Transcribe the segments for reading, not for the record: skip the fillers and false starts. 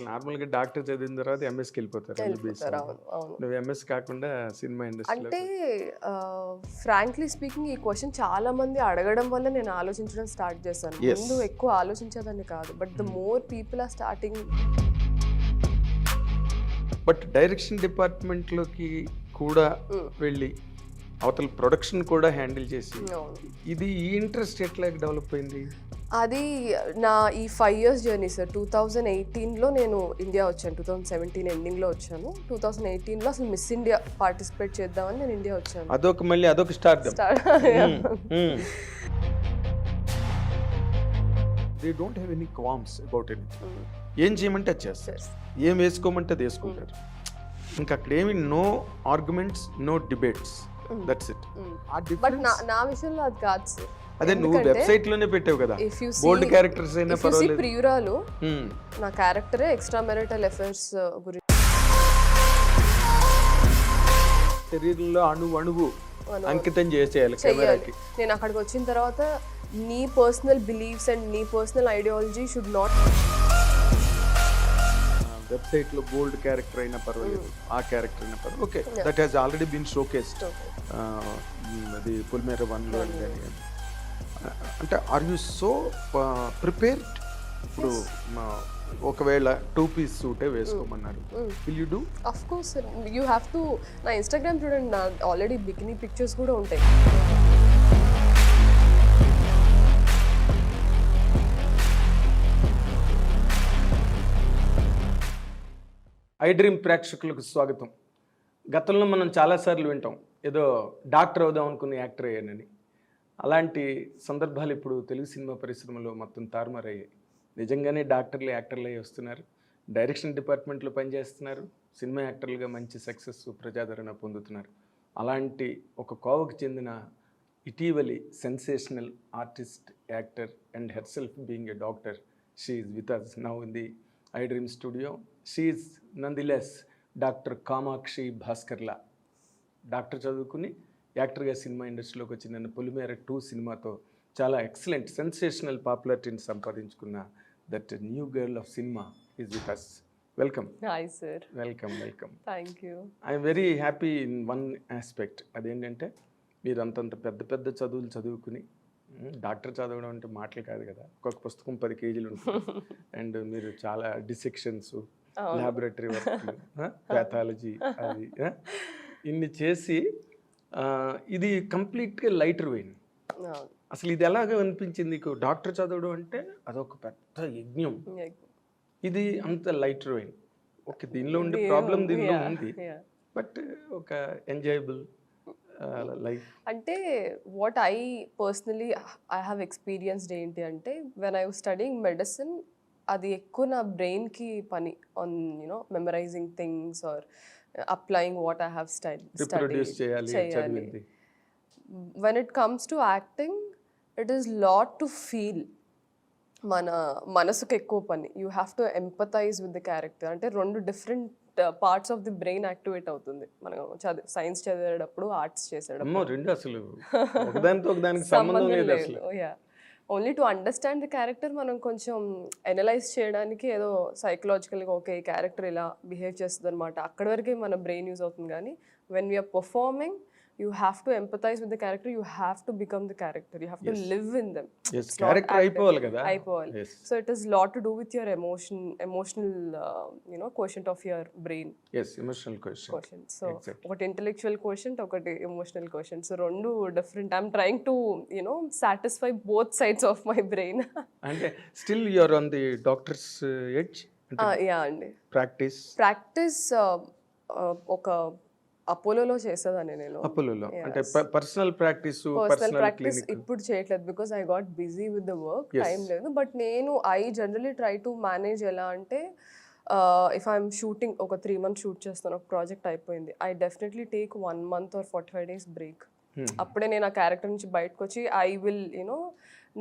నార్మల్గా డాక్టర్ చదివిన తర్వాత ఎంఎస్కి వెళ్ళిపోతారు MBBS. నువ్వు ఎంఎస్ కాకుండా సినిమా ఇండస్ట్రీలో అంటే ఫ్రాంక్లీ స్పీకింగ్ ఈ క్వశ్చన్ చాలా మంది అడగడం వల్ల నేను ఆలోచించడం స్టార్ట్ చేశాను. ముందు ఎక్కువ ఆలోచించేదాన్ని కాదు, but the more people are starting. But direction డిపార్ట్మెంట్లోకి కూడా వెళ్ళి అవతల ప్రొడక్షన్ కూడా హ్యాండిల్ చేసి ఇది ఈ ఇంట్రెస్ట్ ఎట్లా డెవలప్ అయింది? అది నా ఈ 5 years జర్నీ సార్. 2018లో నేను ఇండియా వచ్చాను, 2017 ఎండింగ్లో వచ్చాను. 2018లో అసలు మిస్ ఇండియా పార్టిసిపేట్ చేద్దామని నేను ఇండియా వచ్చాను. అదొక start. They don't have any qualms about it. ఏం చేయమంటే అది చేస్తారు, ఏం వేసుకోమంటే అది వేసుకుంటారు. ఇంకా అక్కడ ఏమి no arguments, no debates, that's it. But నా విషయంలో అది కాదు సార్. అదే నువ్వు వెబ్సైట్ లోనే పెట్టావు కదా, బోల్డ్ క్యారెక్టర్స్ అయినా పర్వాలేదు. ప్రియురాలు నా క్యారెక్టరే ఎక్స్ట్రా మ్యారిటల్ అఫైర్స్ గురించి. శరీరంలో అణువు అంకితం చేసేయాలి కెమెరాకి. నేను అక్కడికి వచ్చిన తర్వాత నీ పర్సనల్ బిలీఫ్స్ అండ్ నీ personal ideology should not. Website లో బోల్డ్ క్యారెక్టర్ అయినా పర్వాలేదు, ఆ క్యారెక్టర్ అయినా పర్వాలేదు. Okay, that has already been showcased. అది పుల్మేర 1లో అంటే ఆర్ యూ సో ప్రిపేర్డ్? ఇప్పుడు ఒకవేళ 2-piece సూటే వేసుకోమన్నారు, will you do? Of course you have to. నా ఇన్స్టాగ్రామ్ చూడండి, నా ఆల్రెడీ బికినీ పిక్చర్స్ కూడా ఉంటాయి. iDream ప్రేక్షకులకు స్వాగతం. గతంలో మనం చాలాసార్లు వింటాం ఏదో డాక్టర్ అవుదాం అనుకున్న యాక్టర్ అయ్యానని. అలాంటి సందర్భాలు ఇప్పుడు తెలుగు సినిమా పరిశ్రమలో మొత్తం తారుమారయ్యాయి. నిజంగానే డాక్టర్లు యాక్టర్లు అయ్యి వస్తున్నారు, డైరెక్షన్ డిపార్ట్మెంట్లో పనిచేస్తున్నారు, సినిమా యాక్టర్లుగా మంచి సక్సెస్, ప్రజాదరణ పొందుతున్నారు. అలాంటి ఒక కోవకు చెందిన ఇటీవలి sensational artist, actor and herself being a doctor, she is with us now in the iDream studio. She is nonetheless doctor Kamakshi Bhaskarla. Doctor చదువుకుని యాక్టర్గా సినిమా ఇండస్ట్రీలోకి వచ్చిన పులిమేర 2 సినిమాతో చాలా ఎక్సలెంట్ సెన్సేషనల్ పాపులారిటీని సంపాదించుకున్న that new girl of cinema is with us. Welcome. Hi sir. Welcome. Thank you. I'm very happy in one aspect. అదేంటంటే మీరు అంతంత పెద్ద చదువులు చదువుకుని డాక్టర్ చదవడం అంటే మాటలు కాదు కదా, ఒక్కొక్క పుస్తకం 10 కేజీలు ఉంటుంది. అండ్ మీరు చాలా డిసెక్షన్స్, ల్యాబొరేటరీ వర్క్, ప్యాథాలజీ, అది ఇన్ని చేసి ఇది కంప్లీట్గా లైటర్ వెయిన్. అసలు ఇది ఎలాగ అనిపించింది నీకు? డాక్టర్ చదవడం అంటే అదొక పెద్ద యజ్ఞం, ఇది అంత లైటర్ వెయిన్. ఓకే, దీనిలో ఉండే ప్రాబ్లం దీనిలో ఉంది, బట్ ఒక ఎంజాయబుల్ లైఫ్. అంటే what I personally I have experienced ఏంటి అంటే, when I was studying medicine, అది ఎక్కువ నా బ్రెయిన్కి పని on memorizing things or applying what I have చేయాలి. When it comes to acting, it is lot to feel. మన మనసుకు ఎక్కువ పని. You have to empathize with the character. అంటే 2 different parts of the brain activate అవుతుంది మనం science చదివేటప్పుడు, arts చేసేటప్పుడు. అసలు సంబంధం లేదు. Only to understand the character మనం కొంచెం అనలైజ్ చేయడానికి ఏదో సైకలాజికల్గా ఓకే ఈ క్యారెక్టర్ ఇలా బిహేవ్ చేస్తుంది అనమాట, అక్కడి వరకే మన బ్రెయిన్ యూజ్ అవుతుంది. కానీ when we are performing, you have to empathize with the character, you have to become the character, you have to live in them. Yes, character అయిపోవాలి కదా. Yes. So it is lot to do with your emotional quotient of your brain. Yes, emotional quotient. So ఒకటి intellectual quotient, ఒకటి emotional quotient. So రెండు different. I'm trying to satisfy both sides of my brain. అంటే still you are on the doctor's edge. Yeah అండి. Practice ఒక అపోలోలో చేసేదాన్ని నేను. అపోలోలో అంటే personal practice ఇప్పుడు చేయట్లేదు, because I got busy with the work, time లేదు. బట్ నేను I generally try to manage ఎలా అంటే, ఇఫ్ ఐఎమ్ షూటింగ్, ఒక 3 months షూట్ చేస్తాను, ఒక ప్రాజెక్ట్ అయిపోయింది, I definitely take 1 month or 45 days break. అప్పుడే నేను ఆ క్యారెక్టర్ నుంచి బయటకు వచ్చి ఐ విల్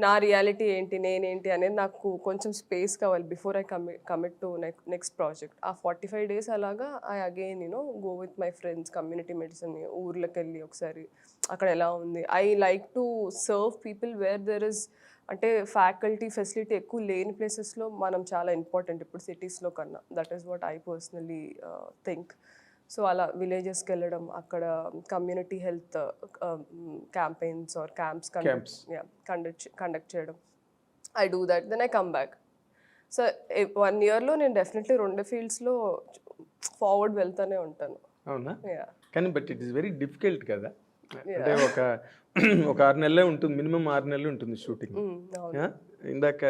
నా రియాలిటీ ఏంటి, నేనేంటి అనేది నాకు కొంచెం స్పేస్ కావాలి before I commit to next project. ఆ 45 days అలాగా I again go with my friends, community medicine, ఊర్లోకి వెళ్ళి ఒకసారి అక్కడ ఎలా ఉంది. I like to serve people where there is అంటే ఫ్యాకల్టీ ఫెసిలిటీ ఎక్కువ లేని ప్లేసెస్లో మనం చాలా ఇంపార్టెంట్ ఇప్పుడు సిటీస్లో కన్నా. That is what I personally think. So అలా విలేజెస్కి వెళ్ళడం, అక్కడ community health campaigns or camps conduct చేయడం. I do that, then I come back. So 1 yearలో నేను డెఫినెట్లీ 2 ఫీల్డ్స్లో ఫార్వర్డ్ వెళ్తూనే ఉంటాను. అవునా? యా కానీ but it is very difficult కదా. అంటే ఒక 6 నెలలే ఉంటుంది, మినిమం 6 నెలలు ఉంటుంది షూటింగ్. ఇందాక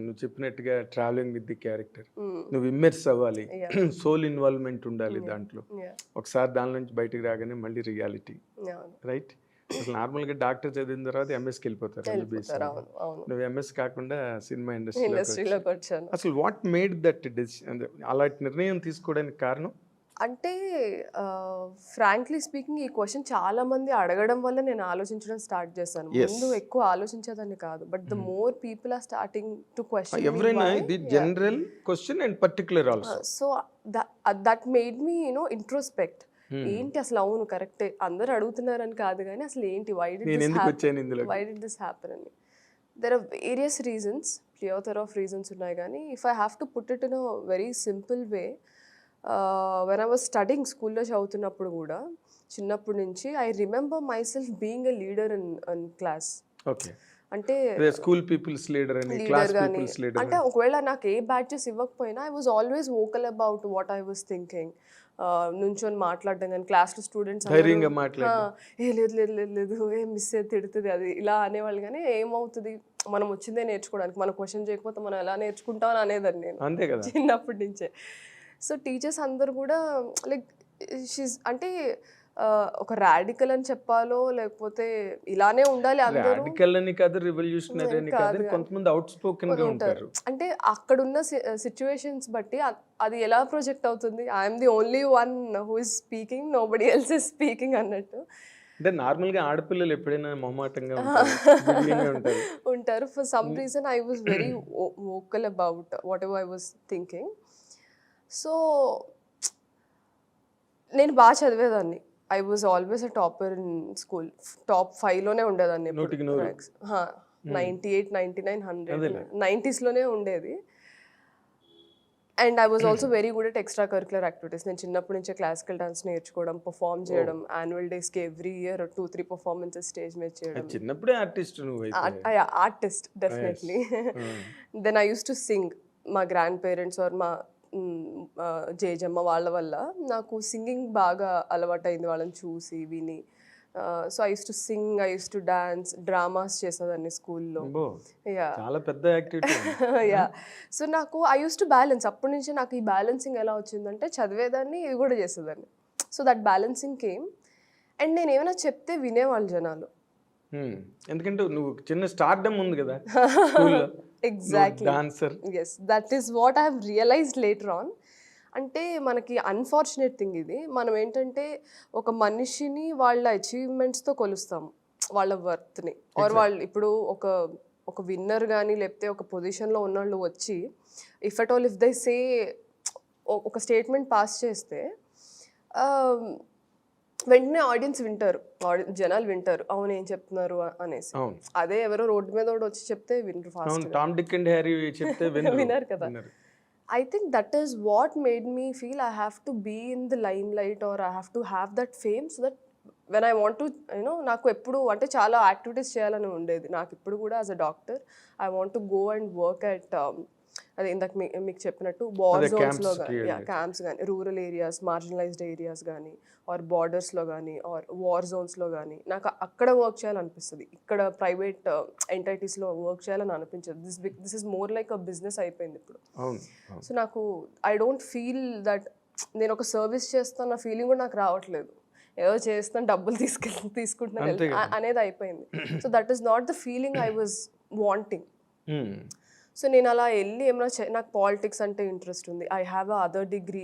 నువ్వు చెప్పినట్టుగా ట్రావెలింగ్ విత్ ది క్యారెక్టర్, నువ్వు ఇమ్మర్స్ అవ్వాలి, సోల్ ఇన్వాల్వ్మెంట్ ఉండాలి దాంట్లో. ఒకసారి దాని నుంచి బయటకు రాగానే మళ్ళీ రియాలిటీ, రైట్? అసలు నార్మల్గా డాక్టర్ చదివిన తర్వాత ఎంఎస్కి వెళ్ళిపోతారు. నువ్వు ఎంఎస్ కాకుండా సినిమా ఇండస్ట్రీలోకి వచ్చాను. అసలు వాట్ మేడ్ దట్ డెసిషన్, అలాంటి నిర్ణయం తీసుకోవడానికి కారణం? అంటే ఫ్రాంక్లీ స్పీకింగ్ ఈ క్వశ్చన్ చాలా మంది అడగడం వల్ల నేను ఆలోచించడం స్టార్ట్ చేశాను. ముందు ఎక్కువ ఆలోచించేదాన్ని కాదు, but the more people are starting to question ఎవరైనా ఇది general question and particular also. So that made me introspect. ఏంటి అసలు, అవును కరెక్టే, అందరు అడుగుతున్నారని కాదు కానీ అసలు ఏంటి, వై డిడ్ దిస్ హ్యాపెన్ అని. There are various reasons, plethora of reasons ఉన్నాయి. కానీ if I have to put it in a very simple way, when I was studying, స్కూల్లో చదువుతున్నప్పుడు కూడా చిన్నప్పటి నుంచి I remember myself being a leader in class. అంటే school peoples leader అని, class peoples leader అంటే ఒకవేళ నాకు ఏ బ్యాచెస్ ఇవ్వకపోయినా I was always vocal about what I was thinking. నుంచొని మాట్లాడడం కానీ, క్లాస్లో స్టూడెంట్స్ ఏ లేదు లేదు లేదు లేదు ఏ మిస్ అయితే తిడుతుంది అది ఇలా అనేవాళ్ళు. కానీ ఏమవుతుంది, మనం వచ్చిందే నేర్చుకోవడానికి, మనం క్వశ్చన్ చేయకపోతే మనం ఎలా నేర్చుకుంటామని అనేదాన్ని నేను చిన్నప్పటి నుంచే. సో టీచర్స్ అందరు కూడా లైక్ షీస్ అంటే ఒక రాడికల్ అని చెప్పాలో లేకపోతే ఇలానే ఉండాలి అందరూ, రాడికల్ అని కాదు, రివల్యూషనరీ అని కాదు, కొంతమంది అవుట్ స్పోకెన్ గా ఉంటారు. అంటే అక్కడున్న సిచ్యువేషన్స్ బట్టి అది ఎలా ప్రొజెక్ట్ అవుతుంది, I'm the only one who is speaking, nobody else is speaking అన్నట్టు. అంటే నార్మల్ గా ఆడపిల్లలు ఎప్పుడైనా మొహమాటంగా ఉంటారు. For some reason I was very vocal about whatever I was thinking. So నేను బాగా చదివేదాన్ని. I was always a topper in school. Top 5లోనే ఉండేదాన్ని. 98, 99, 100 90sలోనే ఉండేది. And I was also very good at extra curricular activities. నేను చిన్నప్పటి నుంచే క్లాసికల్ డాన్స్ నేర్చుకోవడం, పర్ఫామ్ చేయడం, యాన్యువల్ డేస్కి ఎవ్రీ ఇయర్ 2-3 పర్ఫార్మెన్సెస్ స్టేజ్ మీద చేయడం. చిన్నప్పుడే artist, artist definitely. Then I use to sing. మా గ్రాండ్ పేరెంట్స్ ఆర్ మా జేజమ్మ వాళ్ళ వల్ల నాకు సింగింగ్ బాగా అలవాటైంది, వాళ్ళని చూసి విని. So I use to Singh, I use to dance, dramas చేసేదాన్ని స్కూల్లో. చాలా పెద్ద యాక్టివిటీ. యా. సో నాకు ఐ యూస్ టు బ్యాలెన్స్. అప్పటి నుంచి నాకు ఈ బ్యాలెన్సింగ్ ఎలా వచ్చిందంటే చదివేదాన్ని, ఇది కూడా చేసేదాన్ని. So that balancing came. And నేను ఏమైనా చెప్తే వినేవాళ్ళు జనాలు. ఎందుకంటే నువ్వు చిన్న స్టార్డమ్ ఉంది కదా. Exactly. yes, that is what I have realized later on. అంటే మనకి అన్ఫార్చునేట్ థింగ్ ఇది. మనం ఏంటంటే ఒక మనిషిని వాళ్ళ అచీవ్మెంట్స్తో కొలుస్తాము, వాళ్ళ వర్త్ని. ఆర్ వాళ్ళు ఇప్పుడు ఒక విన్నర్ కానీ లేకపోతే ఒక పొజిషన్లో ఉన్నవాళ్ళు వచ్చి if at all if they say ఒక స్టేట్మెంట్ పాస్ చేస్తే వెంటనే ఆడియన్స్ వింటారు, జనాలు వింటారు, అవును ఏం చెప్తున్నారు అనేసి. అదే ఎవరో రోడ్డు మీద వచ్చి చెప్తే వినరు, ఫాస్ట్ వినరు కదా. I think that is what made me feel I have to be in the limelight or I have to have that fame so that when I want to, నాకు ఎప్పుడు అంటే చాలా యాక్టివిటీస్ చేయాలని ఉండేది నాకు. ఇప్పుడు కూడా as a doctor I want to go and work at అదే ఇందాక మీకు చెప్పినట్టు వార్ జోన్స్లో కానీ, క్యాంప్స్ కానీ, రూరల్ ఏరియాస్, మార్జినలైజ్డ్ ఏరియాస్ కానీ, ఆర్ బార్డర్స్లో కానీ, ఆర్ వార్ జోన్స్లో కానీ నాకు అక్కడ వర్క్ చేయాలనిపిస్తుంది. ఇక్కడ ప్రైవేట్ ఎంటైటీస్లో వర్క్ చేయాలని అనిపించదు. This is more like a business అయిపోయింది ఇప్పుడు. సో నాకు ఐ డోంట్ ఫీల్ దట్ నేను ఒక సర్వీస్ చేస్తున్న ఫీలింగ్ కూడా నాకు రావట్లేదు. ఏదో చేస్తాను, డబ్బులు తీసుకుంటున్నాను అనేది అయిపోయింది. So that is not the feeling I was wanting. So నేను అలా వెళ్ళి ఏమైనా నాకు పాలిటిక్స్ అంటే ఇంట్రెస్ట్ ఉంది. I have a other degree,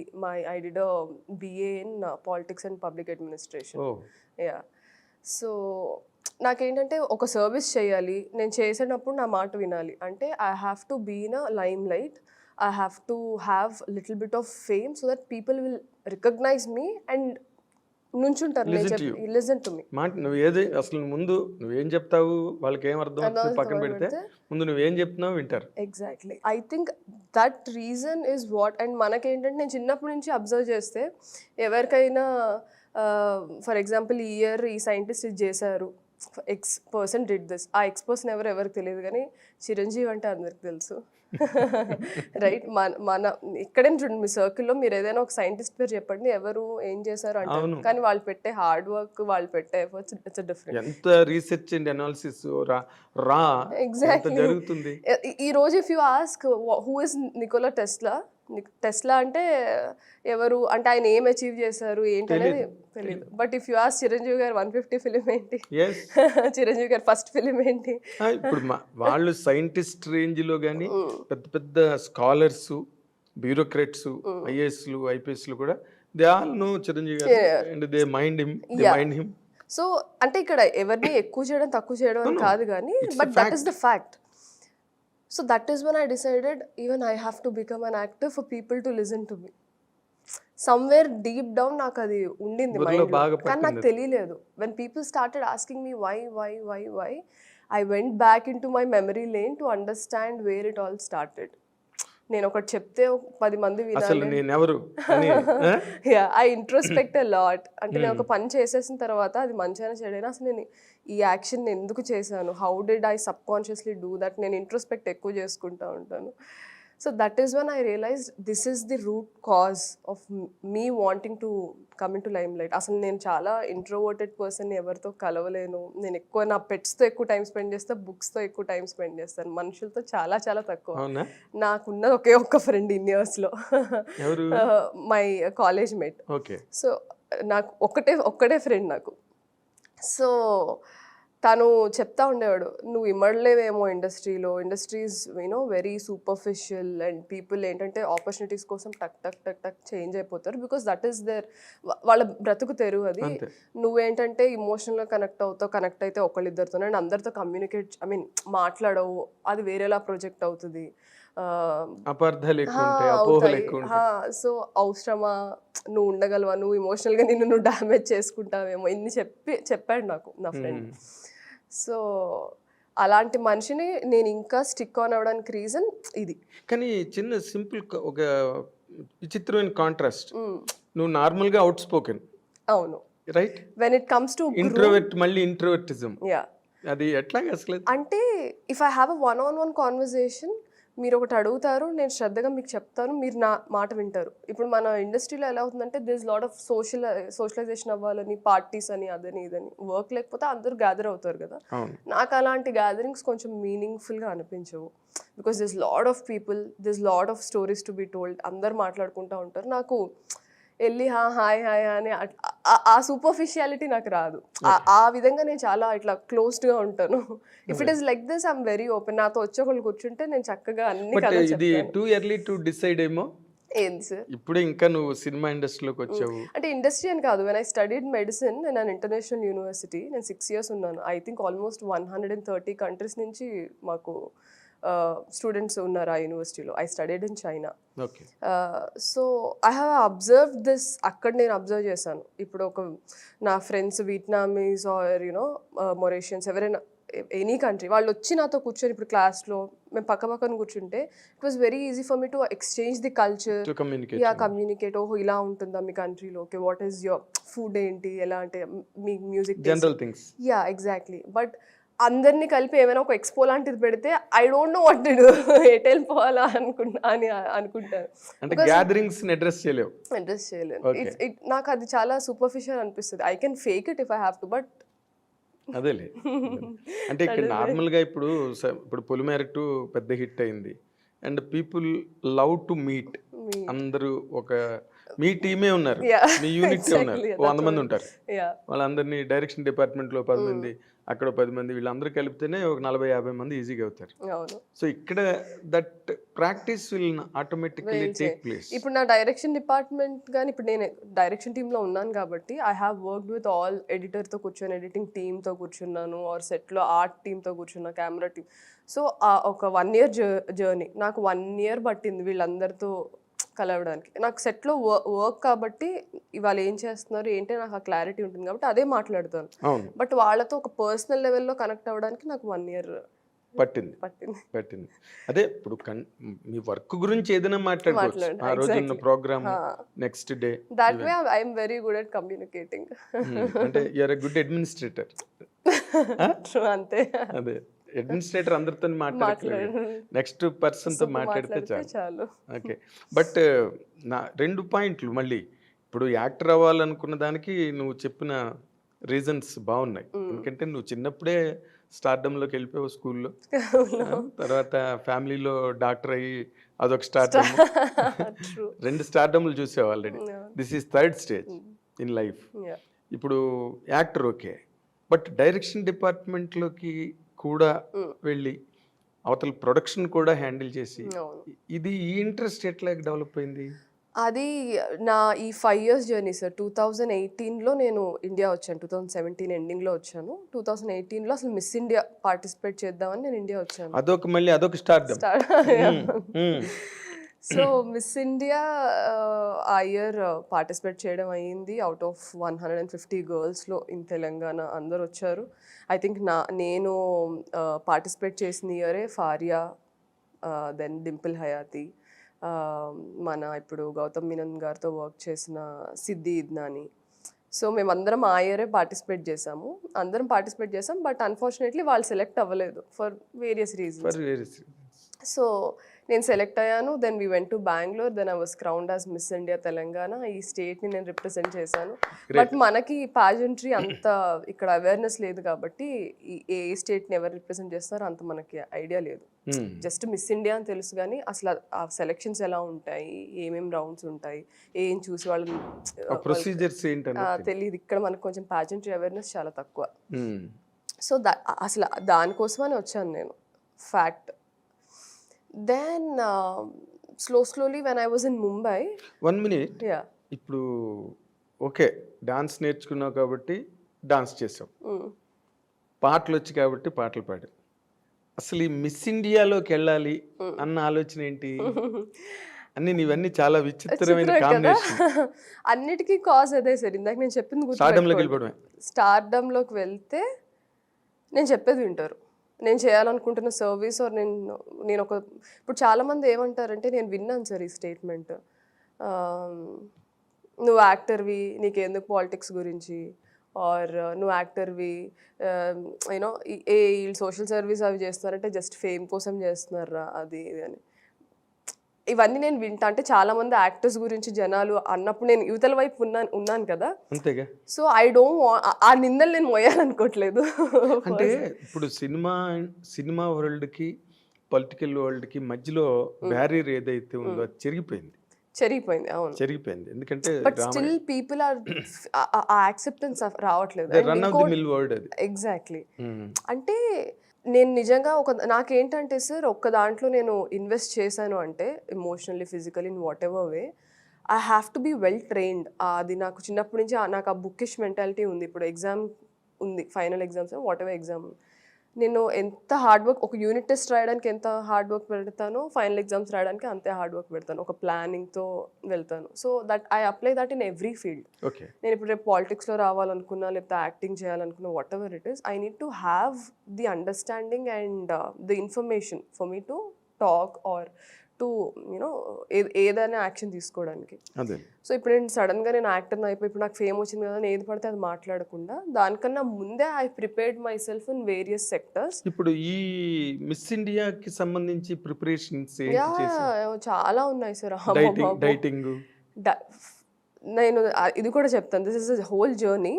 I did a BA in politics and public administration. Yeah. So నాకేంటంటే ఒక సర్వీస్ చేయాలి, నేను చేసేటప్పుడు నా మాట వినాలి అంటే I have to be in a limelight, I have to have little bit of fame so that people will recognize me and నుంచుంటారు, నేను లిజన్ టు యూ. చెప్పి లిజన్ టు మీ. మాట నువ్వు ఏది అసలు ముందు నువ్వేం చెప్తావు వాళ్ళకి ఏం అర్థం అవుతుంది పక్కన పెడితే ముందు నువ్వేం చెప్తున్నావు వింటారు. Exactly, I think that reason is what. And మనకేంటంటే నేను చిన్నప్పటి నుంచి అబ్జర్వ్ చేస్తే ఎవరికైనా ఫర్ ఎగ్జాంపుల్ ఈ ఇయర్ ఈ సైంటిస్ట్ ఇది చేశారు, ఎక్స్ పర్సన్ డిడ్ దిస్, ఆ ఎక్స్ పర్సన్ ఎవరికి తెలియదు, కానీ చిరంజీవి అంటే అందరికి తెలుసు. రైట్, మన ఇక్కడే చూడండి మీ సర్కిల్లో మీరు ఏదైనా ఒక సైంటిస్ట్ పేరు చెప్పండి ఎవరు ఏం చేశారు అంటారు, కానీ వాళ్ళు పెట్టే హార్డ్ వర్క్, వాళ్ళు పెట్టే ఎఫర్ట్స్, ఇట్స్ డిఫరెంట్. ఎంత రీసెర్చ్ అండ్ అనాలిసిస్ రా ఎగ్జాక్ట్లీ జరుగుతుంది. ఈ రోజు if you ask who is Nicola Tesla, Tesla అంటే ఎవరు అంటే ఆయన ఏం అచీవ్ చేశారు ఏంటి అనేది తెలియదు. But if you ask Chiranjeevi గారు 150 ఫిలిం ఏంటి, చిరంజీవి గారు ఫస్ట్ ఫిలిం ఏంటి, ఇప్పుడు వాళ్ళు సైంటిస్ట్ రేంజ్ లో కానీ పెద్ద పెద్ద స్కాలర్స్, బ్యూరోక్రాట్స్, ఐఏఎస్లు, ఐపీఎస్లు కూడా దే ఆల్ నో చిరంజీవి గారు and they mind him. So అంటే ఇక్కడ ఎవరిని ఎక్కువ చేయడం తక్కువ చేయడం అని కాదు కానీ, but that is the fact. So that is when I decided even I have to become an actor for people to listen to me. Somewhere deep down నాకు అది ఉండింది మైండ్, కానీ నాకు తెలియలేదు. When people started asking me why, I went back into my memory lane to understand where it all started. నేను ఒకటి చెప్తే 10 మంది వినాలి. I introspect a lot. అంటే నేను ఒక పని చేసేసిన తర్వాత అది మంచిగా చెడైనా అసలు నేను ఈ యాక్షన్ ఎందుకు చేశాను, how did I subconsciously do that, నేను ఇంట్రోస్పెక్ట్ ఎక్కువ చేసుకుంటూ ఉంటాను. So that is one I realize this is the root cause of me wanting to come into limelight. అసలు నేను చాలా ఇంట్రోవర్టెడ్ పర్సన్, ఎవరితో కలవలేను. నేను ఎక్కువ నా పెట్స్తో ఎక్కువ టైం స్పెండ్ చేస్తాను, బుక్స్తో ఎక్కువ టైం స్పెండ్ చేస్తాను, మనుషులతో చాలా చాలా తక్కువ. నాకున్న ఒక్క ఫ్రెండ్ ఇన్ ఇయర్స్లో, మై కాలేజ్ మేట్. సో నాకు ఒక్కటే ఫ్రెండ్ నాకు. సో తను చెప్తా ఉండేవాడు, నువ్వు ఇమ్మడలేవేమో industries you know very superficial and people ఏంటంటే ఆపర్చునిటీస్ కోసం టక్ టక్ టక్ టక్ చేంజ్ అయిపోతారు, బికాస్ దట్ ఈస్ దేర్ వాళ్ళ బ్రతుకు తెరువు అది. నువ్వేంటంటే ఇమోషనల్గా కనెక్ట్ అయితే ఒకళ్ళిద్దరితోనే, అండ్ అందరితో కమ్యూనికేట్ మాట్లాడవు, అది వేరేలా ప్రొజెక్ట్ అవుతుంది. సో అవసరమా, నువ్వు ఉండగలవా, నువ్వు ఇమోషనల్గా నువ్వు డ్యామేజ్ చేసుకుంటావేమో, ఇన్ని చెప్పాడు నాకు నా ఫ్రెండ్. సో అలాంటి మనిషిని నేను ఇంకా స్టిక్ ఆన్ అవ్వడానికి రీజన్ ఇది. కానీ చిన్న సింపుల్ ఒక విచిత్రమైన కాంట్రాస్ట్, నువ్వు నార్మల్గా అవుట్ స్పోకెన్, అవును right, when it comes to introvert, మళ్ళీ ఇంట్రోవర్టిజం, అది ఎట్లాగా అసలు? అంటే if I have a one-on-one conversation, మీరు ఒకటి అడుగుతారు, నేను శ్రద్ధగా మీకు చెప్తాను, మీరు నా మాట వింటారు. ఇప్పుడు మన ఇండస్ట్రీలో ఎలా అవుతుందంటే దిస్ లాట్ ఆఫ్ సోషలైజేషన్ అవ్వాలని, పార్టీస్ అని, అదని ఇదని, వర్క్ లేకపోతే అందరూ గ్యాదర్ అవుతారు కదా. నాకు అలాంటి గ్యాదరింగ్స్ కొంచెం మీనింగ్ఫుల్గా అనిపించవు, because this lot of people, this lot of stories to be told, అందరు మాట్లాడుకుంటూ ఉంటారు. నాకు వెళ్ళి హాయ్ అని ఆ సూపర్ఫిషియాలిటీ నాకు రాదు. ఆ విధంగా నేను చాలా ఇట్లా క్లోజ్డ్గా ఉంటాను. If it is like this I'm very open. నాతో వచ్చి ఒకళ్ళు కూర్చుంటే నేను చక్కగా అన్ని కథలు చెప్తాను. టూ ఎర్లీ టు డిసైడ్ ఏమో. ఏంది సార్, ఇప్పుడే ఇంకా నువ్వు సినిమా ఇండస్ట్రీలోకి వచ్చావు అంటే ఇండస్ట్రీ అని కాదు. When I studied medicine in an international university, నేను 6 years ఉన్నాను. ఐ థింక్ ఆల్మోస్ట్ 130 countries నుంచి మాకు స్టూడెంట్స్ ఉన్నారు ఆ యూనివర్సిటీలో. I studied in China. So I have observe this. అక్కడ నేను అబ్జర్వ్ చేశాను. ఇప్పుడు నా ఫ్రెండ్స్ వియట్నామీస్ ఆర్ యూనో మొరేషియన్స్, ఎవరైనా ఎనీ కంట్రీ, వాళ్ళు వచ్చి నాతో కూర్చొని ఇప్పుడు క్లాస్లో మేము పక్కన కూర్చుంటే it was very easy for me to exchange the culture, communicate. ఓహో ఇలా ఉంటుందా మీ కంట్రీలో, okay what is your food ఏంటి, ఎలా అంటే మీ music, general things. Exactly. But అందరినీ కలిపి ఏమైనా ఒక ఎక్స్పో లాంటిది పెడితే I don't know what to do, ఎటు వెళ్ళిపోవాలా అనుకుంటాను. అడ్రస్ చేయలేను. నాకు అది చాలా సూపర్ఫిషియల్ అనిపిస్తుంది. I can fake it if I have to, but అదేలే. అంటే ఇక్కడ నార్మల్గా ఇప్పుడు పొలిమేర 2 పెద్ద హిట్ అయింది and people love to meet. అందరూ మీ టీమే ఉన్నారు, మీ యూనిట్ ఉన్నారు, 100 మంది ఉంటారు. వాళ్ళందరినీ డైరెక్షన్ డిపార్ట్మెంట్లో 10 మంది, అక్కడ 10 మంది, వీళ్ళందరూ కలిపితేనే ఒక 40-50 మంది ఈజీగా అవుతారు. సో ఇక్కడ that practice will automatically take place. ఇప్పుడు నా డైరెక్షన్ డిపార్ట్మెంట్ కానీ, ఇప్పుడు నేను డైరెక్షన్ టీంలో ఉన్నాను కాబట్టి I have worked with all. ఎడిటర్తో కూర్చొని ఎడిటింగ్ టీమ్తో కూర్చున్నాను, ఆర్ సెట్లో ఆర్ట్ టీమ్తో కూర్చున్నా, కెమెరా టీమ్. సో ఒక 1 year జర్నీ నాకు 1 year పట్టింది వీళ్ళందరితో కలవడానికి. నాకు సెట్‌లో వర్క్ కాబట్టి ఇవాళ ఏం చేస్తున్నారు ఏంటి నాకు ఆ క్లారిటీ ఉంటుంది కాబట్టి అదే మాట్లాడతాను. అవును. బట్ వాళ్ళతో ఒక పర్సనల్ లెవెల్‌లో కనెక్ట్ అవ్వడానికి నాకు 1 ఇయర్ పట్టింది. పట్టింది. అదే ఇప్పుడు మీ వర్క్ గురించి ఏదైనా మాట్లాడుకోవచ్చు. మాట్లాడు ఆ రోజున్న ఎగ్జాక్ట్‌లీ. ప్రోగ్రామ్, ఆ! Next day that way event. I am very good at communicating. అంటే you are a good administrator. True అంతే. అదే అడ్మినిస్ట్రేటర్ అందరితోని మాట్లాడక్కర్లేదు. మాట్లాడు. నెక్స్ట్ పర్సన్‌తో మాట్లాడితే మాట్లాడితే చాలు. చాలు. ఓకే. బట్ నా 2 పాయింట్లు మళ్ళీ. ఇప్పుడు యాక్టర్ అవ్వాలనుకున్న దానికి నువ్వు చెప్పిన రీజన్స్ బావున్నాయి. ఎందుకంటే నువ్వు చిన్నప్పుడే స్టార్డమ్‌లోకి వెళ్ళిపోయావు స్కూల్‌లో. తర్వాత ఫ్యామిలీలో డాక్టర్ అయ్యి అదొక స్టార్డమ్. ట్రూ. 2 స్టార్డమ్‌లు చూసావు already. This is third stage in life. Yeah! ఇప్పుడు యాక్టర్ ఓకే. బట్ డైరెక్షన్ డిపార్ట్మెంట్‌లోకి కూడా వెళ్ళి అవతల ప్రొడక్షన్ కూడా హ్యాండిల్ చేసి అవును. ఇది ఈ ఇంట్రెస్ట్ ఎట్లా డెవలప్ అయింది? అది నా ఈ 5 ఇయర్స్ జర్నీ సార్. 2018లో నేను ఇండియా వచ్చాను. 2017 ఎండింగ్‌లో వచ్చాను. 2018లో అసలు మిస్ ఇండియా పార్టిసిపేట్ చేద్దామని నేను ఇండియా వచ్చాను. అదొక stardom. Star so, miss India ఆ ఇయర్ పార్టిసిపేట్ చేయడం అయింది. ఔట్ ఆఫ్ 150 గర్ల్స్‌లో ఇన్ తెలంగాణ అందరొచ్చారు. ఐ థింక్ నేను పార్టిసిపేట్ చేసిన ఇయరే ఫారియా, దెన్ డింపుల్ హయాతి, మన ఇప్పుడు గౌతమ్ మీనన్ గారితో వర్క్ చేసిన సిద్ధి ఇద్నాని. సో, మేమందరం ఆ ఇయరే పార్టిసిపేట్ చేసాము. అందరం పార్టిసిపేట్ చేసాం. బట్ అన్‌ఫార్చునేట్‌లీ వాళ్ళు సెలెక్ట్ అవ్వలేదు ఫర్ వేరియస్ రీజన్స్. సో, నేను సెలెక్ట్ అయ్యాను. Then we went to Bengaluru. Then I was crowned as miss India Telangana. ఈ స్టేట్‌ని నేను రిప్రజెంట్ చేశాను. బట్ మనకి పాజెంట్రీ అంత ఇక్కడ అవేర్‌నెస్ లేదు కాబట్టి ఏ స్టేట్‌ని ఎవరు రిప్రజెంట్ చేస్తారో అంత మనకి ఐడియా లేదు. జస్ట్ మిస్ ఇండియా అని తెలుసు కానీ అసలు ఆ సెలెక్షన్స్ ఎలా ఉంటాయి, ఏమేమి రౌండ్స్ ఉంటాయి, ఏం చూసి వాళ్ళని ప్రొసీజర్స్ ఏంటన్నది తెలీదు. ఇక్కడ మనకు కొంచెం పాజెంట్రీ అవేర్‌నెస్ చాలా తక్కువ. సో, అసలు దానికోసమని వచ్చాను నేను. Fact. Then slowly when I was in Mumbai. 1 minute. Yeah. ఇప్పుడు ఓకే. డాన్స్ నేర్చుకున్నావు కాబట్టి డాన్స్ చేసావు. పాటలు వచ్చి కాబట్టి పాటలు పాడావు. అసలు ఈ మిస్ ఇండియాలోకి వెళ్ళాలి అన్న ఆలోచన ఏంటి? నీవన్నీ చాలా విచిత్రమైన కాంబినేషన్. అన్నిటికీ కాజ్ అదే సార్. ఇందాక నేను చెప్పింది స్టార్డమ్‌లోకి వెళ్ళిపోవడమే. స్టార్డమ్‌లోకి వెళ్తే నేను చెప్పేది వింటారు. నేను చేయాలనుకుంటున్న సర్వీస్ ఆర్ నేను ఒక ఇప్పుడు చాలామంది ఏమంటారంటే నేను విన్నాను సార్ ఈ స్టేట్మెంట్. నువ్వు యాక్టర్వి నీకెందుకు పాలిటిక్స్ గురించి, ఆర్ నువ్వు యాక్టర్వి యూనో వీళ్ళు సోషల్ సర్వీస్ అవి చేస్తున్నారంటే జస్ట్ ఫేమ్ కోసం చేస్తున్నారా అది ఇది అని. ఇవన్నీ నేను వింటా. అంటే చాలా మంది యాక్టర్స్ గురించి జనాలు అన్నప్పుడు నేను యువతల వైపు ఉన్నాను కదా. అంతేగా. సో ఐ డోంట్ ఆ నిందలు నేను మోయాలనుకోవట్లేదు. అంటే ఇప్పుడు సినిమా వరల్డ్కి పొలిటికల్ వరల్డ్కి మధ్యలో బ్యారియర్ ఏదైతే ఉందో అది చెరిగిపోయింది. అవును, చెరిగిపోయింది. ఎందుకంటే బట్ స్టిల్ పీపుల్ ఆర్ ఆ యాక్సెప్టెన్స్ రావట్లేదు. Run of the mill word అది. ఎగ్జాక్ట్లీ. అంటే నేను నిజంగా నాకేంటంటే సార్ ఒక్క దాంట్లో నేను ఇన్వెస్ట్ చేశాను అంటే emotionally, physically, in whatever way I have to be well trained. అది నాకు చిన్నప్పటి నుంచి నాకు ఆ బుక్కిష్ మెంటాలిటీ ఉంది. ఇప్పుడు ఎగ్జామ్ ఉంది, final exams what ever exam, నేను ఎంత హార్డ్ వర్క్ ఒక యూనిట్ టెస్ట్ రాయడానికి ఎంత హార్డ్ వర్క్ పెడతానో ఫైనల్ ఎగ్జామ్స్ రాయడానికి అంతే హార్డ్ వర్క్ పెడతాను. ఒక ప్లానింగ్తో వెళ్తాను. So that I apply that in every field. నేను ఇప్పుడు రేపు పాలిటిక్స్లో రావాలనుకున్నా, లేకపోతే యాక్టింగ్ చేయాలనుకున్నా, what ever it is, I need to have the understanding and the information for me to talk or to you know ఏదైనా యాక్షన్ తీసుకోవడానికి. సో ఇప్పుడు నేను సడన్గా నేను యాక్టర్ని అయిపోయి ఇప్పుడు నాకు ఫేమ్ వచ్చింది కదా ఏది పడితే అది మాట్లాడకుండా దానికన్నా ముందే I prepared my self in various sectors. ఇప్పుడు ఈ మిస్ ఇండియాకి సంబంధించి ప్రిపరేషన్స్ చాలా ఉన్నాయి సార్. డైటింగ్ నేను ఇది కూడా చెప్తాను. This is a whole journey.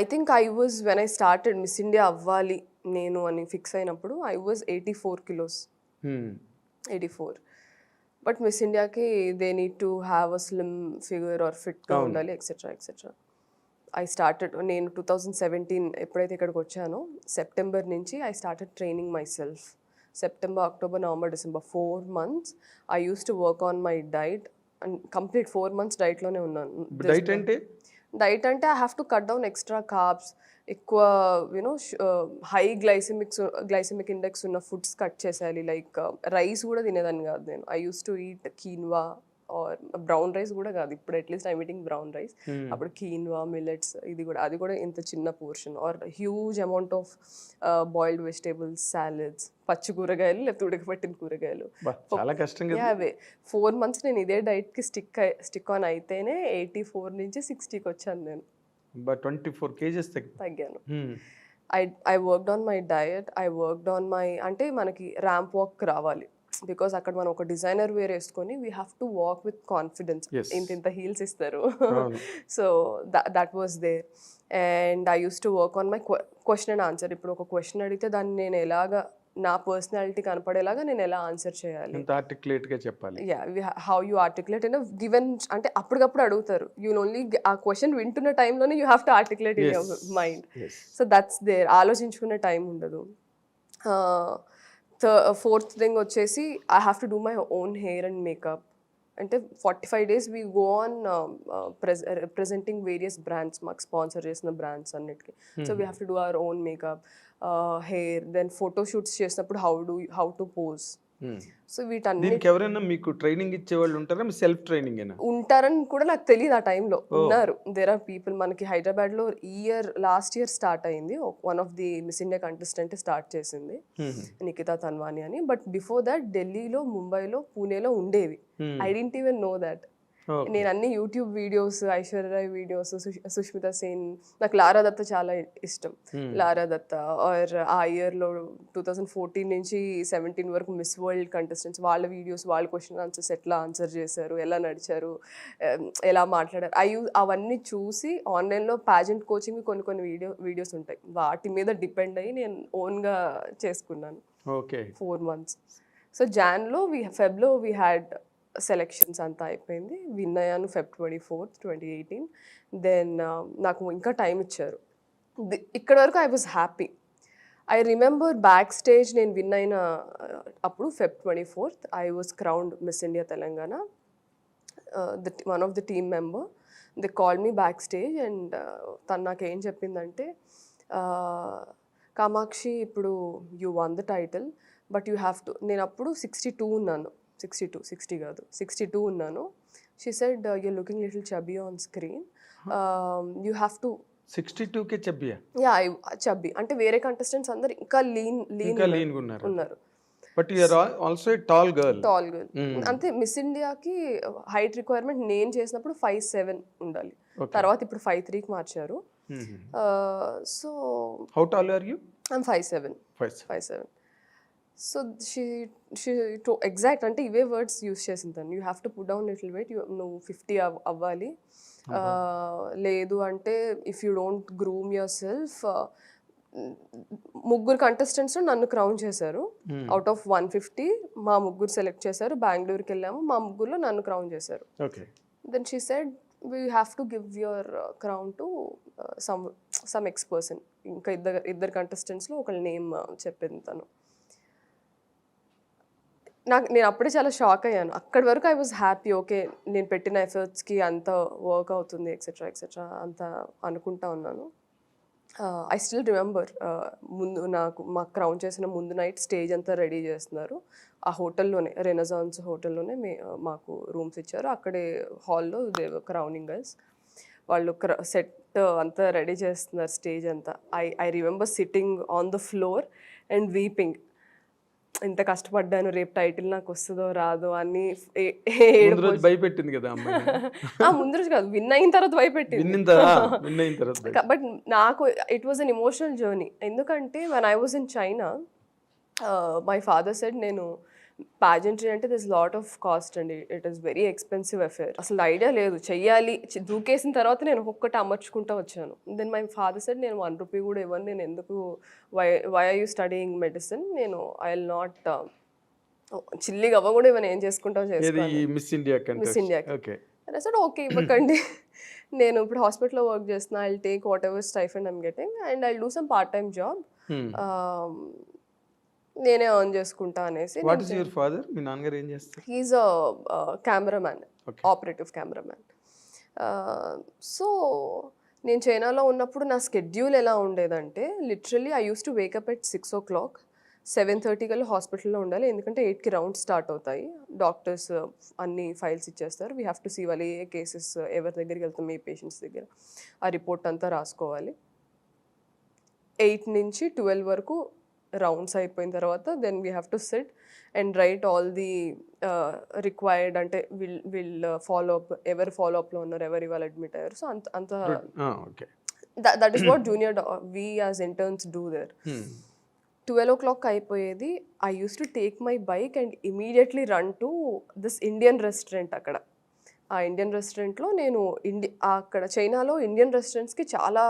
I think I was when I started miss India అవ్వాలి నేను అని ఫిక్స్ అయినప్పుడు I was 84 kilos. 84. But miss ఇండియాకి they need to have a slim figure or ఫిట్గా ఉండాలి ఎక్సెట్రా ఎక్సెట్రా. ఐ స్టార్టెడ్ నేను 2017 ఎప్పుడైతే ఇక్కడికి వచ్చానో సెప్టెంబర్ నుంచి I started training myself. September, October, November, December 4 months I use to work on my diet and complete 4 months డైట్లోనే ఉన్నాను. Diet అంటే I have to cut down extra carbs. ఎక్కువ you know high glycemic index ఉన్న foods cut చేసేయాలి. Like rice కూడా తినేదాన్ని కాదు నేను. I use to eat quinoa or brown rice కూడా కాదు, ఇప్పుడు at least I'm eating brown rice. అప్పుడు కీన్వా, మిల్లెట్స్, అది కూడా ఇంత చిన్న portion. Or huge amount of boiled vegetables, salads, పచ్చి కూరగాయలు లేకపోతే ఉడకబెట్టిన కూరగాయలు. చాలా కష్టం కదా. అవే 4 months నేను ఇదే డైట్కి స్టిక్ ఆన్ అయితేనే 84 నుంచి 60కి వచ్చాను నేను. 24 kgs తగ్గాను. I worked on my diet, I worked on my, అంటే మనకి ర్యాంప్ వాక్ రావాలి. బికాస్ అక్కడ మనం ఒక డిజైనర్ వేర్ వేసుకొని we have to walk with confidence. ఇంత హీల్స్ ఇస్తారు. So that was there. And I use to work on my question and answer. ఇప్పుడు ఒక క్వశ్చన్ అడిగితే దాన్ని నేను ఎలాగా, నా పర్సనాలిటీ కనపడేలాగా నేను ఎలా ఆన్సర్ చేయాలి, ఎంత ఆర్టికులేట్ గా చెప్పాలి. How you articulate in given, అంటే అప్పటికప్పుడు అడుగుతారు. యూ ఓన్లీ ఆ క్వశ్చన్ వింటున్న టైంలోనే you have to articulate in your mind. So that's there. ఆలోచించుకునే టైం ఉండదు. ఫోర్త్ థింగ్ వచ్చేసి I have to do my own hair and makeup. అంటే 45 days we go on representing various brands, మాకు sponsor చేసిన brands అన్నిటికీ. So we have to do our own makeup, hair, then photo shoots చేసినప్పుడు how to pose. So దీనికి ఎవరైనా మీకు training ఇచ్చే వాళ్ళు ఉంటారా, మీ సెల్ఫ్ ట్రైనింగ్ అయినా? ఉంటారని కూడా నాకు తెలియదు ఆ టైంలో. ఉన్నారు, దేర్ ఆర్ పీపుల్. మనకి హైదరాబాద్లో లాస్ట్ ఇయర్ స్టార్ట్ అయింది. One of the miss India contestant start చేసింది, నిఖితా తన్వాని అని. బట్ బిఫోర్ దట్ ఢిల్లీలో, ముంబైలో, పూణేలో ఉండేవి. I didn't even know that. నేను అన్ని YouTube videos, Aishwarya videos, Sushmita Sen, నాకు లారా దత్తా చాలా ఇష్టం. లారా దత్తా ఆర్ ఆ ఇయర్లో 2014 నుంచి 17 వరకు మిస్ వరల్డ్ కంటెస్టెంట్స్, వాళ్ళ వీడియోస్, వాళ్ళ క్వశ్చన్ ఆన్సర్స్ ఎట్లా ఆన్సర్ చేశారు, ఎలా నడిచారు, ఎలా మాట్లాడారు, అవన్నీ చూసి ఆన్లైన్లో పాజెంట్ కోచింగ్ కొన్ని వీడియోస్ ఉంటాయి, వాటి మీద డిపెండ్ అయ్యి నేను ఓన్గా చేసుకున్నాను. 4 months. సో జాన్లో ఫెబ్లో వీ హ్యాడ్ సెలెక్షన్స్ అంతా అయిపోయింది. విన్ అయ్యాను Feb 24th, 2018. దెన్ నాకు ఇంకా టైం ఇచ్చారు. ఇక్కడ వరకు I was happy. I remember backstage నేను విన్ అయిన అప్పుడు Feb 24th I was crowned miss India Telangana. One of the team member they call me backstage and తను నాకు ఏం చెప్పిందంటే, కామాక్షి, ఇప్పుడు you won the title but you have to, నేను అప్పుడు 62 ఉన్నాను, 60 కాదు 62 ఉన్నాను. She said you're looking little chubby on screen, you have to. 62కే చబ్బియా? Yeah, chubby. అంటే వేరే కంటెస్టెంట్స్ అందరు ఇంకా లీన్ ఉన్నారు. But you are also a tall girl. అంతే. మిస్ ఇండియాకి హైట్ రిక్వైర్మెంట్ నేను చేసినప్పుడు 5'7" ఉండాలి. తర్వాత ఇప్పుడు 5'3" మార్చారు. So how tall are you? I'm 5'7". 5'7". So she exact అంటే ఇవే వర్డ్స్ యూస్ చేసింది తను. You have to put down little weight, నువ్వు 50 అవ్వాలి, లేదు అంటే if you don't groom yourself. ముగ్గురు కంటెస్టెంట్స్ నన్ను క్రౌన్ చేశారు. అవుట్ ఆఫ్ 150 మా ముగ్గురు సెలెక్ట్ చేశారు. బెంగళూరుకి వెళ్ళాము, మా ముగ్గురులో నన్ను క్రౌన్ చేశారు. Then she said we have to give your crown to some x person. ఇంకా ఇద్దరు కంటెస్టెంట్స్లో ఒకళ్ళ నేమ్ చెప్పింది తను. నేను అప్పుడే చాలా షాక్ అయ్యాను. అక్కడి వరకు ఐ వాజ్ హ్యాపీ, ఓకే నేను పెట్టిన ఎఫర్ట్స్కి అంత వర్క్ అవుతుంది ఎక్సెట్రా అంత అనుకుంటా ఉన్నాను. ఐ స్టిల్ రిమెంబర్, ముందు మాకు క్రౌన్ చేసిన ముందు నైట్ స్టేజ్ అంతా రెడీ చేస్తున్నారు. ఆ హోటల్లోనే, రెనసాన్స్ హోటల్లోనే మాకు రూమ్స్ ఇచ్చారు. అక్కడే హాల్లో క్రౌనింగ్ గర్ల్స్ వాళ్ళు సెట్ అంతా రెడీ చేస్తున్నారు, స్టేజ్ అంతా. I remember sitting on the floor and weeping. ఎంత కష్టపడ్డాను, రేపు టైటిల్ నాకు వస్తుందో రాదో అని. భయపెట్టింది కదా ముందు రోజు కాదు, విన్ అయిన తర్వాత భయపెట్టింది. బట్ నాకు it was an emotional journey. ఎందుకంటే when I was in China, my father said, నేను pageantry అంటే దిస్ లాట్ ఆఫ్ కాస్ట్ అండి, it is very expensive affair. అసలు ఐడియా లేదు, చెయ్యాలి. దూకేసిన తర్వాత నేను ఒక్కటి అమర్చుకుంటూ వచ్చాను. దెన్ మై ఫాదర్ సెడ్, నేను 1 రూపీ కూడా ఇవ్వను, నేను ఎందుకు, why are you studying medicine, నేను ఐ విల్ నాట్, చిల్లిగా అవ్వ కూడా ఇవ్వను, ఏం చేసుకుంటావు చేసుకోవాలి మిస్ ఇండియాకి. ఐ సెడ్ ఓకే ఇవ్వకండి, నేను ఇప్పుడు హాస్పిటల్లో వర్క్ చేస్తున్నా, I will take whatever stipend I'm getting and I will do some part time job, నేనే ఎర్న్ చేసుకుంటా అనేసి. What is your father? మీ నాన్నగారు ఏం చేస్తారు? He is a cameraman, operative cameraman. So నేను చైనాలో ఉన్నప్పుడు నా స్కెడ్యూల్ ఎలా ఉండేదంటే literally I use to wake up at 6 o'clock, 7:30 కల్లా హాస్పిటల్లో ఉండాలి. ఎందుకంటే 8కి రౌండ్స్ స్టార్ట్ అవుతాయి. డాక్టర్స్ అన్ని ఫైల్స్ ఇచ్చేస్తారు. వీ హ్యావ్ టు సీ వాళ్ళు ఏ కేసెస్ ఎవరి దగ్గరికి వెళ్తాం, ఏ పేషెంట్స్ దగ్గర, ఆ రిపోర్ట్ అంతా రాసుకోవాలి. 8 నుంచి 12 వరకు రౌండ్స్ అయిపోయిన తర్వాత then we have to sit and write all the required, అంటే వీళ్ళు ఫాలో అప్, ఎవరు ఫాలో అప్లో ఉన్నారు, ఎవరు ఇవాళ అడ్మిట్ అయ్యారు. సో అంత okay, that is what junior we as interns do there. 12 o'clock అయిపోయేది. I use to take my bike and immediately run to this Indian restaurant. అక్కడ ఆ ఇండియన్ రెస్టారెంట్లో నేను అక్కడ చైనాలో ఇండియన్ రెస్టారెంట్స్కి చాలా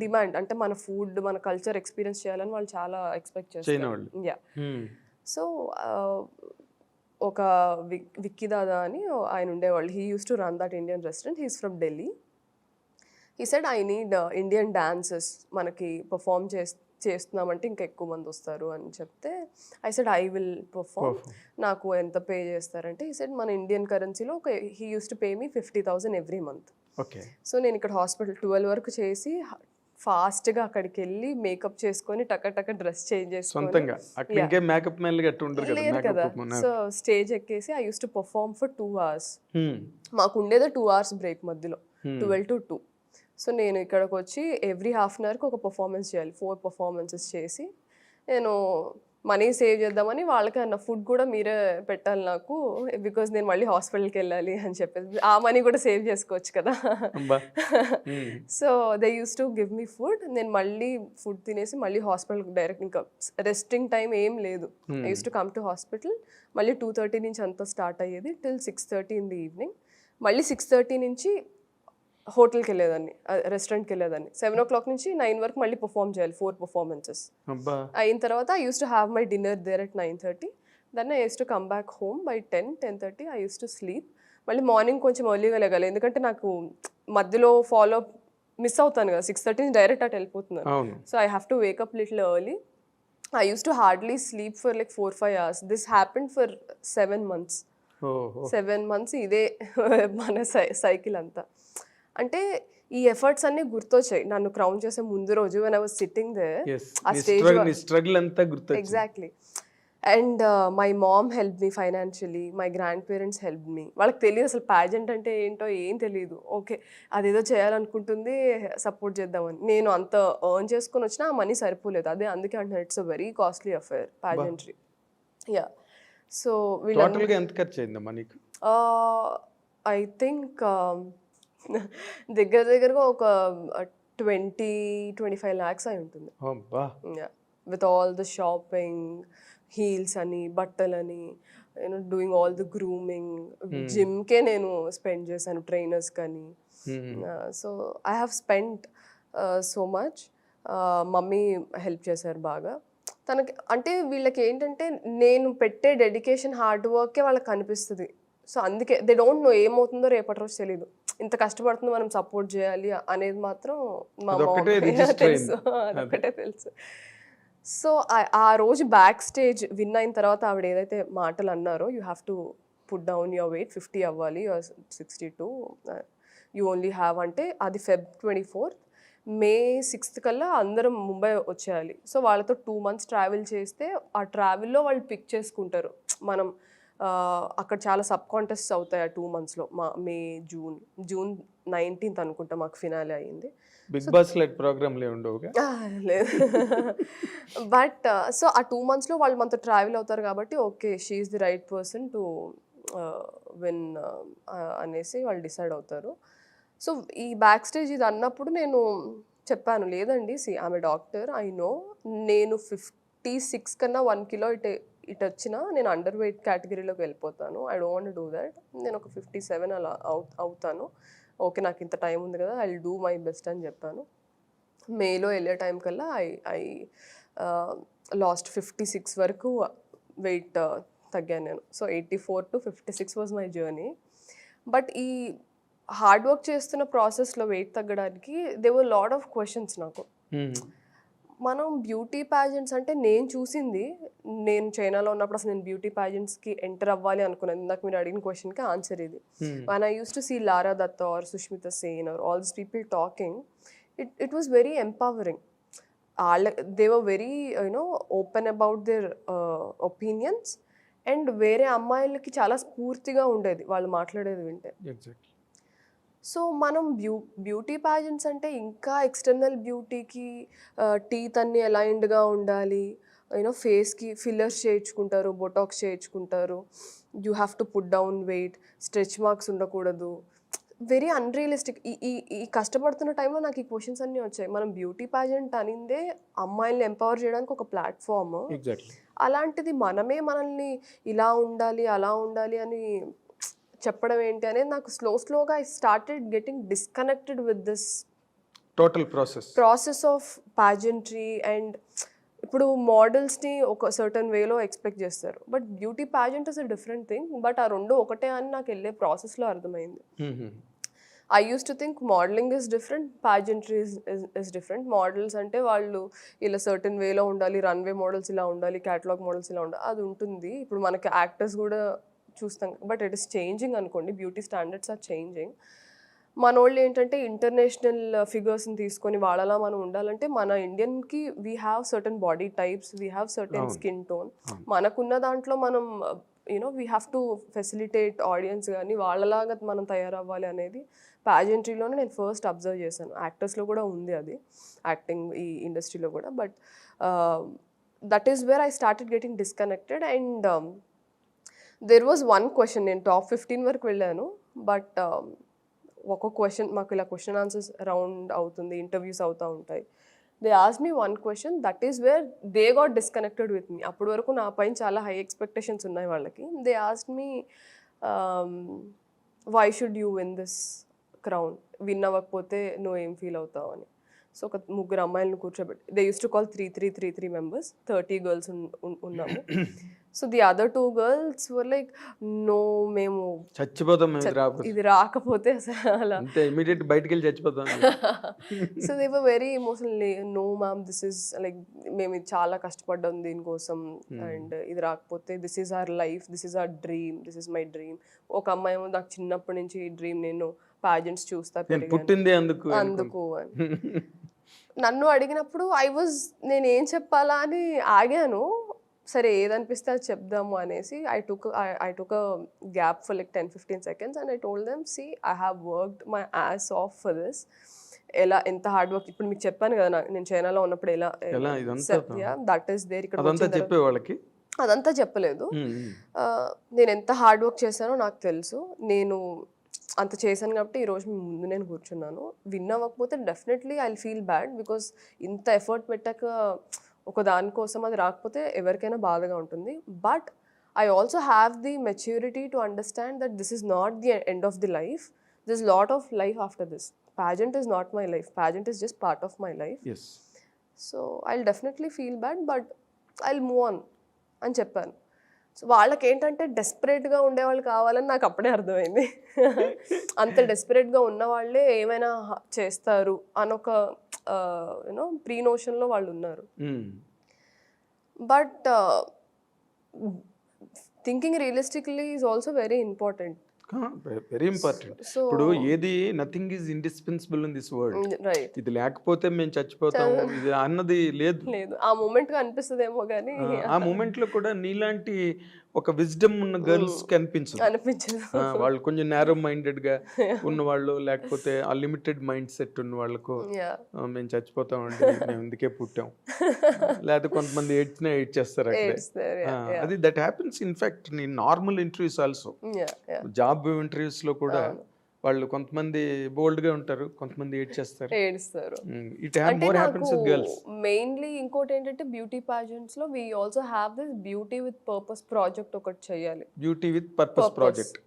డిమాండ్. అంటే మన ఫుడ్, మన కల్చర్ ఎక్స్పీరియన్స్ చేయాలని వాళ్ళు చాలా ఎక్స్పెక్ట్ చేస్తారు. యా, సో ఒక విక్కీ దాదా అని ఆయన ఉండేవాళ్ళు. He use to run that Indian restaurant. He's from Delhi. He said I need Indian dances, మనకి పర్ఫామ్ చేస్తున్నామంటే ఇంకా ఎక్కువ మంది వస్తారు అని చెప్తే I said I will perform. నాకు ఎంత పే చేస్తారంటే ఈ సెడ్ మన ఇండియన్ కరెన్సీలో he use to pay me 50,000 every month. Okay, so నేను ఇక్కడ హాస్పిటల్ 12 వరకు చేసి ఫాస్ట్గా అక్కడికి వెళ్ళి మేకప్ చేసుకొని టక డ్రెస్ చేంజ్ చేసుకొని లేదు కదా. సో స్టేజ్ ఎక్కేసి I use to perform for 2 hours. మాకు ఉండేది 2 hours బ్రేక్ మధ్యలో, 12 to 2. సో నేను ఇక్కడికి వచ్చి ఎవ్రీ హాఫ్ అన్ అవర్కి ఒక పర్ఫార్మెన్స్ చేయాలి. 4 performances చేసి నేను మనీ సేవ్ చేద్దామని వాళ్ళకి అన్న ఫుడ్ కూడా మీరే పెట్టాలి నాకు, బికాజ్ నేను మళ్ళీ హాస్పిటల్కి వెళ్ళాలి అని చెప్పేసి ఆ మనీ కూడా సేవ్ చేసుకోవచ్చు కదా. So they use to give me food. నేను మళ్ళీ ఫుడ్ తినేసి మళ్ళీ హాస్పిటల్కి డైరెక్ట్, ఇంకా రెస్టింగ్ టైం ఏం లేదు. I use to come to hospital. మళ్ళీ 2:30 నుంచి అంతా స్టార్ట్ అయ్యేది టిల్ 6:30 in the evening. మళ్ళీ 6:30 నుంచి హోటల్కి వెళ్ళేదాన్ని, రెస్టారెంట్కి వెళ్ళేదాన్ని. 7 o'clock నుంచి 9 వరకు మళ్ళీ పర్ఫామ్ చేయాలి, 4 performances అయిన తర్వాత I use to have my dinner there at 9:30. Then I use to come back home by 10:30. I use to sleep. మళ్ళీ మార్నింగ్ కొంచెం ఎర్లీగా లేగాలి, ఎందుకంటే నాకు మధ్యలో ఫాలో మిస్ అవుతాను కదా. 6:30 నుంచి డైరెక్ట్ అటు వెళ్ళిపోతున్నాను. So I have to wake up little early. I use to hardly sleep for like 4-5 hours. This happened for 7 months. 7 months ఇదే మన సైకిల్ అంతా. అంటే ఈ ఎఫర్ట్స్ అన్ని గుర్తొచ్చాయి నన్ను క్రౌన్ చేసే ముందు రోజు when I was sitting there. ఆ stage exactly. And my mom help me financially, my grand parents help me. వాళ్ళకి తెలియదు అసలు ప్యాజెంట్ అంటే ఏంటో ఏం తెలియదు. ఓకే అదేదో చేయాలనుకుంటుంది, సపోర్ట్ చేద్దామని. నేను అంత ఎర్న్ చేసుకొని వచ్చినా ఆ మనీ సరిపోలేదు. అదే అందుకే అంటున్నాను it's a very costly affair ప్యాజెంట్రీ. Yeah, so వీళ్ళందరికీ ఎంత ఖర్చు అయిందమ్మా నీకు? ఐ థింక్ దగ్గరగా ఒక 20-25 lakhs అయి ఉంటుంది. With all the shopping, heels అని, బట్టలని, you know doing all the grooming, జిమ్కే నేను స్పెండ్ చేశాను, ట్రైనర్స్ కానీ. So I have spend so much. Mummy help చేశారు బాగా. తనకి అంటే వీళ్ళకి ఏంటంటే నేను పెట్టే డెడికేషన్, హార్డ్ వర్కే వాళ్ళకి కనిపిస్తుంది. సో అందుకే దే డోంట్ నో ఏమవుతుందో రేపటి రోజు తెలీదు. ఇంత కష్టపడుతుంది, మనం సపోర్ట్ చేయాలి అనేది మాత్రం మా తెలుసు, అదొకటే తెలుసు. సో ఆ రోజు బ్యాక్ స్టేజ్ విన్ అయిన తర్వాత ఆవిడ ఏదైతే మాటలు అన్నారో, you have to put down your weight, 50 అవ్వాలి, 62 యూ ఓన్లీ హ్యావ్, అంటే అది Feb 24th. May 6th కల్లా అందరం ముంబై వచ్చేయాలి. సో వాళ్ళతో 2 months ట్రావెల్ చేస్తే ఆ ట్రావెల్లో వాళ్ళు పిక్ చేసుకుంటారు. మనం అక్కడ చాలా సబ్ కాంటెస్ట్స్ అవుతాయి ఆ 2 monthsలో. మే, జూన్ 19th అనుకుంటా మాకు ఫినాలే అయ్యింది. బిగ్ బాస్ లైక్ ప్రోగ్రామ్లే ఉండవుగా? లేదు. బట్ సో ఆ 2 monthsలో వాళ్ళు మనతో ట్రావెల్ అవుతారు కాబట్టి okay she is the right person to win అనేసి వాళ్ళు డిసైడ్ అవుతారు. సో ఈ బ్యాక్ స్టేజ్ ఇది అన్నప్పుడు నేను చెప్పాను, లేదండి ఆమె డాక్టర్, ఐ నో నేను 56 కన్నా 1 kilo ఇటు వచ్చినా నేను అండర్ వెయిట్ కేటగిరీలోకి వెళ్ళిపోతాను. I don't want do that. నేను ఒక 57 అలా అవుతాను. ఓకే నాకు ఇంత టైం ఉంది కదా, I will do my best అని చెప్పాను. మేలో వెళ్ళే టైం కల్లా ఐ లాస్ట్ 56 వరకు వెయిట్ తగ్గాను నేను. So 84 to 56 was my journey. But ఈ హార్డ్ వర్క్ చేస్తున్న ప్రాసెస్లో వెయిట్ తగ్గడానికి they were lot of questions నాకు. మనం బ్యూటీ ప్యాజెంట్స్ అంటే నేను చూసింది, నేను చైనాలో ఉన్నప్పుడు అసలు నేను బ్యూటీ ప్యాజెంట్స్కి ఎంటర్ అవ్వాలి అనుకున్నాను. ఇందాక మీరు అడిగిన క్వశ్చన్కి ఆన్సర్ ఇది. One I use to see Lara Dutta or Sushmita Sen or all this people talking, it was very empowering. They were very you know open about their opinions, and వేరే అమ్మాయిలకి చాలా స్ఫూర్తిగా ఉండేది వాళ్ళు మాట్లాడేది వింటే. ఎగ్జాక్ట్లీ. సో మనం బ్యూటీ ప్యాజెంట్స్ అంటే ఇంకా ఎక్స్టర్నల్ బ్యూటీకి టీత్ అన్ని అలైన్డ్గా ఉండాలి, యూనో ఫేస్కి ఫిల్లర్స్ చేయించుకుంటారు, బొటాక్స్ చేయించుకుంటారు, you have to put down weight, stretch marks ఉండకూడదు. Very unrealistic. ఈ ఈ ఈ కష్టపడుతున్న టైంలో నాకు ఈ క్వశ్చన్స్ అన్నీ వచ్చాయి. మనం బ్యూటీ ప్యాజెంట్ అనిందే అమ్మాయిల్ని ఎంపవర్ చేయడానికి ఒక ప్లాట్ఫామ్. ఎగ్జాక్ట్లీ. అలాంటిది మనమే మనల్ని ఇలా ఉండాలి అలా ఉండాలి అని చెప్పడం ఏంటి అనేది నాకు స్లోగా I started getting disconnected with this total process of pageantry. And ఇప్పుడు మోడల్స్ని ఒక సర్టన్ వేలో ఎక్స్పెక్ట్ చేస్తారు, but beauty pageant is a different thing. But ఆ రెండు ఒకటే అని నాకు వెళ్ళే ప్రాసెస్లో అర్థమైంది. I use to think modelling is different, pageantry is different. Models అంటే వాళ్ళు ఇలా సర్టన్ వేలో ఉండాలి, రన్వే మోడల్స్ ఇలా ఉండాలి, క్యాటలాగ్ మోడల్స్ ఇలా ఉండాలి, అది ఉంటుంది. ఇప్పుడు మనకి యాక్టర్స్ కూడా చూస్తాం, బట్ ఇట్ ఇస్ చేంజింగ్ అనుకోండి. Beauty standards are changing. మన వాళ్ళు ఏంటంటే ఇంటర్నేషనల్ ఫిగర్స్ని తీసుకొని వాళ్ళలా మనం ఉండాలంటే మన ఇండియన్కి we have certain body types, we have certain skin tone. మనకున్న దాంట్లో మనం you know we have to facilitate audience, కానీ వాళ్ళలాగా మనం తయారవ్వాలి అనేది పాజెంట్రీలోనే నేను ఫస్ట్ అబ్జర్వ్ చేశాను. యాక్టర్స్లో కూడా ఉంది అది, యాక్టింగ్ ఈ ఇండస్ట్రీలో కూడా. But that is where I started getting disconnected. And there was one question, నేను టాప్ 15 వరకు వెళ్ళాను, బట్ ఒక క్వశ్చన్ మాకు ఇలా క్వశ్చన్ ఆన్సర్స్ రౌండ్ అవుతుంది, ఇంటర్వ్యూస్ అవుతూ ఉంటాయి. They asked me one question, that is where they got disconnected with me. అప్పటి వరకు నా పైన చాలా హై ఎక్స్పెక్టేషన్స్ ఉన్నాయి వాళ్ళకి. They asked me why should you win this crown, win అవ్వకపోతే నువ్వు ఏం ఫీల్ అవుతావు అని. సో ఒక 3 అమ్మాయిలను కూర్చోబెట్టి, they use to call 3 members, 30 girls ఉన్నాము. So the other 2 girls were like, no మేము చచ్చిపోతాం ఇది రాకపోతే అసలు అంతే, ఇమిడియట్ బయటికి వెళ్ళి చచ్చిపోతాం. So they were very emotional, no ma'am this is like మేము ఇది చాలా కష్టపడ్డాం దీనికోసం, అండ్ ఇది రాకపోతే this is our life, this is our dream, this is my dream. ఒక అమ్మాయి ఏమో నాకు చిన్నప్పటి నుంచి డ్రీమ్, నేను పాజెంట్స్ చూస్తా పుట్టింది అందుకు అని నన్ను అడిగినప్పుడు నేను ఏం చెప్పాలా అని ఆగాను. సరే ఏదనిపిస్తే అది చెప్దాము అనేసి I took a gap for like 10-15 seconds and I told them, see I have worked my ass off for this. ఎంత హార్డ్ వర్క్, ఇప్పుడు మీకు చెప్పాను కదా నేను చైనాలో ఉన్నప్పుడు ఎలా దట్ ఈస్ దేర్. ఇక్కడ అదంతా చెప్పలేదు. నేను ఎంత హార్డ్ వర్క్ చేశానో నాకు తెలుసు. నేను అంత చేశాను కాబట్టి ఈరోజు మీ ముందు నేను కూర్చున్నాను. విన్ అవ్వకపోతే definitely I feel bad, because ఇంత ఎఫర్ట్ పెట్టాక ఒక దానికోసం అది రాకపోతే ఎవరికైనా బాధగా ఉంటుంది. But I also have the maturity to understand that this is not the end of the life, this lot of life after this. Pageant is not my life, pageant is just part of my life. Yes. So I'll definitely feel bad, but I'll move on అని చెప్పాను. So వాళ్ళకి ఏంటంటే డెస్పరేట్గా ఉండేవాళ్ళు కావాలని నాకు అప్పుడే అర్థమైంది. అంత డెస్పరేట్గా ఉన్న వాళ్ళే ఏమైనా చేస్తారు అనొక యూనో ప్రీ నోషన్లో వాళ్ళు ఉన్నారు. But thinking realistically is also very important. Very important. ఇప్పుడు ఏది nothing is indispensable in this world. Right. ఇది లేకపోతే మేము చచ్చిపోతాము ఇది అన్నది లేదు. ఆ మూమెంట్ అనిపిస్తుందేమో కానీ ఆ మూమెంట్ లో కూడా నీలాంటి ఒక విజ్డమ్ ఉన్న గర్ల్స్ కి అనిపించదు. వాళ్ళు కొంచెం నేరో మైండెడ్ గా ఉన్న వాళ్ళు, లేకపోతే ఆ లిమిటెడ్ మైండ్ సెట్ ఉన్న వాళ్ళకు మేము చచ్చిపోతాం అండి, మేము ఇందుకే పుట్టాం, లేకపోతే కొంతమంది ఏడ్ చేస్తారు అక్కడ. అది that happens in fact in normal interviews also. Job interviews లో కూడా వాళ్ళు కొంతమంది బోల్డ్ గా ఉంటారు, కొంతమంది ఏడ్చేస్తారు. It more happens with girls. Mainly ఇంకోటి ఏంటంటే బ్యూటీ పాజెంట్స్ లో we also have this beauty with purpose project ఒకటి చేయాలి. Beauty with purpose project.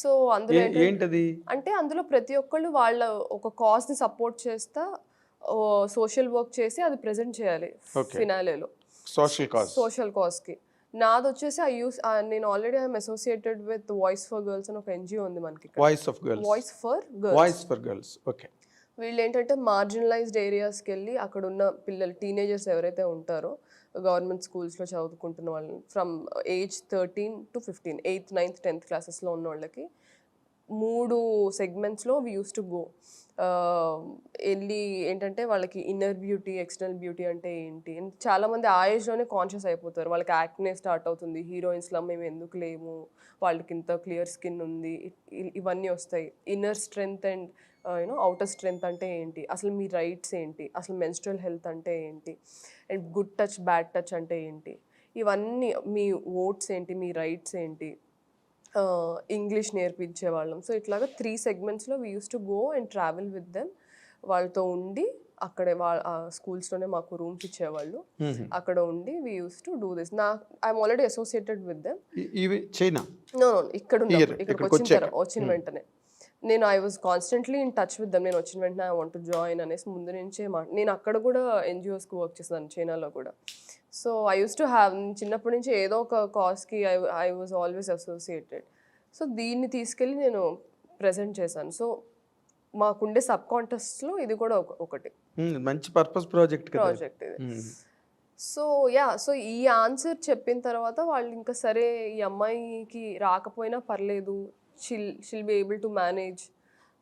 So అందులో ఏంటది అంటే అందులో ప్రతి ఒక్కళ్ళు వాళ్ళ ఒక కాజ్ ని సపోర్ట్ చేస్తా సోషల్ వర్క్ చేసి అది ప్రెజెంట్ చేయాలి ఫినాలేలో. సోషల్ కాజ్ కి నాది వచ్చేసి నేను already I'm associated with voice for girls అని ఒక ఎన్జిఓ ఉంది మనకి. Voice for girls. ఓకే. వీళ్ళు ఏంటంటే మార్జినలైజ్డ్ ఏరియాస్కి వెళ్ళి అక్కడ ఉన్న పిల్లలు టీనేజర్స్ ఎవరైతే ఉంటారో గవర్నమెంట్ స్కూల్స్లో చదువుకుంటున్న వాళ్ళని from age 13 to 15, 8th 9th 10th క్లాసెస్లో ఉన్న వాళ్ళకి 3 సెగ్మెంట్స్లో వీ యూస్ టు గో. వెళ్ళి ఏంటంటే వాళ్ళకి ఇన్నర్ బ్యూటీ, ఎక్స్టర్నల్ బ్యూటీ అంటే ఏంటి, చాలామంది ఆ ఏజ్లోనే కాన్షియస్ అయిపోతారు. వాళ్ళకి యాక్నే స్టార్ట్ అవుతుంది, హీరోయిన్స్లా మేము ఎందుకు లేము, వాళ్ళకి ఇంత క్లియర్ స్కిన్ ఉంది, ఇవన్నీ వస్తాయి. Inner strength and outer strength అంటే ఏంటి, అసలు మీ రైట్స్ ఏంటి, అసలు మెన్స్ట్రల్ హెల్త్ అంటే ఏంటి, and good touch bad touch అంటే ఏంటి, ఇవన్నీ మీ ఓట్స్ ఏంటి, మీ రైట్స్ ఏంటి, ఇంగ్లీష్ నేర్పించేవాళ్ళం. సో ఇట్లాగా 3 సెగ్మెంట్స్లో we use to go and travel with them. వాళ్ళతో ఉండి అక్కడే స్కూల్స్లోనే మాకు రూమ్స్ ఇచ్చేవాళ్ళు. అక్కడ ఉండి we use to do this. I'm already associated with them. ఇవి చైనా నో ఇక్కడ వచ్చిన వెంటనే నేను I was constantly in touch with them. నేను వచ్చిన వెంటనే ఐ వాంట్ టు జాయిన్ అనేసి ముందు నుంచే నేను అక్కడ కూడా ఎన్జిఓస్కి వర్క్ చేస్తాను, చైనాలో కూడా. So I use to have, చిన్నప్పటి నుంచి ఏదో ఒక కాజ్కి I was always associated. So దీన్ని తీసుకెళ్ళి నేను ప్రజెంట్ చేశాను. సో మాకుండే సబ్ కాంటెస్ట్లో ఇది కూడా ఒకటి మంచి పర్పస్ ప్రాజెక్ట్ ఇది. సో సో ఈ ఆన్సర్ చెప్పిన తర్వాత వాళ్ళు ఇంకా సరే ఈ అమ్మాయికి రాకపోయినా పర్లేదు, షిల్ be able to manage.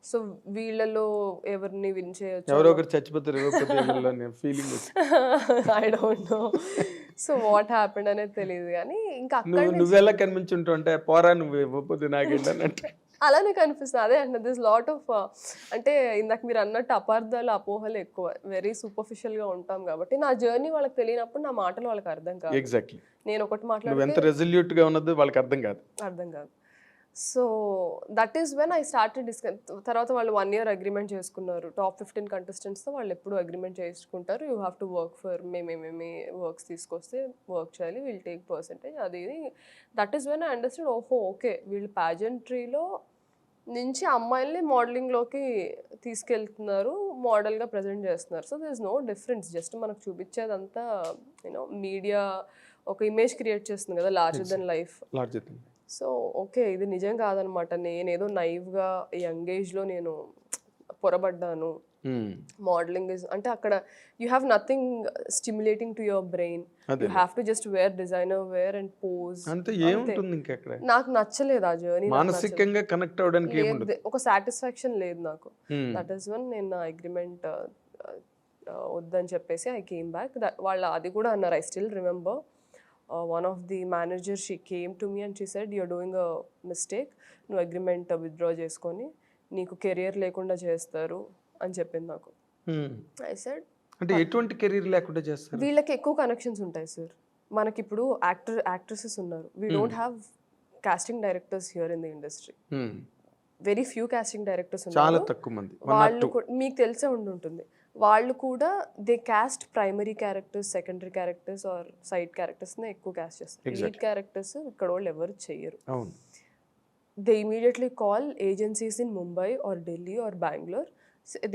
So వీళ్ళలో ఎవరిని విన్ చేయొచ్చు, ఎవరో ఒకరు చచ్చిపోతారు feeling. I don't no. So what happened అనేది తెలియదు, కానీ ఇంకా నువ్వెలా కనిపించుంటావు అంటే పోరా నువ్వు ఇవ్వకపోతే నాకేంటన్నట్టు అలానే కనిపిస్తుంది. అదే అంటే దిస్ లాట్ ఆఫ్ అంటే ఇందాక మీరు అన్నట్టు అపార్థాలు, అపోహలు ఎక్కువ, వెరీ సూపర్ఫిషియల్గా ఉంటాం కాబట్టి నా జర్నీ వాళ్ళకి తెలియనప్పుడు నా మాటలు వాళ్ళకి అర్థం కాదు. ఎగ్జాక్ట్లీ. నేను ఒకటి మాట్లాడితే ఎంత రెజల్యూట్గా ఉన్నది వాళ్ళకి అర్థం కాదు. So that is when I started తర్వాత వాళ్ళు 1 year అగ్రిమెంట్ చేసుకున్నారు. టాప్ 15 కంటెస్టెంట్స్తో వాళ్ళు ఎప్పుడు అగ్రిమెంట్ చేసుకుంటారు, you have to work for మేమేమేమి వర్క్స్ తీసుకొస్తే వర్క్ చేయాలి, విల్ టేక్ పర్సెంటేజ్, అది ఇది. That is when I understand, ఓహో ఓకే వీళ్ళు పాజెంట్రీలో నుంచి అమ్మాయిల్ని మోడలింగ్లోకి తీసుకెళ్తున్నారు, మోడల్గా ప్రజెంట్ చేస్తున్నారు. So there is no difference, just మనకు చూపించేదంతా మీడియా ఒక ఇమేజ్ క్రియేట్ చేస్తుంది కదా, larger than life. So okay ఇది నిజం కాదనమాట, నేనేదో నైవ్గా యంగ్ ఏజ్లో నేను పొరబడ్డాను. మోడలింగ్ ఇస్ అంటే అక్కడ you have nothing stimulating to your brain, you have to just wear designer wear and pose. నాకు నచ్చలేదు ఆ జర్నీ, మానసికంగా కనెక్ట్ అవ్వడానికి ఒక సాటిస్ఫాక్షన్ లేదు నాకు. దట్ ఈస్ వన్ నేను నా అగ్రిమెంట్ వద్దని చెప్పేసి ఐ కేమ్ బ్యాక్. వాళ్ళ అది కూడా అన్నారు, I still remember. One of the managers, she came to me and she said, you're doing a mistake, నువ్వు అగ్రిమెంట్ విత్డ్రా చేసుకొని నీకు కెరియర్ లేకుండా చేస్తారు అని చెప్పింది నాకు. ఐ సెడ్ అంటే ఎటువంటి కెరీర్ లేకుండా చేస్తారు, వీళ్ళకి ఎక్కువ కనెక్షన్స్ ఉంటాయి సార్. మనకి ఇప్పుడు యాక్ట్రెసెస్ ఉన్నారు, we don't have casting directors here in the industry. Very few casting directors ఉన్నారు, చాలా తక్కువ మంది. వాళ్ళు మీకు తెలిసే ఉంటుంది. వాళ్ళు కూడా they cast primary characters, secondary characters or side క్యారెక్టర్స్నే ఎక్కువ క్యాస్ట్ చేస్తారు. లీడ్ క్యారెక్టర్స్ ఇక్కడ వాళ్ళు ఎవరు చెయ్యరు. They immediately call agencies in Mumbai or Delhi or Bengaluru,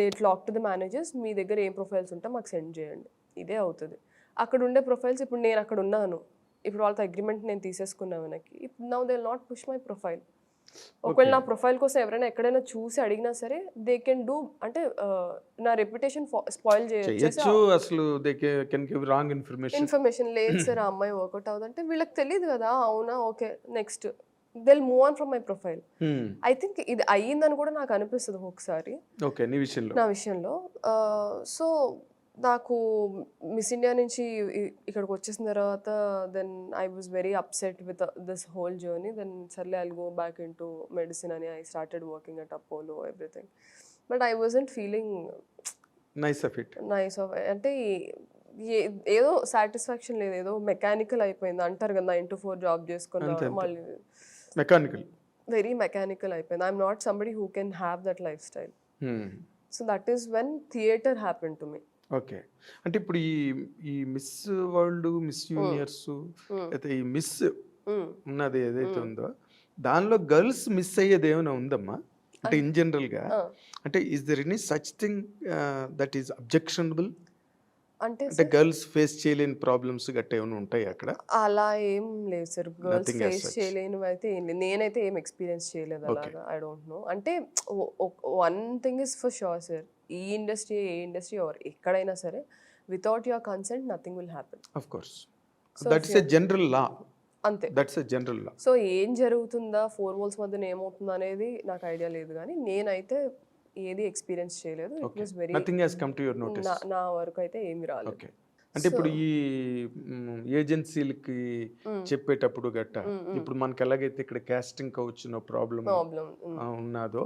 they talk to the managers, మీ దగ్గర ఏం ప్రొఫైల్స్ ఉంటే మాకు సెండ్ చేయండి. ఇదే అవుతుంది. అక్కడ ఉండే ప్రొఫైల్స్, ఇప్పుడు నేను అక్కడ ఉన్నాను, ఇప్పుడు వాళ్ళతో అగ్రిమెంట్ నేను తీసేసుకున్నా వెనక్కి, ఇప్పుడు now they will not push my profile. ఒకవేళ నా ప్రొఫైల్ కోసం ఎవరైనా ఎక్కడైనా చూసి అడిగినా సరే దే కెన్ డూ, అంటే నా రెప్యుటేషన్ స్పాయిల్ చేయొచ్చు. అసలు they can give wrong information లేదు సార్, ఆ అమ్మాయి వర్కౌట్ అవుతుంటే వీళ్ళకి తెలియదు కదా, అవునా okay next they'll move on from my profile. I think ఇది అయ్యిందని కూడా నాకు అనిపిస్తుంది ఒకసారి నా విషయంలో. సో నాకు మిస్ ఇండియా నుంచి ఇక్కడికి వచ్చేసిన తర్వాత then I was very upset with this whole journey. Then సర్లే I'll go back into medicine అని I started working at Apollo everything. But I wasn't feeling nice of అంటే ఏదో సాటిస్ఫాక్షన్ లేదు, ఏదో మెకానికల్ అయిపోయింది అంటారు కదా, 9 to 4 జాబ్ చేసుకున్నా మళ్ళీ వెరీ మెకానికల్ అయిపోయింది. I'm not somebody who can have that life style. So that is when theatre happen to me. Okay, అంటే ఇప్పుడు ఈ మిస్ వరల్డ్, మిస్ యూనివర్స్, అయితే ఈ మిస్ ఉన్నది ఏదైతే ఉందో దానిలో గర్ల్స్ మిస్ అయ్యేది ఏమైనా ఉందమ్మా? అంటే ఇన్ జనరల్గా అంటే is there any such thing that is objectionable? అంటే గర్ల్స్ ఫేస్ చేయలేని ప్రాబ్లమ్స్ గట్ట ఏమైనా ఉంటాయి అక్కడ? అలా ఏం లేదు సార్, గర్ల్స్ ఫేస్ చేయలేనివి అయితే ఏం లేదు, నేనైతే ఏం ఎక్స్పీరియన్స్ చేయలేదు అలాగా. I don't know. అంటే one thing is for sure sir, ఈ ఇండస్ట్రీ ఏ ఇండస్ట్రీ ఆర్ ఎక్కడైనా సరే without your consent nothing will happen. Of course that's a general law. అంతే. That's a general law. So ఏం జరుగుతుందా 4 walls మధ్యన ఏమవుతుందా అనేది నాకు ఐడియా లేదు, కానీ నేనైతే ఏది ఎక్స్పీరియన్స్ చేయలేదు. It was very nothing has come to your notice. నా వరకు అయితే ఏమి రాలేదు. ఓకే. అంటే ఇప్పుడు ఈ ఏజెన్సీలకి చెప్పేటప్పుడు గట్ట ఇప్పుడు మనకి ఎలాగైతే ఇక్కడ కాస్టింగ్ కౌచ్ ప్రాబ్లం ఉన్నదో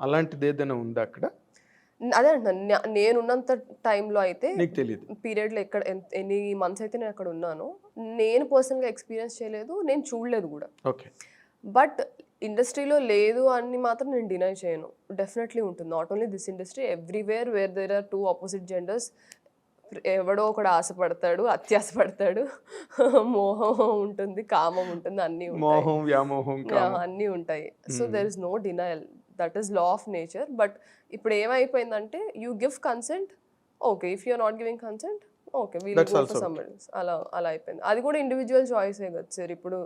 అలాంటిది ఏదైనా ఉందా అక్కడ? అదే అంటున్నా, నేనున్నంత టైంలో అయితే నీకు తెలియదు పీరియడ్లో ఎక్కడ ఎన్ని మంత్స్ అయితే నేను అక్కడ ఉన్నానో నేను పర్సనల్గా ఎక్స్పీరియన్స్ చేయలేదు, నేను చూడలేదు కూడా. ఓకే. బట్ ఇండస్ట్రీలో లేదు అని మాత్రం నేను డినై చేయను. డెఫినెట్లీ ఉంటుంది. Not only this industry, everywhere where there are 2 opposite genders ఎవడో ఒకడు ఆశపడతాడు, అత్యాశపడతాడు, మోహం ఉంటుంది, కామం ఉంటుంది, అన్నీ మోహం వ్యామోహం అన్నీ ఉంటాయి. So there is no denial, that is law of nature. But ఇప్పుడు ఏమైపోయిందంటే you give consent, okay, if you're not giving consent, okay we'll go for somebody. అలా అయిపోయింది. అది కూడా ఇండివిజువల్ చాయిసే కదా సార్. ఇప్పుడు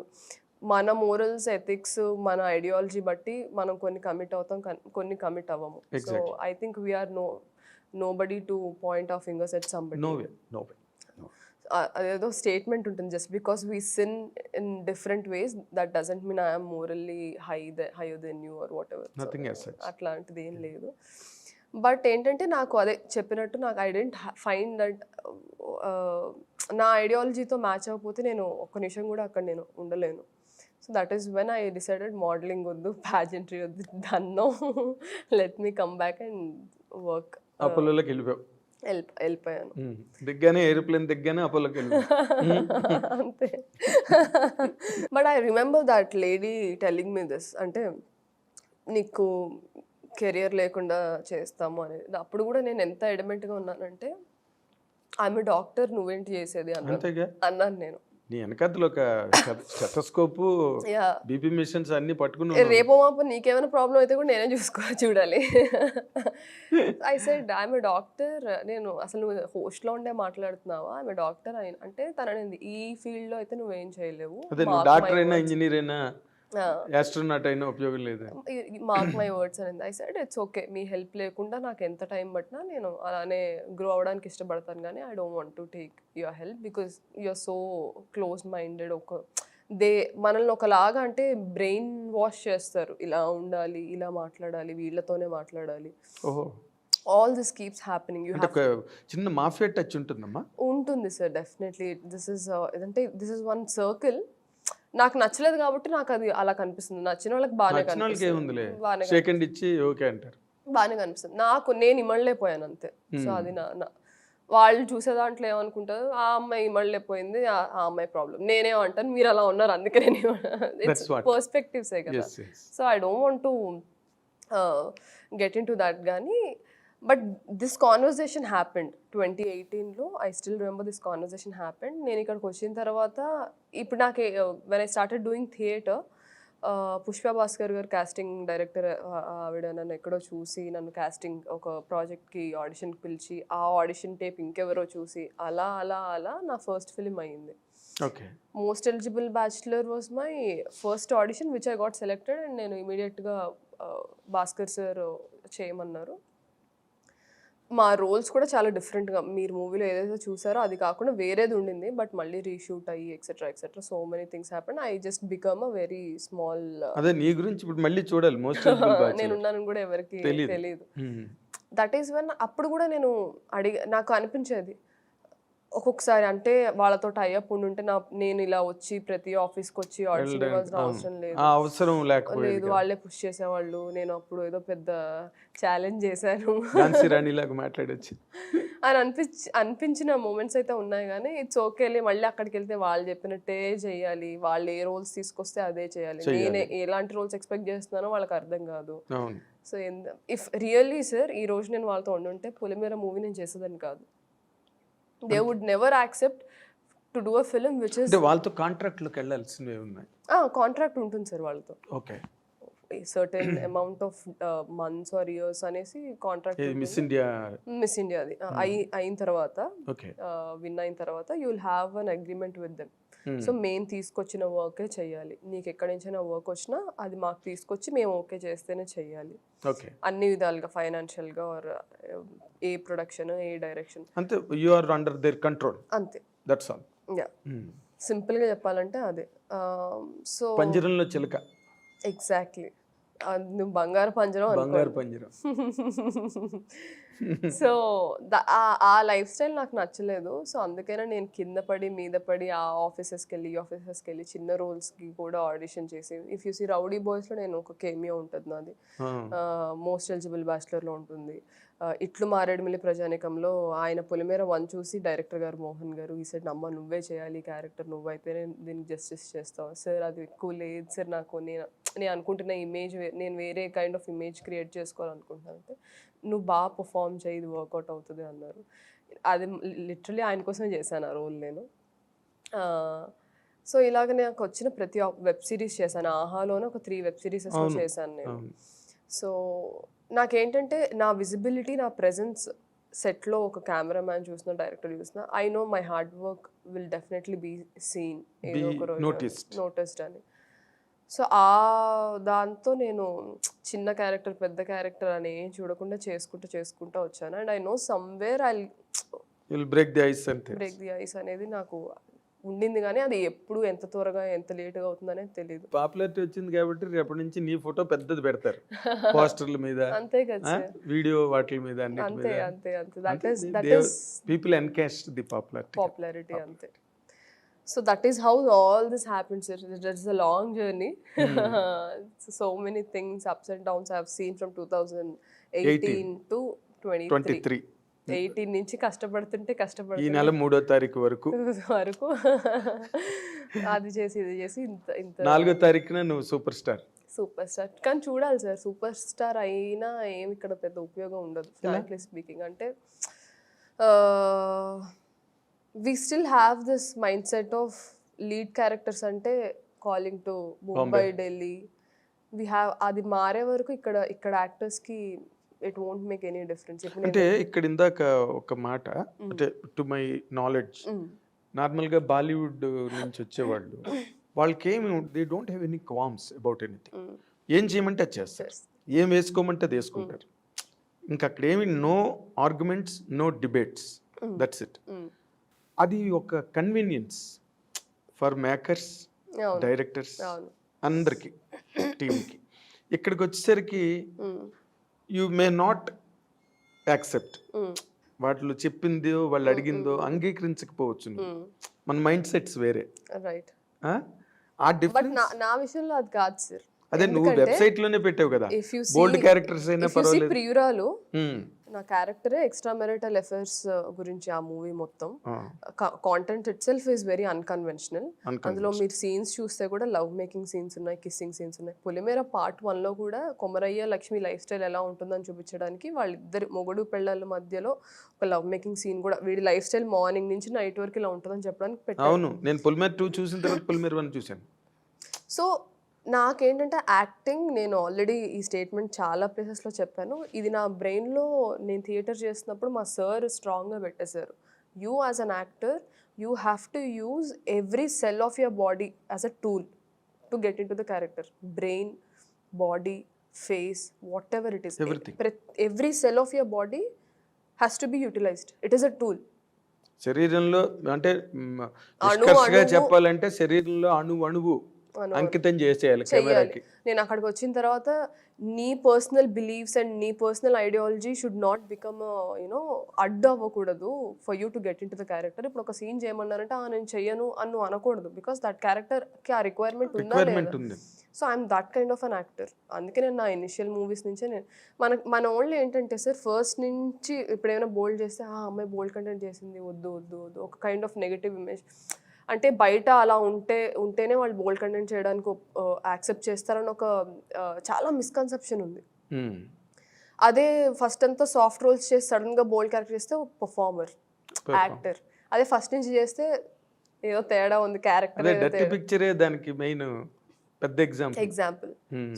మన మోరల్స్, ఎథిక్స్, మన ఐడియాలజీ బట్టి మనం కొన్ని కమిట్ అవుతాం, కొన్ని కమిట్ అవ్వము. So I think we are nobody to point our fingers at somebody. No way. అదేదో స్టేట్మెంట్ ఉంటుంది, just because we sin in different ways that doesn't mean I am morally higher than you are whatever. అట్లాంటిది ఏం లేదు. But ఏంటంటే నాకు అదే చెప్పినట్టు నాకు ఐ డెంట్ ఫైండ్ దట్ నా ఐడియాలజీతో మ్యాచ్ అవ్వకపోతే నేను ఒక్క నిమిషం కూడా అక్కడ నేను ఉండలేను. So that is when I decided modelling వద్దు, ప్యాజెంట్రీ వద్దు, dunno let me come back and work. అపోలోకి వెళ్ళిపోయాను. దిగ్గానే ఏరోప్లేన్ దిగ్గానే అపోలోకి అంతే. But I remember that lady telling me this, అంటే నీకు కెరియర్ లేకుండా చేస్తాము అనేది. అప్పుడు కూడా నేను ఎంత ఎడమెంట్గా ఉన్నానంటే ఆమె డాక్టర్, నువ్వేంటి చేసేది అన్నాను నేను. నీ వెనకద్దులో ఒక స్టెథోస్కోపు, బీపీ మిషన్స్ అన్ని పట్టుకుని రేపో మాపో నీకేమైనా ప్రాబ్లం అయితే కూడా నేనే చూడాలి. ఐ సెడ్ ఐఎమ్ డాక్టర్, నేను అసలు నువ్వు హోస్ట్లో ఉండే మాట్లాడుతున్నావా, ఆమె డాక్టర్ అయిన అంటే తనని ఈ ఫీల్డ్లో అయితే నువ్వేం చేయలేవు, డాక్టర్ అయినా ఇంజనీర్ అయినా ఆస్ట్రోనాట్ అయినా ఉపయోగం లేదు, మార్క్ మై వర్డ్స్ అనేది. I said it's okay, me help లేకుండా నాకు ఎంత టైం పట్టినా నేను అలానే గ్రో అవ్వడానికి ఇష్టపడతాను, కానీ I don't want to take your help because you're so close minded. మనల్ని ఒకలాగా అంటే బ్రెయిన్ వాష్ చేస్తారు, ఇలా ఉండాలి, ఇలా మాట్లాడాలి, వీళ్ళతోనే మాట్లాడాలి. All this keeps happening. చిన్న మాఫియా టచ్ ఉంటుందమ్మా? ఉంటుంది sir, definitely. This is one circle. నాకు నచ్చలేదు కాబట్టి నాకు అది అలా కనిపిస్తుంది. నచ్చిన వాళ్ళకి బాగానే కనిపిస్తుంది, నేను ఇమ్మడలేకపోయాను అంతే. సో అది వాళ్ళు చూసే దాంట్లో ఏమనుకుంటారు, ఆ అమ్మాయి ఇమ్మడలేకపోయింది, ఆ అమ్మాయి ప్రాబ్లం. నేనేమంటాను, మీరు అలా ఉన్నారు అందుకే నేను పర్స్పెక్టివ్సే కదా. So I don't want to get into that. కానీ బట్ దిస్ కాన్వర్జేషన్ హ్యాపెండ్ 2018లో. I still remember this conversation happened. నేను ఇక్కడికి వచ్చిన తర్వాత ఇప్పుడు నాకు when I started doing theatre, Pushpa Bhaskar garu casting director, ఆవిడ నన్ను ఎక్కడో చూసి నన్ను కాస్టింగ్ ఒక ప్రాజెక్ట్కి ఆడిషన్కి పిలిచి, ఆ ఆడిషన్ టేప్ ఇంకెవరో చూసి అలా అలా అలా నా ఫస్ట్ ఫిలిం అయ్యింది. Most eligible bachelor was my first audition which I got selected. And నేను ఇమీడియట్గా భాస్కర్ సార్ చేయమన్నారు. మా రోల్స్ కూడా చాలా డిఫరెంట్గా, మీరు మూవీలో ఏదైతే చూసారో అది కాకుండా వేరేది ఉండింది, బట్ మళ్ళీ రీషూట్ అయ్యి etcetera etcetera so many things happen. I just become a very small. అదే నీ గురించి ఇప్పుడు మళ్ళీ చూడాలి, నేనున్నాను కూడా ఎవరికి తెలియదు. That is one. అప్పుడు కూడా నేను నాకు అనిపించేది ఒక్కొక్కసారి, అంటే వాళ్ళతో టైఅప్ ఉండుంటే నేను ఇలా వచ్చి ప్రతి ఆఫీస్కి వచ్చి ఆడిషన్ ఇవ్వాల్సిన అవసరం లేదు, వాళ్ళే పుష్ చేసేవాళ్ళు. నేను అప్పుడు ఏదో పెద్ద ఛాలెంజ్ చేశాను అని అనిపించిన మూమెంట్స్ అయితే ఉన్నాయి. కానీ ఇట్స్ ఓకేలే, మళ్ళీ అక్కడికి వెళ్తే వాళ్ళు చెప్పినట్టే చేయాలి, వాళ్ళు ఏ రోల్స్ తీసుకొస్తే అదే చేయాలి. నేను ఎలాంటి రోల్స్ ఎక్స్పెక్ట్ చేస్తున్నానో వాళ్ళకి అర్థం కాదు. సో ఇఫ్ రియల్లీ సార్ ఈ రోజు నేను వాళ్ళతో ఉండుంటే పొలిమేర మూవీ నేను చేసేదని కాదు. They would never accept to do a film which is వాళ్ళతో కాంట్రాక్ట్ లోకి వెళ్ళాల్సినవి ఉన్నాయి. కాంట్రాక్ట్ ఉంటుంది సార్ వాళ్ళతో. Okay, certain amount of months or years అనేసి కాంట్రాక్ట్. మిస్ ఇండియా అది అయిన తర్వాత, విన్ అయిన తర్వాత you will have an agreement with them. So మేము తీసుకొచ్చిన వర్కే చేయాలి. నీకు ఎక్కడి నుంచైనా వర్క్ వచ్చినా అది మాకు తీసుకొచ్చి మేము ఓకే చేస్తేనే చెయ్యాలి. ఓకే, అన్ని విధాలుగా ఫైనాన్షియల్గా ఆర్ ఏ ప్రొడక్షన్ ఏ డైరెక్షన్ అంతే. You are under their control, అంతే. That's all. యా, సింపుల్గా చెప్పాలంటే అదే. సో పంజరంలో చిలక, ఎగ్జాక్ట్లీ, నువ్వు బంగారు పంజరం బంగారు పంజరం. సో ఆ లైఫ్ స్టైల్ నాకు నచ్చలేదు. సో అందుకనే నేను కింద పడి మీద పడి ఆ ఆఫీసెస్కి వెళ్ళి చిన్న రోల్స్కి కూడా ఆడిషన్ చేసి, ఇఫ్ యూ సీ రౌడీ బాయ్స్లో నేను ఒక కేమియో ఉంటుంది నాది, మోస్ట్ ఎలిజిబుల్ బ్యాచులర్లో ఉంటుంది. ఇట్లు మారేడుమిల్లి ప్రజానికంలో ఆయన పొలిమేర 1 చూసి డైరెక్టర్ గారు మోహన్ గారు ఈ సైడ్ నమ్మ నువ్వే చేయాలి క్యారెక్టర్, నువ్వైతేనే దీనికి జస్టిస్ చేస్తావు సార్. అది ఎక్కువ లేదు సార్, నాకు నేను అనుకుంటున్న ఇమేజ్, నేను వేరే కైండ్ ఆఫ్ ఇమేజ్ క్రియేట్ చేసుకోవాలనుకుంటున్నాను అంటే నువ్వు బాగా పర్ఫామ్ చేయి, ఇది వర్కౌట్ అవుతుంది అన్నారు. అది లిటరలీ ఆయన కోసమే చేశాను ఆ రోల్ నేను. సో ఇలాగ నాకు వచ్చిన ప్రతి వెబ్ సిరీస్ చేశాను. ఆహాలోనే ఒక 3 వెబ్ సిరీస్ చేశాను నేను. సో నాకేంటంటే నా విజిబిలిటీ, నా ప్రెజెన్స్ సెట్లో ఒక కెమెరామ్యాన్ చూసిన, డైరెక్టర్ చూసిన, I know my hard work will definitely be seen, ఏదో ఒక రోజు నోటిస్డ్ అని. సో దాంతో నేను చిన్న క్యారెక్టర్ పెద్ద క్యారెక్టర్ అని చూడకుండా చేసుకుంటూ వచ్చాను. And I know somewhere I will break the ice అనేది నాకు ఉండింది, కానీ అది ఎప్పుడు ఎంత త్వరగా ఎంత లేట్గా అవుతుందనేది తెలియదు. పాపులారిటీ వచ్చింది కాబట్టి రేపటి నుంచి నీ ఫోటో పెద్దది పెడతారు పోస్టర్ల మీద, అంతే కదా, వీడియో వాటి మీద, అంతే. That is people encash the popularity అంతే. So that is how all this happens. It's a long journey. So many things, ups and downs I have seen from 2018 to 23. 18 నుంచి కష్టపడుతుంటే ఈ నెల 3వ తారీఖు వరకు అది చేసి ఇది చేసి ఇంత 4వ తారీఖున నువ్వు సూపర్ స్టార్. కానీ చూడాలి సార్, సూపర్ స్టార్ అయినా ఏమి ఇక్కడ పెద్ద ఉపయోగం ఉండదు ఫ్రాంక్లీ స్పీకింగ్. అంటే we still have this mindset of lead characters ante calling to Mumbai, Delhi. We have adi మారే వరకు ఇక్కడ యాక్టర్స్ కి it won't make any difference. అంటే ఇక్కడ ఇందాక ఒక మాట, అంటే టు మై నాలెడ్జ్ నార్మల్గా బాలీవుడ్ నుంచి వచ్చేవాళ్ళు వాళ్ళకి ఏమి, they don't have any qualms about anything. ఏం చేయమంటే అది చేస్తారు, ఏం వేసుకోమంటే అది వేసుకుంటారు. ఇంకా అక్కడ ఏమి no arguments, no debates, that's it. అది ఒక కన్వీనియన్స్ ఫర్ మేకర్స్, డైరెక్టర్స్, అందరికి టీమ్కి. ఇక్కడికి వచ్చేసరికి యూ మే నాట్ యాక్సెప్ట్, వాటిలో చెప్పిందో వాళ్ళు అడిగిందో అంగీకరించకపోవచ్చు. మన మైండ్ సెట్స్ వేరే. రైట్. ఆ డిఫరెన్స్ నా విషయంలో అది కాదు సార్. అదే నువ్వు వెబ్సైట్ లోనే పెట్టావు కదా, బోల్డ్ క్యారెక్టర్స్ అయినా పర్వాలేదు. ప్రియురాలు నా క్యారెక్టరే ఎక్స్ట్రా మెరిటల్ అఫైర్స్ గురించి ఆ మూవీ మొత్తం. Content it self is very unconventional. అందులో మీరు సీన్స్ చూస్తే కూడా లవ్ మేకింగ్ సీన్స్ ఉన్నాయి, కిస్సింగ్ సీన్స్ ఉన్నాయి. పొలిమేర పార్ట్ 1లో కూడా కొమరయ్య లక్ష్మి లైఫ్ స్టైల్ ఎలా ఉంటుందని చూపించడానికి వాళ్ళిద్దరు మొగుడు పెళ్ళాల మధ్యలో ఒక లవ్ మేకింగ్ సీన్ కూడా, వీడి లైఫ్ స్టైల్ మార్నింగ్ నుంచి నైట్ వరకు ఇలా ఉంటుందని చెప్పడానికి పెట్టాను. అవును, నేను పొలిమేర 2 చూసిన తర్వాత పొలిమేర 1 చూశాను. సో నాకేంటంటే యాక్టింగ్, నేను ఆల్రెడీ ఈ స్టేట్మెంట్ చాలా ప్లేసెస్లో చెప్పాను, ఇది నా బ్రెయిన్లో నేను థియేటర్ చేస్తున్నప్పుడు మా సార్ స్ట్రాంగ్గా పెట్టేశారు. You as an actor you have to use every cell of your body as a tool to get into the character. Brain, body, face, whatever it is, every cell of your body has to be utilised. It is a tool. శరీరంలో అంటే చెప్పాలంటే శరీరంలో అణువు అంకితం చేసేయాలి కెమెరాకి. నేను అక్కడికి వచ్చిన తర్వాత నీ పర్సనల్ బిలీవ్స్ అండ్ నీ personal ideology should not become you know అడ్డు అవ్వకూడదు for you to get into the character. ఇప్పుడు ఒక సీన్ చేయమన్నారంటే నేను చెయ్యను అని అనకూడదు, బికాస్ దట్ క్యారెక్టర్కి ఆ రిక్వైర్మెంట్ ఉందా లేదా. So I'm that kind of an actor. అందుకే నేను నా ఇనిషియల్ మూవీస్ నుంచే మన ఓన్లీ ఏంటంటే సార్, ఫస్ట్ నుంచి ఇప్పుడు ఏమైనా బోల్డ్ చేస్తే అమ్మాయి బోల్డ్ కంటెంట్ చేసింది, వద్దు వద్దు వద్దు, ఒక కైండ్ ఆఫ్ నెగటివ్ ఇమేజ్. అంటే బయట అలా ఉంటేనే వాళ్ళు బోల్డ్ కంటెంట్ చేయడానికి యాక్సెప్ట్ చేస్తారని ఒక చాలా మిస్కన్సెప్షన్ ఉంది. అదే ఫస్ట్ అంతా సాఫ్ట్ రోల్స్ చేసి సడన్గా బోల్డ్ క్యారెక్టర్ చేస్తే పర్ఫార్మర్, యాక్టర్. అదే ఫస్ట్ నుంచి చేస్తే ఏదో తేడా ఉంది క్యారెక్టర్. దానికి మెయిన్ పెద్ద ఎగ్జాంపుల్.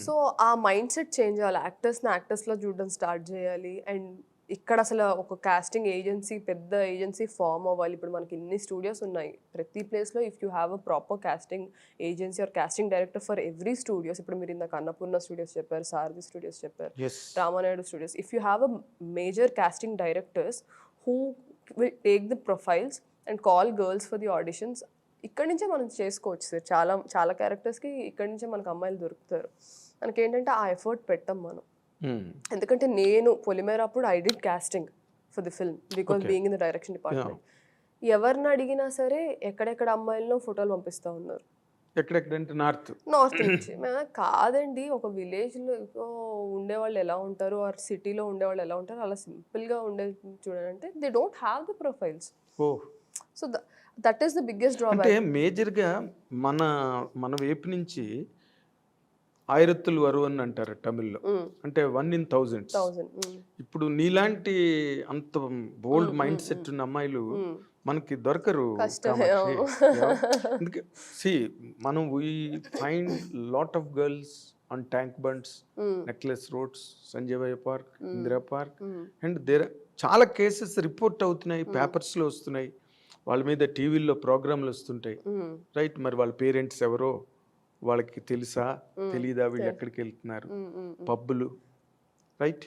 సో ఆ మైండ్ సెట్ చేంజ్ అవ్వాలి. యాక్టర్స్ని యాక్టర్స్లో చూడడం స్టార్ట్ చేయాలి. అండ్ ఇక్కడ అసలు ఒక కాస్టింగ్ ఏజెన్సీ, పెద్ద ఏజెన్సీ ఫామ్ అవ్వాలి. ఇప్పుడు మనకి ఇన్ని స్టూడియోస్ ఉన్నాయి. ప్రతి ప్లేస్లో if you have a proper casting agency or casting director for every studios, ఇప్పుడు మీరు ఇందాక అన్నపూర్ణ స్టూడియోస్ చెప్పారు, సారథి స్టూడియోస్ చెప్పారు, Ramanaidu studios, if you have a major casting directors who will take the profiles and call girls for the auditions, ఇక్కడి నుంచే మనం చేసుకోవచ్చు sir. చాలా చాలా క్యారెక్టర్స్కి ఇక్కడి నుంచే మనకు అమ్మాయిలు దొరుకుతారు. మనకేంటంటే ఆ ఎఫర్ట్ పెట్టం మనం. ఎందుకంటే నేను పొలిమేర అప్పుడు I did casting for the film because being in the direction department. ఎవరిని అడిగినా సరే ఎక్కడెక్కడ అమ్మాయిలను ఫోటోలు పంపిస్తూ ఉన్నారు. ఎక్కడెక్కడంటే నార్త్ నుంచి కాదండి, ఒక విలేజ్లో ఉండేవాళ్ళు ఎలా ఉంటారు ఆర్ సిటీలో ఉండేవాళ్ళు ఎలా ఉంటారు అలా సింపుల్గా ఉండే చూడాలంటే they don't have the profiles. So that is the biggest drawback. అంటే మేజర్గా మన మన వైపు నుంచి ఆయిరత్తులు వరువు అని అంటారు తమిళ్లో, అంటే 1 in 1000. ఇప్పుడు నీలాంటి అంత బోల్డ్ మైండ్ సెట్ ఉన్న అమ్మాయిలు మనకి దొరకరు కామాక్షి. అందుకే సి మనం we find lot of girls on tank bunds, necklace roads, Sanjay park, Indira park, and చాలా కేసెస్ రిపోర్ట్ అవుతున్నాయి, పేపర్స్లో వస్తున్నాయి, వాళ్ళ మీద టీవీల్లో ప్రోగ్రాంలు వస్తుంటాయి, రైట్? మరి వాళ్ళ పేరెంట్స్ ఎవరో వాళ్ళకి తెలుసా తెలీదా, వీళ్ళు ఎక్కడికి వెళ్తున్నారు, పబ్బులు, రైట్?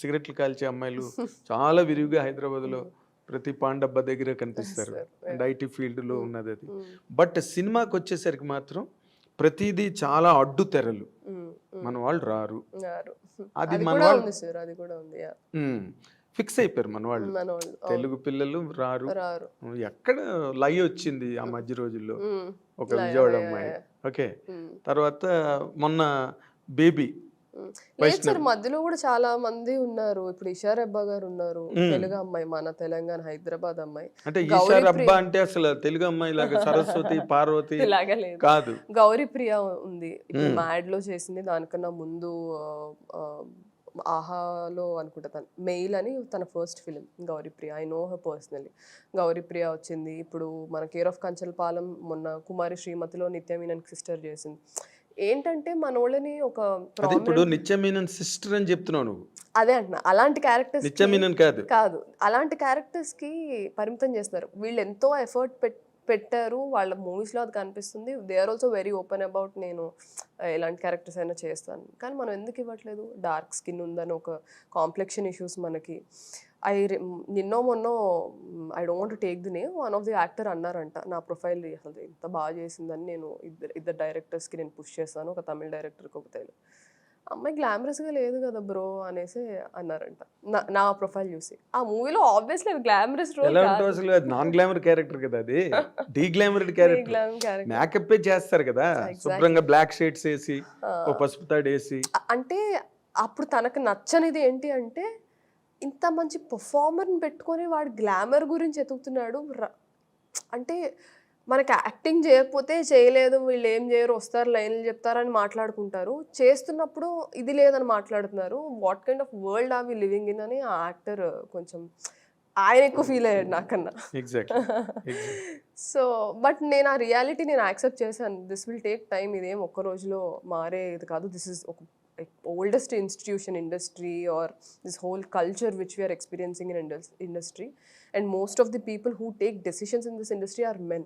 సిగరెట్లు కాల్చే అమ్మాయిలు చాలా విరివిగా హైదరాబాద్లో ప్రతి పాండబ్బ దగ్గర కనిపిస్తారు, అండ్ ఐటీ ఫీల్డ్లో ఉన్నది అది. బట్ సినిమాకి వచ్చేసరికి మాత్రం ప్రతిదీ చాలా అడ్డు తెరలు, మన వాళ్ళు రారు, అది మన వాళ్ళు ఫిక్స్ అయిపోయారు. మన వాళ్ళు తెలుగు పిల్లలు రారు. ఎక్కడ లై వచ్చింది ఆ మధ్య రోజుల్లో, ఒక విజయవాడ అమ్మాయి, ఓకే, తర్వాత మొన్న బేబీ. లేదు సార్, మధ్యలో కూడా చాలా మంది ఉన్నారు. ఇప్పుడు ఇషార్ అబ్బా గారు ఉన్నారు, తెలుగు అమ్మాయి, మన తెలంగాణ హైదరాబాద్ అమ్మాయి. అంటే ఇషార్ అబ్బా అంటే అసలు తెలుగు అమ్మాయి లాగా సరస్వతి పార్వతి లాగా లేదు, కాదు. గౌరీ ప్రియ ఉంది, ఇప్పుడు మ్యాడ్ లో చేసింది. దానికన్నా ముందు ఆహాలో అనుకుంటా తను మెయిల్ అని తన first film Gouri Priya. I know her personally. Gouri Priya వచ్చింది. ఇప్పుడు మన కేర్ ఆఫ్ కంచల్పాలెం మొన్న కుమారి శ్రీమతిలో నిత్యమీనన్ సిస్టర్ చేసింది. ఏంటంటే మనోళ్ళని ఒక ఇప్పుడు నిత్యమీనన్ సిస్టర్ అని చెప్తున్నావు నువ్వు, అదే అంటున్నా. అలాంటి క్యారెక్టర్స్ నిత్యమీనన్ కాదు, అలాంటి క్యారెక్టర్స్ కి పరిమితం చేస్తున్నారు. వీళ్ళు ఎంతో ఎఫర్ట్ పెట్టారు, వాళ్ళ మూవీస్లో అది కనిపిస్తుంది. They are also very open about నేను ఎలాంటి క్యారెక్టర్స్ అయినా చేస్తాను. కానీ మనం ఎందుకు ఇవ్వట్లేదు? డార్క్ స్కిన్ ఉందని ఒక కాంప్లెక్షన్ ఇష్యూస్ మనకి. నిన్నో మొన్నో I don't want to take the name, one of the actor అన్నారంట నా ప్రొఫైల్ అసలు ఎంత బాగా చేసిందని. నేను ఇద్దరు డైరెక్టర్స్కి నేను పుష్ చేస్తాను, ఒక తమిళ డైరెక్టర్కి ఒక తెలుగు అమ్మాయి, గ్లామరస్గా లేదు కదా బ్రో అనేసి అన్నారంట నా ప్రొఫైల్ చూసి. ఆ మూవీలో ఆబ్వియస్లీ అది గ్లామరస్ రోల్ కాదు, నాన్ గ్లామర్ క్యారెక్టర్ కదా, అది డీ గ్లామర్డ్ క్యారెక్టర్. మేకప్ చేస్తారు కదా శుభ్రంగా, బ్లాక్ షేడ్స్ వేసి, ఓ పసుపు తాడు వేసి. అంటే అప్పుడు తనకు నచ్చనిది ఏంటి అంటే, ఇంత మంచి పర్ఫార్మర్ని పెట్టుకొని వాడు గ్లామర్ గురించి ఎతుకుతున్నాడు. అంటే మనకి యాక్టింగ్ చేయకపోతే చేయలేదు, వీళ్ళు ఏం చేయరు, వస్తారు లైన్లు చెప్తారని మాట్లాడుకుంటారు. చేస్తున్నప్పుడు ఇది లేదని మాట్లాడుతున్నారు. What kind of world are we living in అని ఆ యాక్టర్ కొంచెం ఆయన ఎక్కువ ఫీల్ అయ్యాడు నాకన్నా. సో బట్ నేను ఆ రియాలిటీ నేను యాక్సెప్ట్ చేశాను. దిస్ విల్ టేక్ టైమ్, ఇదేం ఒక్క రోజులో మారే ఇది కాదు. దిస్ ఇస్ ఒక oldest institution industry or this whole culture which we are experiencing in industry, and most of the people who take decisions in this industry are men,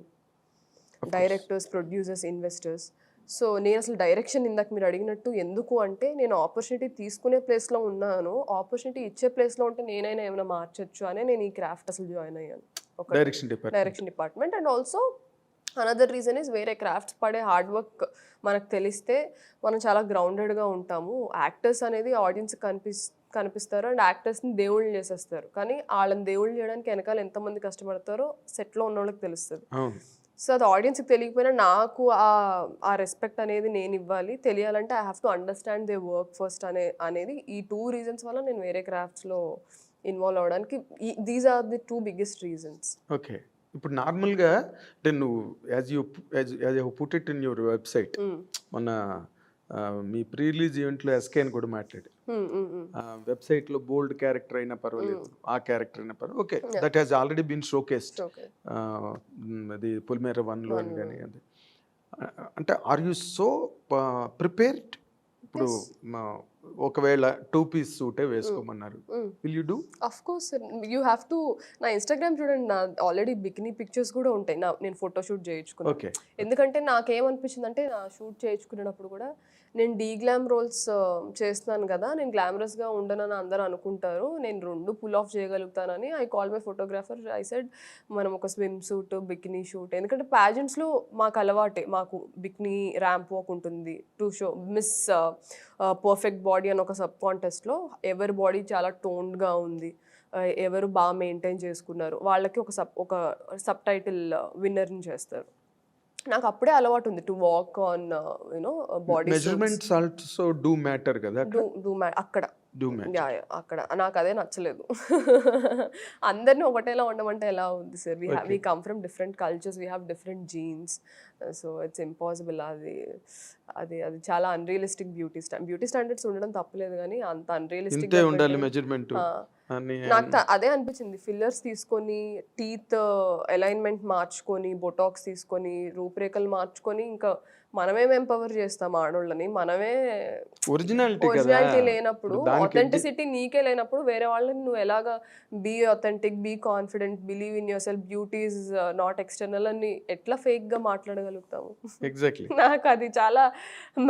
directors, producers, investors. So నేను అసలు direction ఇందాక మీరు అడిగినట్టు ఎందుకు అంటే, నేను opportunity తీసుకునే ప్లేస్లో ఉన్నాను, ఆపర్చునిటీ ఇచ్చే ప్లేస్లో ఉంటే నేనైనా ఏమైనా మార్చొచ్చు అనే నేను ఈ క్రాఫ్ట్ అసలు జాయిన్ అయ్యాను, ఒక direction department. And also another reason is, వేరే క్రాఫ్ట్స్ పడే హార్డ్ వర్క్ మనకు తెలిస్తే మనం చాలా గ్రౌండెడ్గా ఉంటాము. యాక్టర్స్ అనేది ఆడియన్స్ కనిపిస్తారు అండ్ యాక్టర్స్ని దేవుళ్ళు చేసేస్తారు, కానీ వాళ్ళని దేవుళ్ళు చేయడానికి వెనకాల ఎంతమంది కష్టపడతారో సెట్లో ఉన్న వాళ్ళకి తెలుస్తుంది. సో అది ఆడియన్స్కి తెలియకపోయినా నాకు ఆ రెస్పెక్ట్ అనేది నేను ఇవ్వాలి. తెలియాలంటే I have to understand they work first అనేది ఈ 2 రీజన్స్ వల్ల నేను వేరే క్రాఫ్ట్స్లో ఇన్వాల్వ్ అవ్వడానికి, these are the 2 biggest reasons. Okay, ఇప్పుడు నార్మల్గా అంటే నువ్వు as you put it in your website, మన మీ ప్రీ రిలీజ్ ఈవెంట్లో ఎస్కే అని కూడా మాట్లాడి, వెబ్సైట్లో బోల్డ్ క్యారెక్టర్ అయినా పర్వాలేదు, ఆ క్యారెక్టర్ అయినా పర్వాలేదు, okay, that has already been showcased, అది పొలిమేర 1లో అని కానీ. అది అంటే ఆర్ యూ సో ప్రిపేర్డ్? ఇప్పుడు ఒకవేళ 2-piece సూటే వేసుకోమన్నారు, will you do? Of course you have to. నా ఇన్స్టాగ్రామ్ చూడండి, నా ఆల్రెడీ బికినీ పిక్చర్స్ కూడా ఉంటాయి, నేను ఫోటోషూట్ చేయించుకున్నాను. ఓకే. ఎందుకంటే నాకేమనిపించింది అంటే, నా షూట్ చేయించుకునేటప్పుడు కూడా నేను గ్లామ్ రోల్స్ చేస్తున్నాను కదా, నేను గ్లామరస్గా ఉండనని అందరూ అనుకుంటారు, నేను 2 పుల్ ఆఫ్ చేయగలుగుతానని I call my photographer. I said మనం ఒక స్విమ్ సూట్ బికినీ షూట్, ఎందుకంటే ప్యాజెంట్స్లో మాకు అలవాటే, మాకు బికినీ ర్యాంప్ వాక్ ఉంటుంది to show miss perfect body అని ఒక సబ్ కాంటెస్ట్లో ఎవరి బాడీ చాలా టోన్డ్గా ఉంది, ఎవరు బాగా మెయింటైన్ చేసుకున్నారు వాళ్ళకి ఒక సబ్ టైటిల్ విన్నర్ని చేస్తారు. నాకు అప్పుడే అలవాటు ఉంది to walk on you know body measurements also do matter కదా అక్కడ డూ మ్యాటర్. యా అక్కడ నాకు అదే నచ్చలేదు. అందరినీ ఒకటేలా ఉండమంటే ఎలా ఉంది sir? We come from different cultures, we have different jeans, so it's impossible. అది అది అది చాలా అన్రియలిస్టిక్ బ్యూటీ స్టాండర్డ్స్ ఉండడం తప్పలేదు, కానీ అంత అన్రియలిస్టిక్ ఉండాలి మెజర్మెంట్. నాకు అదే అనిపించింది. ఫిల్లర్స్ తీసుకొని, టీత్ అలైన్మెంట్ మార్చుకొని, బొటాక్స్ తీసుకొని, రూపురేఖలు మార్చుకొని, ఇంకా మనమేం ఎంపవర్ చేస్తాం ఆడోళ్ళని? మనమే ఒరిజినాలిటీ లేనప్పుడు, ఆథెంటిసిటీ నీకే లేనప్పుడు, వేరే వాళ్ళని నువ్వు ఎలాగా be authentic, be confident, believe in yourself, beauty is not external అని ఎట్లా ఫేక్ గా మాట్లాడగలుగుతాము? ఎగ్జాక్ట్లీ. నాకు అది చాలా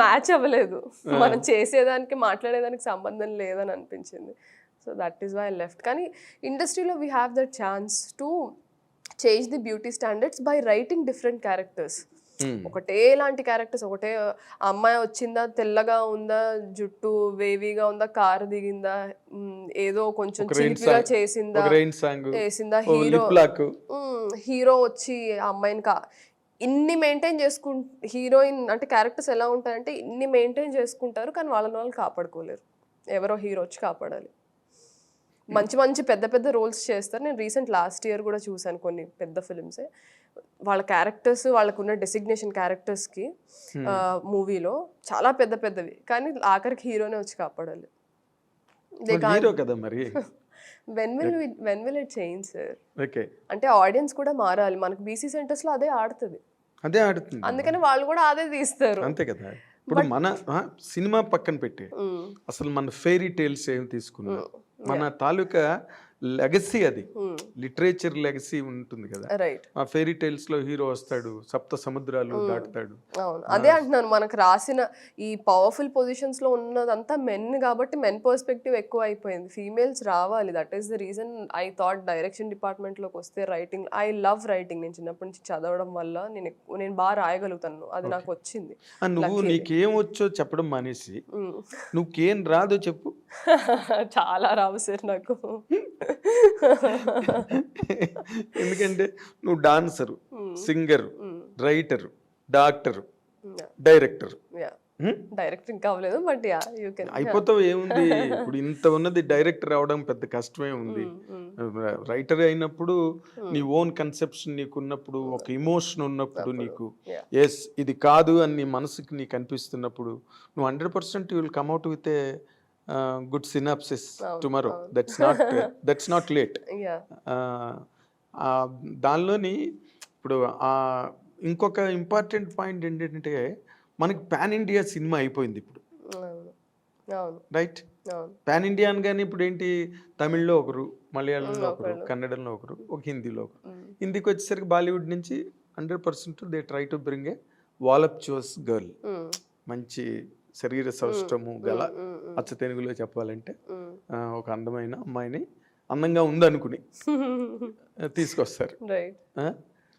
మ్యాచ్ అవ్వలేదు. మనం చేసేదానికి మాట్లాడేదానికి సంబంధం లేదని అనిపించింది. So that is why I left. కానీ ఇండస్ట్రీలో we have that chance to change the beauty standards by writing different characters. ఒకటే లాంటి క్యారెక్టర్స్, ఒకటే అమ్మాయి వచ్చిందా, తెల్లగా ఉందా, జుట్టు వేవీగా ఉందా, కారు దిగిందా, ఏదో కొంచెం చిలిపిగా చేసిందా, హీరో వచ్చి అమ్మాయిని ఇన్ని మెయింటైన్ హీరోయిన్ అంటే క్యారెక్టర్స్ ఎలా ఉంటాయంటే ఇన్ని మెయింటైన్ చేసుకుంటారు, కానీ వాళ్ళు కాపాడుకోలేరు. ఎవరో హీరో వచ్చి కాపాడాలి. మంచి మంచి పెద్ద పెద్ద రోల్స్ చేస్తారు. నేను లాస్ట్ ఇయర్ కూడా చూసాను కొన్ని పెద్ద ఫిలిమ్సే. వాళ్ళ క్యారెక్టర్స్, వాళ్ళకున్న డెసిగ్నేషన్ క్యారెక్టర్స్కి మూవీలో చాలా పెద్ద పెద్దవి, కానీ ఆఖరికి హీరోనే వచ్చి కాపాడాలి. When will it change sir? అంటే ఆడియన్స్ కూడా మారాలి. మనకు బీసీ సెంటర్స్ లో అదే ఆడుతుంది, అందుకని వాళ్ళు కూడా అదే తీస్తారు. అంతే కదా. ఇప్పుడు మన సినిమా పక్కన పెట్టి అసలు మన ఫెయిరీ టేల్స్ ఏం తీసుకున్నా, మన తాలూకా లెగసీ, అది లిటరేచర్ లెగసీ ఉంటుంది కదా. ఆ ఫెయిరీ టేల్స్ లో హీరో వస్తాడు, సప్త సముద్రాలు దాటుతాడు. అవును, అదే అంటున్నాను. మనకు రాసిన ఈ పవర్ఫుల్ పొజిషన్స్ లో ఉన్నదంతా మెన్ కాబట్టి మెన్ పర్స్పెక్టివ్ ఎక్కువ అయిపోయింది. ఫీమేల్స్ రావాలి. That is the reason I thought direction department లోకి వస్తే రైటింగ్, ఐ లవ్ రైటింగ్. నేను చిన్నప్పటి నుంచి చదవడం వల్ల నేను బాగా రాయగలుగుతాను, అది నాకు వచ్చింది. నువ్వు నీకేం వచ్చో చెప్పడం మానేసి నువ్వుకేం రాదో చెప్పు. చాలా రావు సార్ నాకు. ఎందుకంటే నువ్వు dancer, singer, writer, doctor, director. Directing కావలేదు, బట్ యా యూ కెన్. అయిపోతావు. ఏముంది ఇప్పుడు, ఇంత ఉన్నది డైరెక్టర్ అవడం పెద్ద కష్టమే ఉంది. రైటర్ అయినప్పుడు నీ ఓన్ కన్సెప్షన్ నీకు ఉన్నప్పుడు, ఒక ఇమోషన్ ఉన్నప్పుడు, నీకు ఎస్ ఇది కాదు అని నీ మనసుకి నీకు అనిపిస్తున్నప్పుడు, నువ్వు 100% you will come out with a good synopsis tomorrow. That's not late. దానిలోని ఇప్పుడు ఇంకొక ఇంపార్టెంట్ పాయింట్ ఏంటంటే, మనకి పాన్ ఇండియా సినిమా అయిపోయింది ఇప్పుడు, రైట్? పాన్ ఇండియా అనగానే ఇప్పుడు ఏంటి, తమిళ్లో ఒకరు, మలయాళంలో ఒకరు, కన్నడంలో ఒకరు, ఒక హిందీలో ఒకరు. హిందీకి వచ్చేసరికి బాలీవుడ్ నుంచి 100% they try to bring a voluptuous girl, మంచి శరీర సౌష్ఠము గల, అచ్చ తెలుగులో చెప్పాలంటే ఒక అందమైన అమ్మాయిని, అందంగా ఉందనుకుని తీసుకొస్తారు.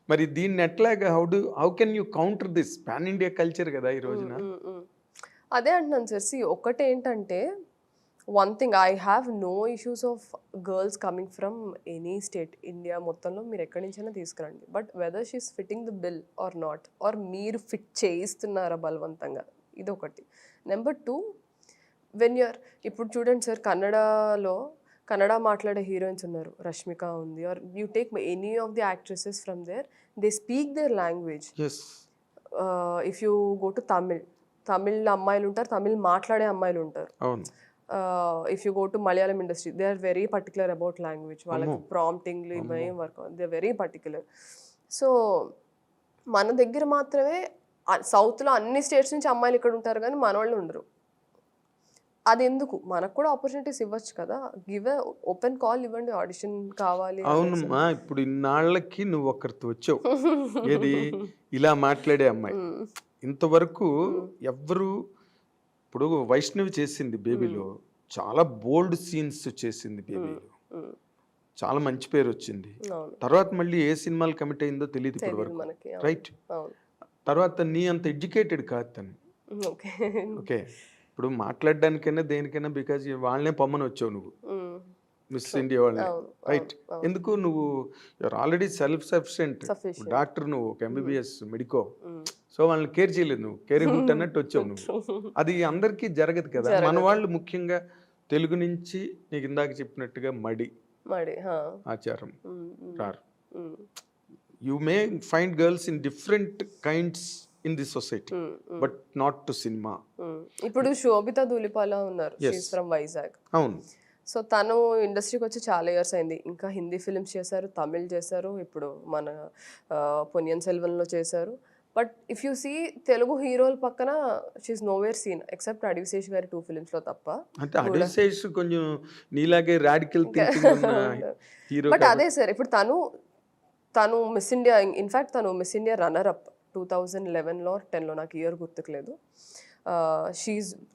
మరి దీన్ని ఎట్లాగా how can you counter this pan India culture కదా ఈ రోజున? అదే అంటున్నాను సార్. ఒకటి ఏంటంటే, one thing, I have no issues of girls coming from any state, India మొత్తంలో మీరు ఎక్కడి నుంచైనా తీసుకురండి. But whether she's fitting the bill or not, or మీరు ఫిట్ చేయిస్తున్నారా బలవంతంగా, ఇది ఒకటి. నెంబర్ 2, వెన్ యూఆర్, ఇప్పుడు చూడండి సార్, కన్నడ మాట్లాడే హీరోయిన్స్ ఉన్నారు, రష్మిక ఉంది, are you take any of the actresses from there, they speak their language. If you go to Tamil అమ్మాయిలు ఉంటారు, తమిళ్ మాట్లాడే అమ్మాయిలు ఉంటారు. If you go to Malayalam industry, they are very particular about language. వాళ్ళకి ప్రాంప్టింగ్లు ఇవేం work, they are very particular. So మన దగ్గర మాత్రమే, సౌత్లో అన్ని స్టేట్స్ నుంచి అమ్మాయిలు ఇక్కడ ఉంటారు, కానీ మన వాళ్ళు ఉండరు. అది ఎందుకు మనకు కూడా ఆపర్చునిటీస్ ఇవ్వచ్చు కదా, గివ్ ఓపెన్ కాల్ ఇవ్వండి, ఆడిషన్ కావాలి అనేసి. అవునమ్మా, ఇప్పుడు ఇన్నాళ్ళకి నువ్వు ఒకరితో వచ్చావు, ఏది ఇలా మాట్లాడే అమ్మాయి. ఇంతవరకు ఎవ్వరు, ఇప్పుడు వైష్ణవి చేసింది బేబీలో, చాలా బోల్డ్ సీన్స్ చేసింది బేబీలో, చాలా మంచి పేరు వచ్చింది. అవును, తర్వాత మళ్ళీ ఏ సినిమాలు కమిట్ అయిందో తెలియదు ఇప్పటి తెలియదు వరకు, మనకి. రైట్? అవును, తర్వాత నీ అంత ఎడ్యుకేటెడ్ కాదు తను. ఓకే. ఓకే, ఇప్పుడు మాట్లాడడానికైనా దేనికైనా బికాజ్ వాళ్ళనే పొమ్మని వచ్చావు నువ్వు, మిస్ ఇండియా వాళ్ళని, అవును, రైట్? అవును, ఎందుకు నువ్వు you're already self sufficient Sufficient. Doctor, నువ్వు ఒక ఎంబీబీఎస్ మెడికో, సో వాళ్ళని కేర్ చేయలేదు, నువ్వు కేరింగ్ హుట్ అన్నట్టు వచ్చావు నువ్వు. అది అందరికీ జరగదు కదా. మన వాళ్ళు ముఖ్యంగా తెలుగు నుంచి నీకు ఇందాక చెప్పినట్టుగా మడి మరి ఆచారం రారు. You may find girls in different kinds in the society, but not to cinema. ఇప్పుడు శోభిత ధూళిపాల ఉన్నారు, ఫ్రమ్ వైజాగ్. అవును, సో తను ఇండస్ట్రీకి వచ్చి చాలా ఇయర్స్ అయింది. ఇంకా హిందీ ఫిల్మ్స్ చేశారు, తమిళ్ చేశారు, ఇప్పుడు మన పొన్నియిన్ సెల్వన్లో చేశారు. But if you see Telugu హీరోల పక్కన she is nowhere seen except Adivi Sesh గారి 2 ఫిల్మ్స్లో తప్ప. అంటే అడివిశేష్ కొంచెం నీలాగే రాడికల్ థింకింగ్ ఉన్న హీరో. బట్ అదే సార్, ఇప్పుడు తను మిస్ ఇండియా, ఇన్ఫ్యాక్ట్ తను మిస్ ఇండియా రన్నర్ అప్ 2011లో 10లో, నాకు ఇయర్ గుర్తుకులేదు.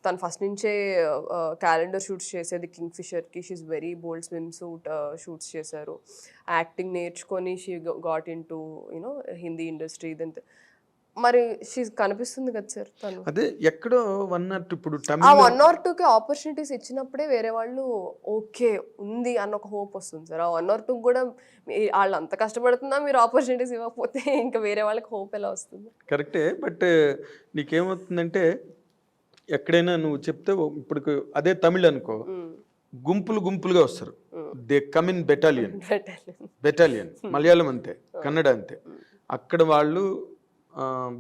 తను ఫస్ట్ నుంచే క్యాలెండర్ షూట్స్ చేసేది కింగ్ ఫిషర్కి. She is very bold, swim suit shoots చేశారు. యాక్టింగ్ నేర్చుకొని she got into you know Hindi industry. ఇదంతా మరి షీ కనిపిస్తుంది కదా సార్ తను. అదే ఎక్కడో 1 or 2 ఇప్పుడు ఆ 1 or 2కి ఆపర్చునిటీస్ ఇచ్చినప్పుడే వేరే వాళ్ళు ఓకే ఉంది అన్న ఒక హోప్ వస్తుంది సార్. ఆ 1 or 2 కూడా వాళ్ళు అంత కష్టపడుతున్నా మీరు ఆపర్చునిటీస్ ఇవ్వకపోతే ఇంకా వేరే వాళ్ళకి హోప్ ఎలా వస్తుంది? కరెక్టే, బట్ నీకేమవుతుందంటే ఎక్కడైనా నువ్వు చెప్తే ఇప్పుడు అదే తమిళ్ అనుకో, గుంపులు గుంపులుగా వస్తారు, they come in battalion. Malayalam అంతే, కన్నడ అంతే. అక్కడ వాళ్ళు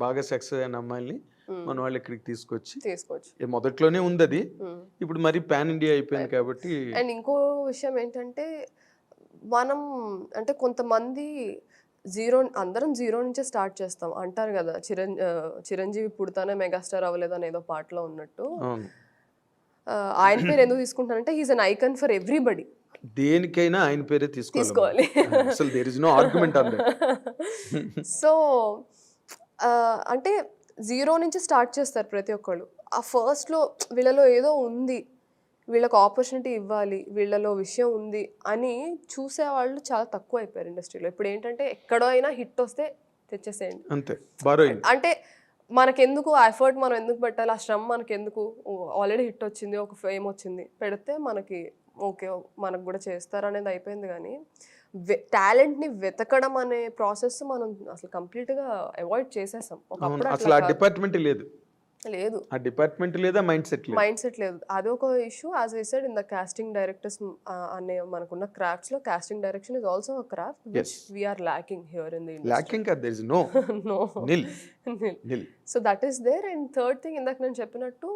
బాగా సక్సెస్ అయిన అమ్మాయిల్ని మన వాళ్ళు ఇక్కడికి తీసుకోవచ్చు. మొదట్లోనే ఉంది అది, ఇప్పుడు మరి పాన్ ఇండియా అయిపోయింది కాబట్టి. అండ్ ఇంకో విషయం ఏంటంటే, మనం అంటే కొంతమంది అందరం జీరో నుంచే స్టార్ట్ చేస్తాం అంటారు కదా. చిరంజీవి పుడతానే మెగాస్టార్ అవ్వలేదు అని ఏదో పాటలో ఉన్నట్టు. ఆయన పేరు ఎందుకు తీసుకుంటానంటే he's an icon for everybody. దేనికైనా ఆయన పేరే తీసుకోవాలి. అసలు there is no argument on that. So అంటే జీరో నుంచి స్టార్ట్ చేస్తారు ప్రతి ఒక్కళ్ళు. ఆ ఫస్ట్లో వీళ్ళలో ఏదో ఉంది, వీళ్ళకి ఆపర్చునిటీ ఇవ్వాలి, వీళ్ళలో విషయం ఉంది అని చూసేవాళ్ళు చాలా తక్కువ అయిపోయారు ఇండస్ట్రీలో. ఇప్పుడు ఏంటంటే ఎక్కడో అయినా హిట్ వస్తే తెచ్చేసేయండి అంతే. అంటే మనకెందుకు ఆ ఎఫర్ట్, మనం ఎందుకు పెట్టాలి, ఆ శ్రమ మనకెందుకు, ఆల్రెడీ హిట్ వచ్చింది, ఒక ఫేమ్ వచ్చింది, పెడితే మనకి ఓకే మనకు కూడా చేస్తారు అనేది అయిపోయింది. కానీ టాలెంట్ని వెతకడం అనే ప్రాసెస్ మనం అసలు కంప్లీట్గా అవాయిడ్ చేసేసాం. ఒకప్పుడు అసలు ఆ డిపార్ట్మెంట్ లేదు, ఆ డిపార్ట్మెంట్ లేదా మైండ్ సెట్ లేదు. అదొక issue. As I said in the casting directors అనే మనకున్న క్రాఫ్ట్స్ లో casting direction is also a craft which we are lacking here in the industry. Lacking కాదు, there is no nil. So that is there. And third thing, ఇందాక నేను చెప్పినట్టు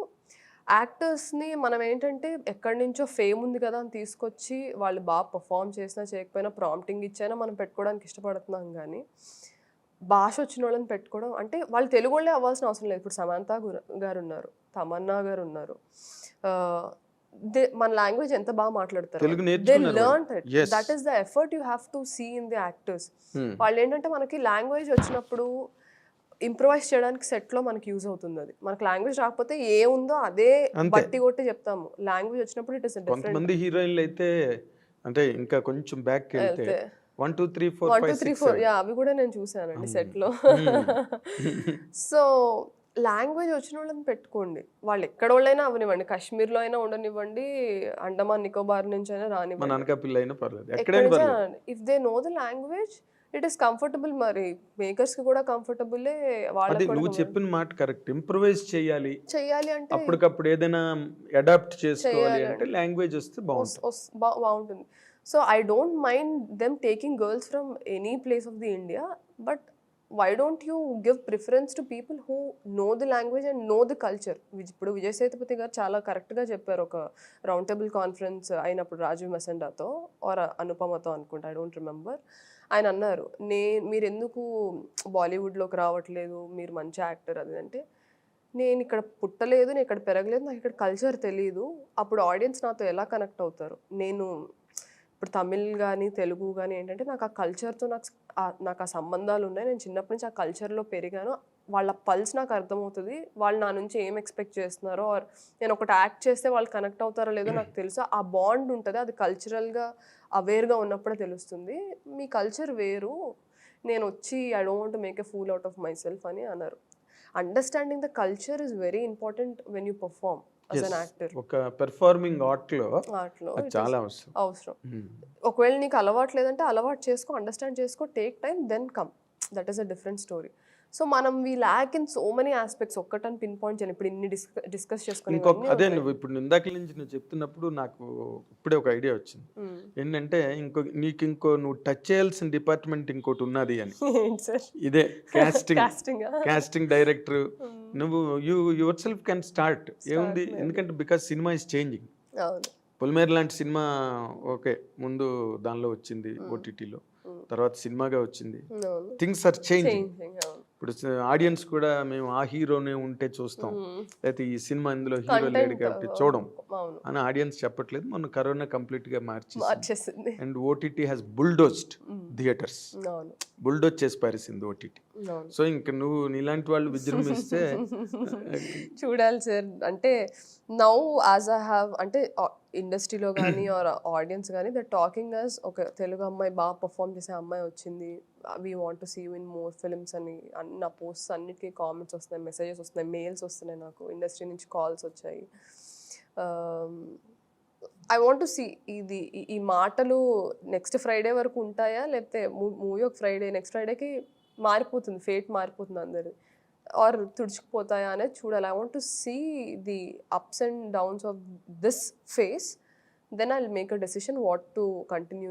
యాక్టర్స్ని మనం ఏంటంటే ఎక్కడి నుంచో ఫేమ్ ఉంది కదా అని తీసుకొచ్చి వాళ్ళు బాగా పర్ఫామ్ చేసినా చేయకపోయినా ప్రాంప్టింగ్ ఇచ్చైనా మనం పెట్టుకోవడానికి ఇష్టపడుతున్నాం. కానీ భాష వచ్చిన వాళ్ళని పెట్టుకోవడం అంటే వాళ్ళు తెలుగు వాళ్ళే అవ్వాల్సిన అవసరం లేదు. ఇప్పుడు సమంత గారు ఉన్నారు, తమన్నా గారు ఉన్నారు, మన లాంగ్వేజ్ ఎంత బాగా మాట్లాడతారు, they learn it. That is the effort you have to see in the actors. వాళ్ళు ఏంటంటే మనకి లాంగ్వేజ్ వచ్చినప్పుడు ఇంప్రూవైజ్ చేయడానికి సెట్లో మనకి యూజ్ అవుతుంది. అది మనకి లాంగ్వేజ్ రాకపోతే ఏ ఉందో అదే బట్టి కొట్టి చెప్తాము. లాంగ్వేజ్ వచ్చినప్పుడు ఇట్ ఇస్ డిఫరెంట్. కొంతమంది హీరోయిన్లు అయితే అంటే ఇంకా కొంచెం బ్యాక్ వెళ్తే 1 2 3 4 5 6 7 అవి కూడా నేను చూసానండి సెట్లో. సో లాంగ్వేజ్ వచ్చిన వాళ్ళని పెట్టుకోండి, వాళ్ళు ఎక్కడ వాళ్ళైనా అవనివ్వండి, కాశ్మీర్లో అయినా ఉండనివ్వండి, అండమాన్ నికోబార్ నుంచి అయినా రానివ్వండి, if they know the language it is comfortable. మరి మేకర్స్ కి కూడా కంఫర్టబుల్. వాళ్ళకి నువ్వు చెప్పిన మాట కరెక్ట్. ఇంప్రూవైజ్ చేయాలి అంటే అప్పటికప్పుడు ఏదైనా అడాప్ట్ చేసుకోవాలి అంటే లాంగ్వేజ్ వస్తే బాగుంటుంది. So I don't mind them taking girls from any place of the India, but why don't you give preference to people who know the language and know the culture. ఇప్పుడు విజయ్ సేతుపతి గారు చాలా కరెక్ట్గా చెప్పారు ఒక రౌండ్ టేబుల్ కాన్ఫరెన్స్ అయినప్పుడు Rajiv మెసెండాతో are అనుపమతో అనుకుంటా, I don't remember. ఆయన అన్నారు, మీరు ఎందుకు బాలీవుడ్లోకి రావట్లేదు, మీరు మంచి యాక్టర్ అది అంటే, నేను ఇక్కడ పుట్టలేదు, నేను ఇక్కడ పెరగలేదు, నాకు ఇక్కడ కల్చర్ తెలియదు. అప్పుడు ఆడియన్స్ నాతో ఎలా కనెక్ట్ అవుతారు? నేను ఇప్పుడు తమిళ్ కానీ తెలుగు కానీ ఏంటంటే నాకు ఆ కల్చర్తో నాకు ఆ సంబంధాలు ఉన్నాయి. నేను చిన్నప్పటి నుంచి ఆ కల్చర్లో పెరిగాను. వాళ్ళ పల్స్ నాకు అర్థమవుతుంది. వాళ్ళు నా నుంచి ఏం ఎక్స్పెక్ట్ చేస్తున్నారో, ఆర్ నేను ఒకటి యాక్ట్ చేస్తే వాళ్ళు కనెక్ట్ అవుతారో లేదో నాకు తెలుసు. ఆ బాండ్ ఉంటుంది, అది కల్చరల్గా అవేర్గా ఉన్నప్పుడే తెలుస్తుంది. మీ కల్చర్ వేరు, నేను వచ్చి I don't want to make a fool out of my self అని అన్నారు. Understanding the culture is very important when you perform as an actor. ఒక పెర్ఫార్మింగ్ ఆర్ట్లో ఆర్ట్లో అది చాలా అవసరం. అవసరం. ఒకవేళ నీకు అలవాటు లేదంటే అలవాటు చేసుకో, అండర్స్టాండ్ చేసుకో, take time, then come. That is a different story. So మనం we lack in so many aspects. ఒక్కటని పిన్ పాయింట్ చేయను. ఇప్పుడు ఇన్ని డిస్కస్ చేసుకుని అదే నువ్వు ఇప్పుడు ఇందాక నుంచి నువ్వు చెప్తున్నప్పుడు నాకు ఇప్పుడే ఒక ఐడియా వచ్చింది. ఏంటంటే నువ్వు టచ్ చేయాల్సిన డిపార్ట్మెంట్ ఇంకోటి ఉన్నది అని. ఇదే కాస్టింగ్ డైరెక్టర్. నువ్వు యువర్ సెల్ఫ్ కెన్ స్టార్ట్. ఏముంది, ఎందుకంటే బికాస్ సినిమా ఇస్ చేంజింగ్. పొలిమేర లాంటి సినిమా ఓకే ముందు దానిలో వచ్చింది ఓటీటీలో, తర్వాత సినిమాగా వచ్చింది. Things are changing. ఇప్పుడు ఆడియన్స్ కూడా మేము ఆ హీరోనే ఉంటే చూస్తాం, లేకపోతే ఈ సినిమా ఇందులో హీరో లేడు కాబట్టి చూడం అని ఆడియన్స్ చెప్పట్లేదు. మొన్న కరోనా కంప్లీట్ గా మార్చేసింది. And OTT has bulldozed theatres, bulldoze చేసి పారేసింది ఓటీటీ. సో ఇంకా నువ్వు నీలాంటి వాళ్ళు విజృంభిస్తే చూడాలి సార్. అంటే నౌ యాజ్ ఐ హ్యావ్, అంటే ఇండస్ట్రీలో కానీ ఆర్ ఆడియన్స్ కానీ ద టాకింగ్ అస్ ఒక తెలుగు అమ్మాయి బాగా పర్ఫామ్ చేసే అమ్మాయి వచ్చింది, we want to see you in more films అని. నా పోస్ట్స్ అన్నిటికీ కామెంట్స్ వస్తున్నాయి, మెసేజెస్ వస్తున్నాయి, మెయిల్స్ వస్తున్నాయి, నాకు ఇండస్ట్రీ నుంచి కాల్స్ వచ్చాయి. ఐ వాంట్ టు సీ ఇది ఈ మాటలు నెక్స్ట్ ఫ్రైడే వరకు ఉంటాయా, లేకపోతే మూవీ ఒక ఫ్రైడే నెక్స్ట్ ఫ్రైడేకి మారిపోతుంది, ఫేట్ మారిపోతుంది అందరు, ఆర్ తుడుచుకుపోతాయా అనేది చూడాలి. I want to see the ups and downs of this phase, then I will make a decision what to continue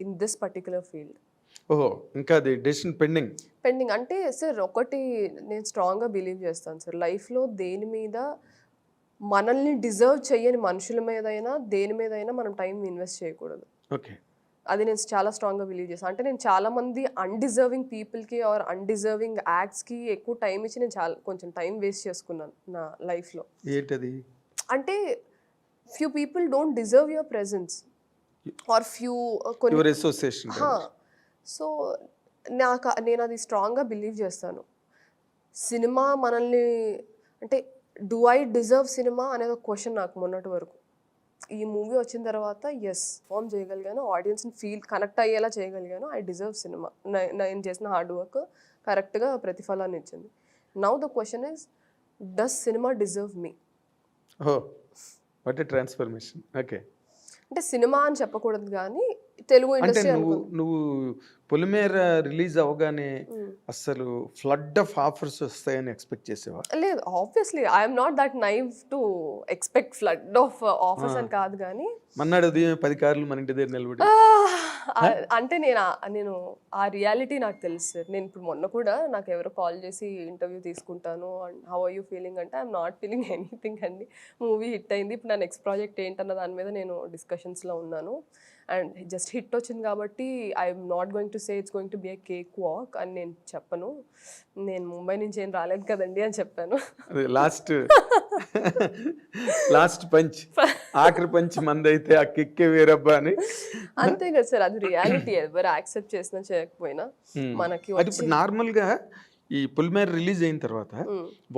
in this particular field. ఓహో, ఇంకా అది డెసిషన్ పెండింగ్ అంటే సార్ ఒకటి నేను స్ట్రాంగ్గా బిలీవ్ చేస్తాను సార్, లైఫ్లో దేని మీద మనల్ని డిజర్వ్ చేయని మనుషుల మీదైనా దేని మీదైనా మనం టైం ఇన్వెస్ట్ చేయకూడదు. ఓకే, అది నేను చాలా స్ట్రాంగ్గా బిలీవ్ చేస్తాను. అంటే నేను చాలామంది అన్డిజర్వింగ్ పీపుల్కి ఆర్ అన్డిజర్వింగ్ యాక్ట్స్కి ఎక్కువ టైం ఇచ్చి నేను కొంచెం టైం వేస్ట్ చేసుకున్నాను నా లైఫ్లో. ఏంటది అంటే few people don't deserve your presence or few association. So నేను అది స్ట్రాంగ్గా బిలీవ్ చేస్తాను. సినిమా మనల్ని, అంటే డూ ఐ డిజర్వ్ సినిమా అనేది ఒక క్వశ్చన్ నాకు మొన్నటి వరకు. ఈ మూవీ వచ్చిన తర్వాత ఎస్ ఫామ్ చేయగలిగాను, ఆడియన్స్ని కనెక్ట్ అయ్యేలా చేయగలిగాను. I deserve cinema. నేను చేసిన హార్డ్ వర్క్ కరెక్ట్గా ప్రతిఫలాన్ని ఇచ్చింది. Now the question is, does cinema deserve me? What a transformation. Okay, అంటే సినిమా అని చెప్పకూడదు కానీ తెలుగు ఇండస్ట్రీ. నువ్వు పొలిమేర రిలీజ్ అవగానే అసలు ఫ్లడ్ ఆఫ్ ఆఫర్స్ వస్తాయని ఎక్స్పెక్ట్ చేసేవా? లేదు, obviously I'm not that naive to expect flood of offers అని కాదు, కానీ మన్నాడు 10 కార్లు మన ఇంటి దగ్గర నిలబడి అంటే నేను ఆ రియాలిటీ నాకు తెలుసు సార్. నేను ఇప్పుడు మొన్న కూడా నాకు ఎవరో కాల్ చేసి ఇంటర్వ్యూ తీసుకుంటాను and how are you feeling అంటే ఐఎమ్ నాట్ ఫీలింగ్ ఎనీథింగ్ అండి. మూవీ హిట్ అయింది, ఇప్పుడు నా నెక్స్ట్ ప్రాజెక్ట్ ఏంటన్న దాని మీద నేను డిస్కషన్స్లో ఉన్నాను. అండ్ జస్ట్ హిట్ వచ్చింది కాబట్టి I'm not going to say it's going to be a cake walk అని నేను చెప్పను. నేను ముంబై నుంచి ఏం రాలేదు కదండి అని చెప్పాను. లాస్ట్ పంచ్, ఆఖరి పంచ్ మందైతే ఆ కిక్కే వేరబ్బా అని. అంతే కదా సార్, అది రియాలిటీ. ఎవరు యాక్సెప్ట్ చేసినా చేయకపోయినా మనకి. నార్మల్ గా ఈ పొలిమేర రిలీజ్ అయిన తర్వాత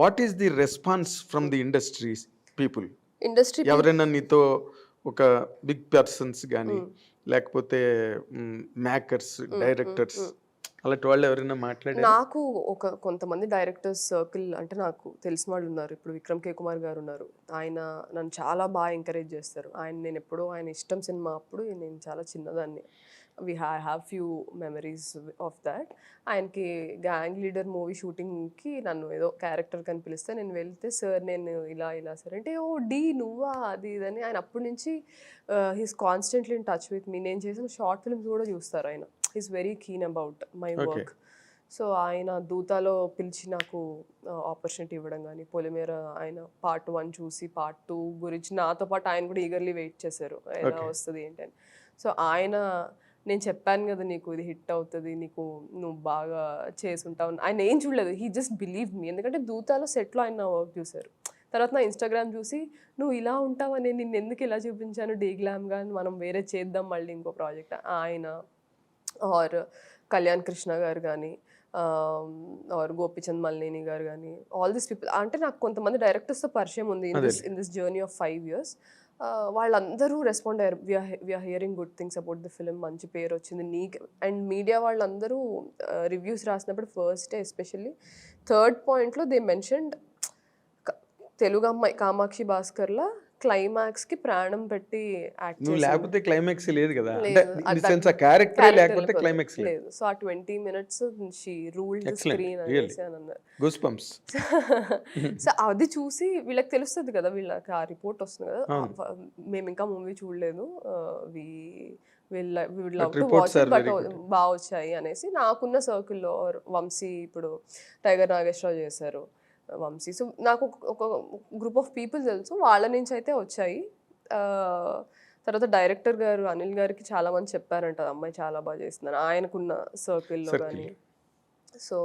what is the response from the industries people? ఎవరైనా నీతో ఒక బిగ్ పర్సన్స్ కానీ లేకపోతే మేకర్స్, డైరెక్టర్స్, అలాంటి వాళ్ళు ఎవరైనా మాట్లాడారు? నాకు కొంతమంది డైరెక్టర్స్ సర్కిల్, అంటే నాకు తెలిసిన వాళ్ళు ఉన్నారు. ఇప్పుడు విక్రమ్ కే కుమార్ గారు ఉన్నారు. ఆయన నన్ను చాలా బాగా ఎంకరేజ్ చేస్తారు. నేను ఎప్పుడో ఆయన ఇష్టం సినిమా అప్పుడు నేను చాలా చిన్నదాన్ని. Have few memories of that. ఆయనకి గ్యాంగ్ లీడర్ మూవీ షూటింగ్కి నన్ను ఏదో క్యారెక్టర్ కని పిలిస్తే నేను వెళ్తే, సార్ నేను ఇలా సార్ అంటే, ఓ డి నువ్వా అది ఇదని. ఆయన అప్పటి నుంచి he's constantly in touch with me. నేను చేసిన షార్ట్ ఫిల్మ్స్ కూడా చూస్తారు ఆయన. Is very keen about my work. So ఆయన దూతాలో పిలిచి నాకు ఆపర్చునిటీ ఇవ్వడం కానీ, పొలిమేర ఆయన పార్ట్ 1 చూసి పార్ట్ 2 గురించి నాతో పాటు ఆయన కూడా ఈగర్లీ వెయిట్ చేశారు ఎలా వస్తుంది ఏంటని. సో ఆయన నేను చెప్పాను కదా నీకు ఇది హిట్ అవుతుంది, నీకు నువ్వు బాగా చేసుంటావు. ఆయన ఏం చూడలేదు, హీ జస్ట్ బిలీవ్ మీ. ఎందుకంటే దూతాలో సెట్లో ఆయన వర్క్ చూశారు. తర్వాత నా ఇన్స్టాగ్రామ్ చూసి నువ్వు ఇలా ఉంటావని నిన్ను ఎందుకు ఇలా చూపించాను డీ గ్లామ్గా, మనం వేరే చేద్దాం మళ్ళీ ఇంకో ప్రాజెక్ట్ ఆయన ఆర్ కళ్యాణ్ కృష్ణ గారు కానీ ఆర్ గోపిచంద్ మల్లేని గారు కానీ, ఆల్ దిస్ పీపుల్. అంటే నాకు కొంతమంది డైరెక్టర్స్తో పరిచయం ఉంది in this journey of 5 years. వాళ్ళందరూ రెస్పాండ్ అయ్యారు, we're hearing good things about the film, మంచి పేరు వచ్చింది నీకు. అండ్ మీడియా వాళ్ళందరూ రివ్యూస్ రాసినప్పుడు ఫస్ట్ డే ఎస్పెషల్లీ 3rd పాయింట్లో దే మెన్షన్డ్ తెలుగు అమ్మాయి కామాక్షి భాస్కర్ల క్లైమాక్స్కి ప్రాణం పెట్టి యాక్ట్ నువ్వు లేకపోతే క్లైమాక్స్ లేదు కదా, లేకపోతే క్లైమాక్స్ లేదు. సో ఆ 20 minutes she ruled the screen అనేసి అని అన్నారు. Goose bumps. సో అది చూసి వీళ్ళకి తెలుస్తుంది కదా, వీళ్ళకి ఆ రిపోర్ట్ వస్తుంది కదా, మేము ఇంకా మూవీ చూడలేదు, బట్ బాగా వచ్చాయి అనేసి. నాకున్న సర్కిల్లో వంశీ, ఇప్పుడు టైగర్ నాగేశ్వరరావు చేశారు వంశీ. సో నాకు ఒక గ్రూప్ ఆఫ్ పీపుల్ తెలుసు, వాళ్ళ నుంచి అయితే వచ్చాయి. తర్వాత డైరెక్టర్ గారు అనిల్ గారికి చాలా మంది చెప్పారంట అమ్మాయి చాలా బాగా చేస్తున్నారు ఆయనకున్న సర్కిల్లో కానీ. సో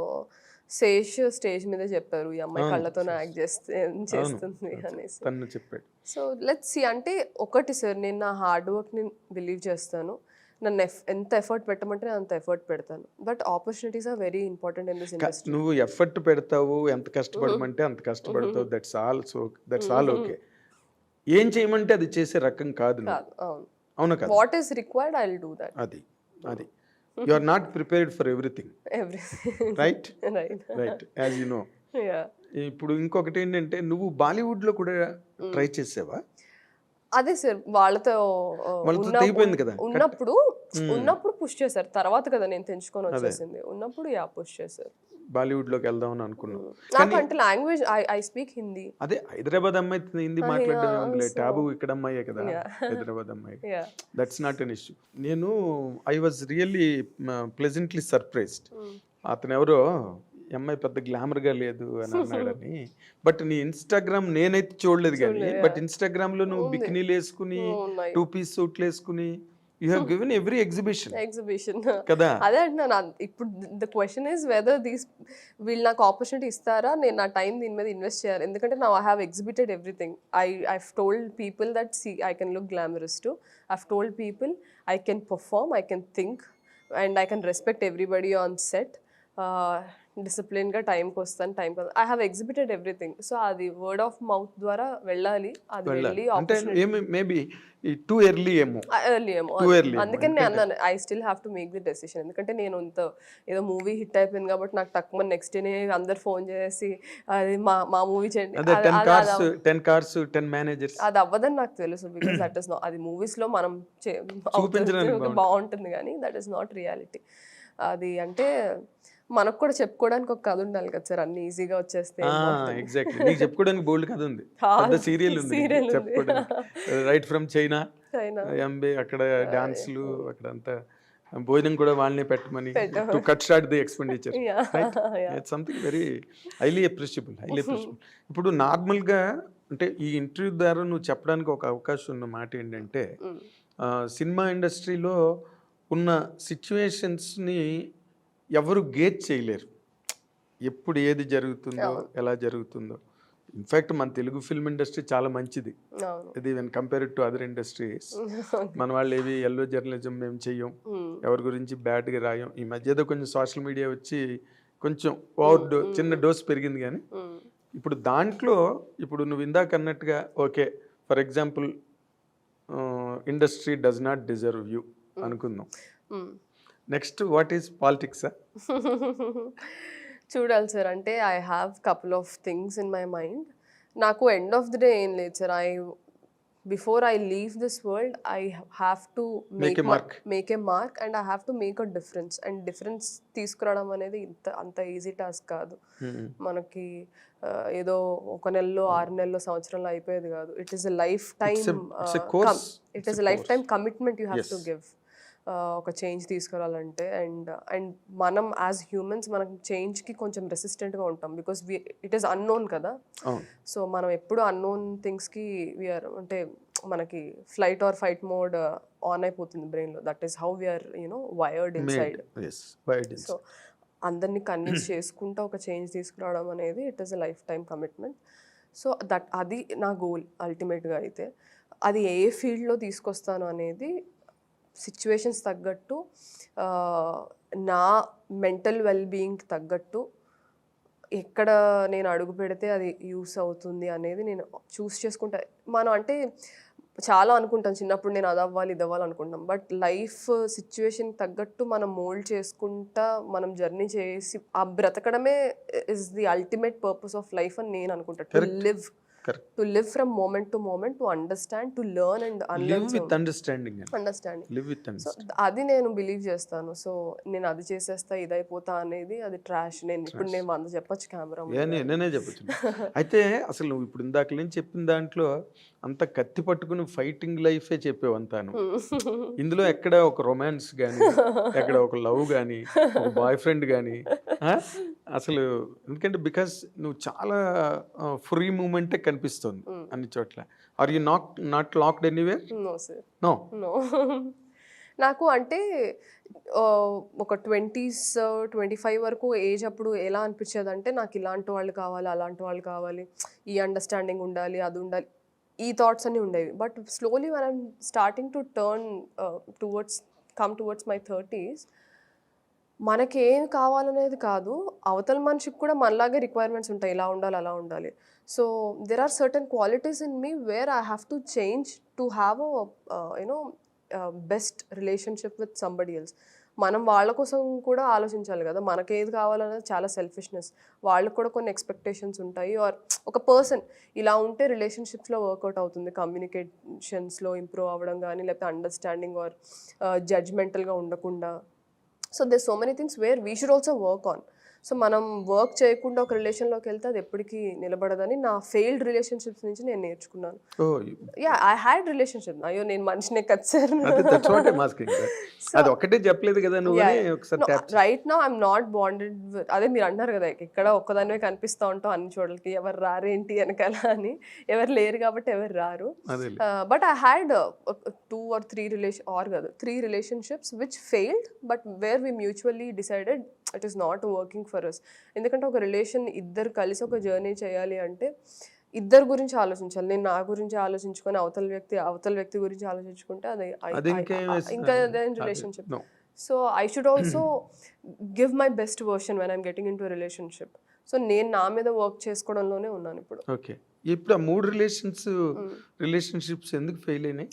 శేష్ స్టేజ్ మీదే చెప్పారు ఈ అమ్మాయి కళ్ళతోనే యాక్ట్ చేస్తుంది అనేసి చెప్పాడు. So let's see. అంటే ఒకటి సార్, నేను నా హార్డ్ వర్క్ని బిలీవ్ చేస్తాను. నన్ను ఎంత ఎఫర్ట్ పెట్టమంటే నేను అంత ఎఫర్ట్ పెడతాను. But opportunities are very important in this industry. నువ్వు ఎఫర్ట్ పెడతావు, ఎంత కష్టపడమంటే అంత కష్టపడతావు, దట్స్ ఆల్ ఓకే. ఏం చేయమంటే అది చేసే రకం కాదు. అవును కదా, what is required I will do that. అది you are not prepared for everything, right as you know. ఇప్పుడు ఇంకొకటి ఏంటంటే, నువ్వు బాలీవుడ్ లో కూడా ట్రై చేసావా? అదే సార్, వాళ్ళతో ఉన్నప్పుడు పుష్ చేశారు. తర్వాత కదా నేను తెంచుకొని వచ్చేసింది. ఉన్నప్పుడు పుష్ చేశారు. బాలీవుడ్ లోకి వెళ్దాం అనుకున్నాను. నాకంటే లాంగ్వేజ్ ఐ స్పీక్ హిందీ. అదే హైదరాబాద్ అమ్మాయి హిందీ మాట్లాడడం టాబు, ఇక్కడ అమ్మాయే కదా హైదరాబాద్ అమ్మాయి. That's not an issue. నేను I was really pleasantly surprised. అతను ఎవరో అమ్మాయి పెద్ద గ్లామర్ గా లేదు అని అన్నాడని. బట్ నీ ఇన్స్టాగ్రామ్ నేనైతే చూడలేదు కానీ, బట్ ఇన్స్టాగ్రామ్ లో నువ్వు బికినీలు వేసుకుని 2-piece సూట్లు వేసుకుని you have given every exhibition కదా. అదే అంటున్నాను. ఇప్పుడు ద క్వశ్చన్ ఇస్ వెదర్ వీళ్ళు నాకు ఆపర్చునిటీ ఇస్తారా, నేను నా టైం దీని మీద ఇన్వెస్ట్ చేయాలి. ఎందుకంటే నా I have exhibited everything. I've told people that see I can look glamorous too. I've told people I can perform, I can think, and I can respect everybody on set. డిసిప్లిన్గా టైంకి వస్తాను, time కాదు. I have exhibited everything. So అది word of mouth ద్వారా వెళ్ళాలి. అది వెళ్ళి early ఏమో అందుకని నేను అన్నాను I still have to make the decision. ఎందుకంటే నేను ఏదో మూవీ హిట్ అయిపోయింది కాబట్టి నాకు తక్కువ నెక్స్ట్ డేనే అందరు ఫోన్ చేసి అది మా మూవీ చేయండి, అది అవ్వదని నాకు తెలుసు. బికాస్ దట్ ఇస్ నాట్, అది మూవీస్ లో మనం బాగుంటుంది కానీ దట్ ఈస్ నాట్ రియాలిటీ. అది అంటే మనకు కూడా చెప్పుకోవడానికి ఒక కథ ఉండాలి కదా సార్, అన్ని ఈజీగా వచ్చేస్తే. ఎగ్జాక్ట్లీ, నీకు చెప్పుకోవడానికి బోల్డ్ కథ ఉంది, పెద్ద సీరియల్ ఉంది చెప్పుకోవడానికి. రైట్ ఫ్రమ్ చైనా ఎంబే, అక్కడ డాన్స్లు, అక్కడ అంతా భోజనం కూడా వాళ్ళనే పెట్టమని to cut short the expenditure. It's something very highly appreciable. ఇప్పుడు నార్మల్గా అంటే ఈ ఇంటర్వ్యూ ద్వారా నువ్వు చెప్పడానికి ఒక అవకాశం ఉన్న మాట ఏంటంటే, సినిమా ఇండస్ట్రీలో ఉన్న సిచ్యువేషన్స్ని ఎవరు గేట్ చేయలేరు, ఎప్పుడు ఏది జరుగుతుందో ఎలా జరుగుతుందో. ఇన్ఫ్యాక్ట్ మన తెలుగు ఫిల్మ్ ఇండస్ట్రీ చాలా మంచిది, ఇది when compared to other industries. మన వాళ్ళు ఏవి ఎల్లో జర్నలిజం మేము చెయ్యం, ఎవరి గురించి బ్యాడ్గా రాయం. ఈ మధ్య ఏదో కొంచెం సోషల్ మీడియా వచ్చి కొంచెం చిన్న డోస్ పెరిగింది కానీ, ఇప్పుడు దాంట్లో ఇప్పుడు నువ్వు ఇందాక అన్నట్టుగా okay, for example industry does not deserve you అనుకుందాం. Next what is politics? చూడాలి సార్. అంటే I have couple of things in my mind. నాకు ఎండ్ ఆఫ్ ది డే ఏం లేదు sir. Before I leave this world I have to make a mark and I have to make a difference. And difference తీసుకురావడం అనేది అంత easy task కాదు. మనకి ఏదో 1 నెలలో 6 నెలలో సంవత్సరంలో అయిపోయేది కాదు. It is a lifetime commitment you have to give ఒక చేంజ్ తీసుకురావాలంటే. అండ్ మనం యాజ్ హ్యూమన్స్ మనం చేంజ్కి కొంచెం రెసిస్టెంట్గా ఉంటాం బికాస్ ఇట్ ఈస్ అన్నోన్ కదా. సో మనం ఎప్పుడు అన్నోన్ థింగ్స్కి వీఆర్ అంటే మనకి flight or fight mode on అయిపోతుంది బ్రెయిన్లో. That is how we're wired inside. So అందరినీ కన్విన్స్ చేసుకుంటూ ఒక చేంజ్ తీసుకురావడం అనేది it is a lifetime commitment. So అది నా గోల్ అల్టిమేట్గా. అయితే అది ఏ ఫీల్డ్లో తీసుకొస్తాను అనేది సిచ్యువేషన్స్ తగ్గట్టు, నా మెంటల్ వెల్బీయింగ్కి తగ్గట్టు ఎక్కడ నేను అడుగు పెడితే అది యూస్ అవుతుంది అనేది నేను చూస్ చేసుకుంటా. మనం అంటే చాలా అనుకుంటాం చిన్నప్పుడు, నేను అది అవ్వాలి ఇది అవ్వాలి అనుకుంటాం. బట్ లైఫ్ సిచ్యువేషన్ తగ్గట్టు మనం మోల్డ్ చేసుకుంటా మనం జర్నీ చేసి ఆ బ్రతకడమే is the ultimate purpose of life అని నేను అనుకుంటా. To live from moment to moment, to understand, to learn and understanding. So అది నేను బిలీవ్ చేస్తాను. సో నేను అది చేసేస్తా ఇది అయిపోతా అనేది అది ట్రాష్. ఇప్పుడు నేను 100 చెప్పొచ్చు కెమెరా నేనే చెప్పచ్చు. అయితే అసలు నువ్వు ఇప్పుడు ఇందాక నేను చెప్పిన దాంట్లో అంత కత్తి పట్టుకుని ఫైటింగ్ లైఫే చెప్పేవంతాను. ఇందులో ఎక్కడ ఒక రొమాన్స్ కానీ, ఎక్కడ ఒక లవ్ కానీ, ఒక బాయ్ ఫ్రెండ్ కానీ అసలు, ఎందుకంటే బికాస్ నువ్వు చాలా ఫ్రీ మూమెంటే కనిపిస్తుంది అన్ని చోట్ల. Are you not locked anywhere? No sir, no. నాకు అంటే ఒక 20s 25 వరకు ఏజ్ అప్పుడు ఎలా అనిపించేది అంటే నాకు ఇలాంటి వాళ్ళు కావాలి, అలాంటి వాళ్ళు కావాలి, ఈ అండర్స్టాండింగ్ ఉండాలి, అది ఉండాలి, ఈ థాట్స్ అన్నీ ఉండేవి. But slowly when I'm starting to turn come towards my 30s, మనకి ఏం కావాలనేది కాదు, అవతల మనిషికి కూడా మనలాగే రిక్వైర్మెంట్స్ ఉంటాయి, ఇలా ఉండాలి అలా ఉండాలి. So there are certain qualities in me where I have to change to have best relationship with somebody else. మనం వాళ్ళ కోసం కూడా ఆలోచించాలి కదా, మనకేది కావాలనేది చాలా సెల్ఫిష్నెస్. వాళ్ళకు కూడా కొన్ని ఎక్స్పెక్టేషన్స్ ఉంటాయి. ఆర్ ఒక పర్సన్ ఇలా ఉంటే రిలేషన్షిప్స్లో వర్కౌట్ అవుతుంది, కమ్యూనికేషన్స్లో ఇంప్రూవ్ అవ్వడం కానీ, లేకపోతే అండర్స్టాండింగ్ ఆర్ జడ్జ్మెంటల్గా ఉండకుండా. So there so many things where we should also work on. So మనం వర్క్ చేయకుండా ఒక రిలేషన్లోకి వెళ్తే అది ఎప్పటికీ నిలబడదని నా ఫెయిల్డ్ రిలేషన్షిప్స్ నుంచి నేను నేర్చుకున్నాను. Yeah, I had relationship. అయ్యో నేను మనిషినే కదా sir. Right now I'm not bonded. అదే మీరు అంటారు కదా, ఇక్కడ ఒక్కదానివే కనిపిస్తూ ఉంటాం అన్ని చోట్లకి, ఎవరు రారేంటి వెనకాల అని. ఎవరు లేరు కాబట్టి ఎవరు రారు. But I had 2 or 3 relationships which failed, but where we mutually decided it is not working for us. ఎందుకంటే ఒక రిలేషన్ ఇద్దరు కలిసి ఒక జర్నీ చేయాలి అంటే ఇద్దరు గురించి ఆలోచించాలి. నేను నా గురించి ఆలోచించుకొని అవతల వ్యక్తి గురించి ఆలోచించుకుంటే అది ఇంకా relationship. So I should also give my best version when I'm getting in to relationship. So నేను నా మీద వర్క్ చేసుకోవడంలోనే ఉన్నాను ఇప్పుడు. ఓకే, ఇప్పుడు ఆ 3 రిలేషన్షిప్స్ ఎందుకు ఫెయిల్ అయినాయి?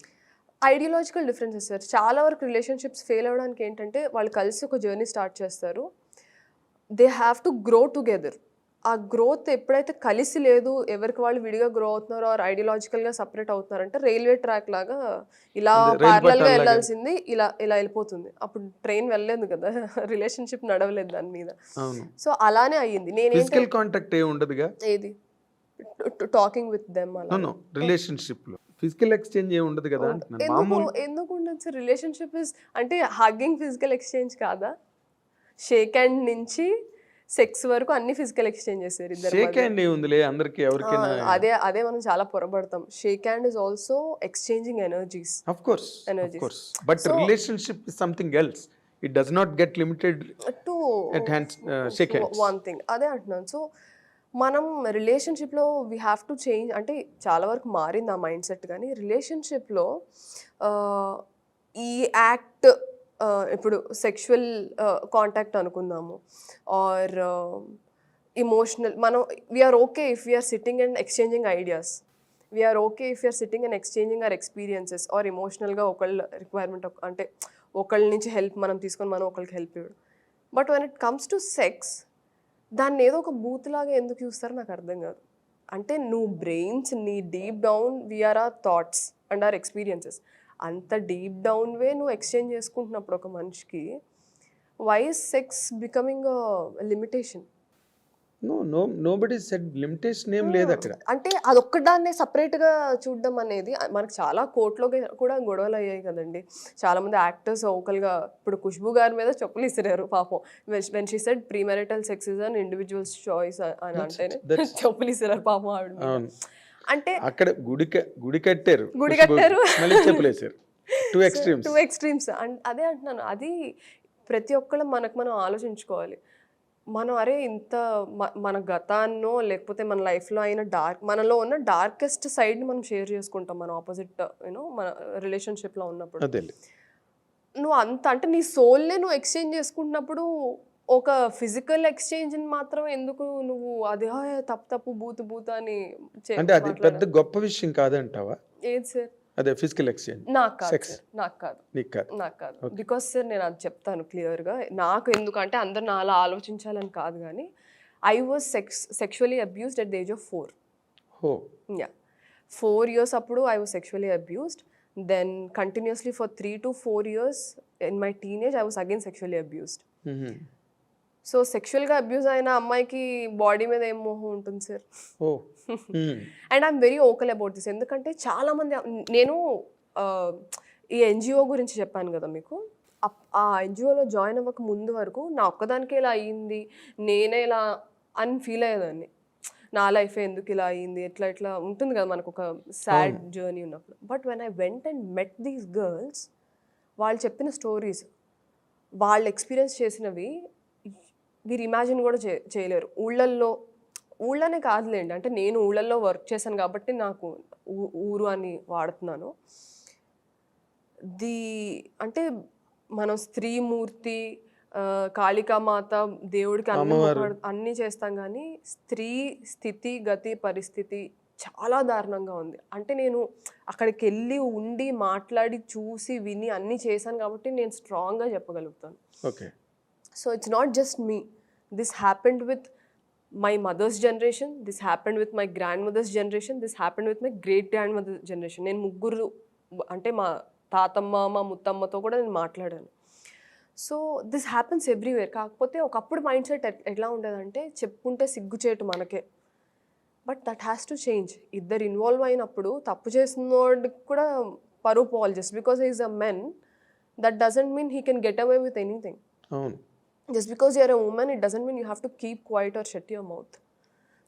Ideological differences sir. చాలా వరకు రిలేషన్షిప్స్ ఫెయిల్ అవ్వడానికి ఏంటంటే వాళ్ళు కలిసి ఒక జర్నీ స్టార్ట్ చేస్తారు, they have to grow together. ఆ గ్రోత్ ఎప్పుడైతే కలిసి లేదు, ఎవరికి వాళ్ళు విడిగా గ్రో అవుతున్నారో ఆర్ ఐడియాలజికల్గా సపరేట్ అవుతున్నారంటే రైల్వే ట్రాక్ లాగా ఇలా ప్యారలల్గా వెళ్ళాల్సింది ఇలా వెళ్ళిపోతుంది. అప్పుడు ట్రైన్ వెళ్ళలేదు కదా, రిలేషన్షిప్ నడవలేదు దాని మీద. సో అలానే అయ్యింది. ఫిజికల్ కాంటాక్ట్ ఉండదుగా, ఏది టాకింగ్ విత్ దెమ్ అలా రిలేషన్షిప్ లో ఫిజికల్ ఎక్స్చేంజ్ ఏమి ఉండదు కదా. ఎందుకు ఉండదు సార్? రిలేషన్షిప్ ఇస్ అంటే హగ్గింగ్ ఫిజికల్ ఎక్స్చేంజ్ కాదా? షేక్ హ్యాండ్ నుంచి సెక్స్ వరకు అన్ని ఫిజికల్ ఎక్స్చేంజ్ చేశారు ఇద్దరు. షేక్ హ్యాండ్ ఏముందిలే అందరికి, ఎవరికైనా. అదే మనం చాలా పొరపడతాం. Shake hand is also exchanging energies. Of course but relationship is something else. It does not get limited to shake hands. One thing అదే అంటున్నాను. సో మనం రిలేషన్షిప్లో వీ హ్యావ్ టు చేంజ్. అంటే చాలా వరకు మారింది ఆ మైండ్ సెట్. కానీ రిలేషన్షిప్లో ఈ యాక్ట్, ఇప్పుడు సెక్షువల్ కాంటాక్ట్ అనుకుందాము, ఆర్ ఇమోషనల్, మనం we're okay if we're sitting and exchanging ideas, we're okay if we're sitting and exchanging our experiences, or ఎమోషనల్గా ఒకళ్ళ రిక్వైర్మెంట్ అంటే ఒకళ్ళ నుంచి హెల్ప్ మనం తీసుకొని మనం ఒకళ్ళకి హెల్ప్ ఇవ్వడం. But when it comes to sex, దాన్ని ఏదో ఒక బూత్లాగా ఎందుకు చూస్తారో నాకు అర్థం కాదు. అంటే నువ్వు బ్రెయిన్స్, నీ deep down we're our thoughts and our experiences, అంత డీప్ డౌన్ వే నువ్వు ఎక్స్చేంజ్ చేసుకుంటున్నప్పుడు ఒక మనిషికి why is sex becoming limitation? Nobody said limitation ఏం లేదు అక్కడ. అంటే అదొక్కదాన్నే సపరేట్గా చూడడం అనేది మనకు చాలా కోర్టులో కూడా గొడవలు అయ్యాయి కదండి. చాలామంది యాక్టర్స్ ఓకల్గా, ఇప్పుడు ఖుష్బూ గారి మీద చెప్పులు ఇసిరారు పాపం. When she said premarital sex is an individual's choice అని అంటేనే చెప్పులు ఇసిరారు పాపం ఆవిడ. అంటే అక్కడ గుడి కట్టారు, గుడి కట్టారు, మళ్ళీ చెప్పులేసారు. Two extremes. అదే అంటున్నాను. అది ప్రతి ఒక్కళ్ళు మనకు మనం ఆలోచించుకోవాలి. మనం అరే ఇంత మన గతాన్నో లేకపోతే మన లైఫ్లో అయిన మనలో ఉన్న డార్కెస్ట్ సైడ్ని మనం షేర్ చేసుకుంటాం మన ఆపోజిట్ మన రిలేషన్షిప్లో ఉన్నప్పుడు. అదే నువ్వు అంత అంటే నీ సోల్నే నువ్వు ఎక్స్చేంజ్ చేసుకుంటున్నప్పుడు ఒక ఫిజికల్ ఎక్స్చేంజ్ని మాత్రం ఎందుకు నువ్వు అది తప్పు బూతు అని అంటే అది పెద్ద గొప్ప విషయం కాదంటావా? ఏది సార్? అదే ఫిజికల్ ఎక్స్చేంజ్. నాకు కాదు సార్, నాకు కాదు. బికాస్ సార్ నేను అది చెప్తాను క్లియర్గా. నాకు ఎందుకంటే అందరు నా అలా ఆలోచించాలని కాదు, కానీ I was sexually abused at the age of 4. Yeah, 4 years అప్పుడు I was sexually abused. Then continuously for 3 to 4 years in my teenage I was again sexually abused. So సెక్షువల్గా అబ్యూస్ అయిన అమ్మాయికి బాడీ మీద ఏం మోహం ఉంటుంది సార్? And I'm very vocal about this. ఎందుకంటే చాలామంది, నేను ఈ ఎన్జిఓ గురించి చెప్పాను కదా మీకు, ఆ ఎన్జిఓలో జాయిన్ అవ్వక ముందు వరకు నా ఒక్కదానికే ఇలా అయ్యింది, నేనే ఇలా అని ఫీల్ అయ్యేదాన్ని. నా లైఫ్ ఎందుకు ఇలా అయ్యింది, ఎట్లా ఉంటుంది కదా మనకు ఒక సాడ్ జర్నీ ఉన్నప్పుడు. But when I went and met these girls, వాళ్ళు చెప్పిన స్టోరీస్, వాళ్ళు ఎక్స్పీరియన్స్ చేసినవి మీరు ఇమాజిన్ కూడా చేయలేరు. ఊళ్ళనే కాదులేండి, అంటే నేను ఊళ్ళల్లో వర్క్ చేశాను కాబట్టి నాకు ఊరు అని వాడుతున్నాను. అంటే మనం స్త్రీమూర్తి, కాళికామాత, దేవుడికి అన్నీ చేస్తాం, కానీ స్త్రీ స్థితి గతి పరిస్థితి చాలా దారుణంగా ఉంది. అంటే నేను అక్కడికి వెళ్ళి ఉండి మాట్లాడి చూసి విని అన్నీ చేశాను కాబట్టి నేను స్ట్రాంగ్గా చెప్పగలుగుతాను. Okay. So it's not just me. This happened with my mother's generation. This happened with my grandmother's generation. This happened with my great grandmother's generation. నేను ముగ్గురు, అంటే మా తాతమ్మ, మా ముత్తమ్మతో కూడా నేను మాట్లాడాను. So this happens everywhere. కాకపోతే ఒకప్పుడు మైండ్ సెట్ ఎట్లా ఉండేదంటే చెప్పుకుంటే సిగ్గుచేటు మనకే. But that has to change. ఇద్దరు ఇన్వాల్వ్ అయినప్పుడు తప్పు చేసినోడికి కూడా పరువు పోవాలి. Just because he is a men, that doesn't mean he can get away with anything. అవును. Just because you're a woman, it doesn't mean you have to keep quiet or shut your mouth.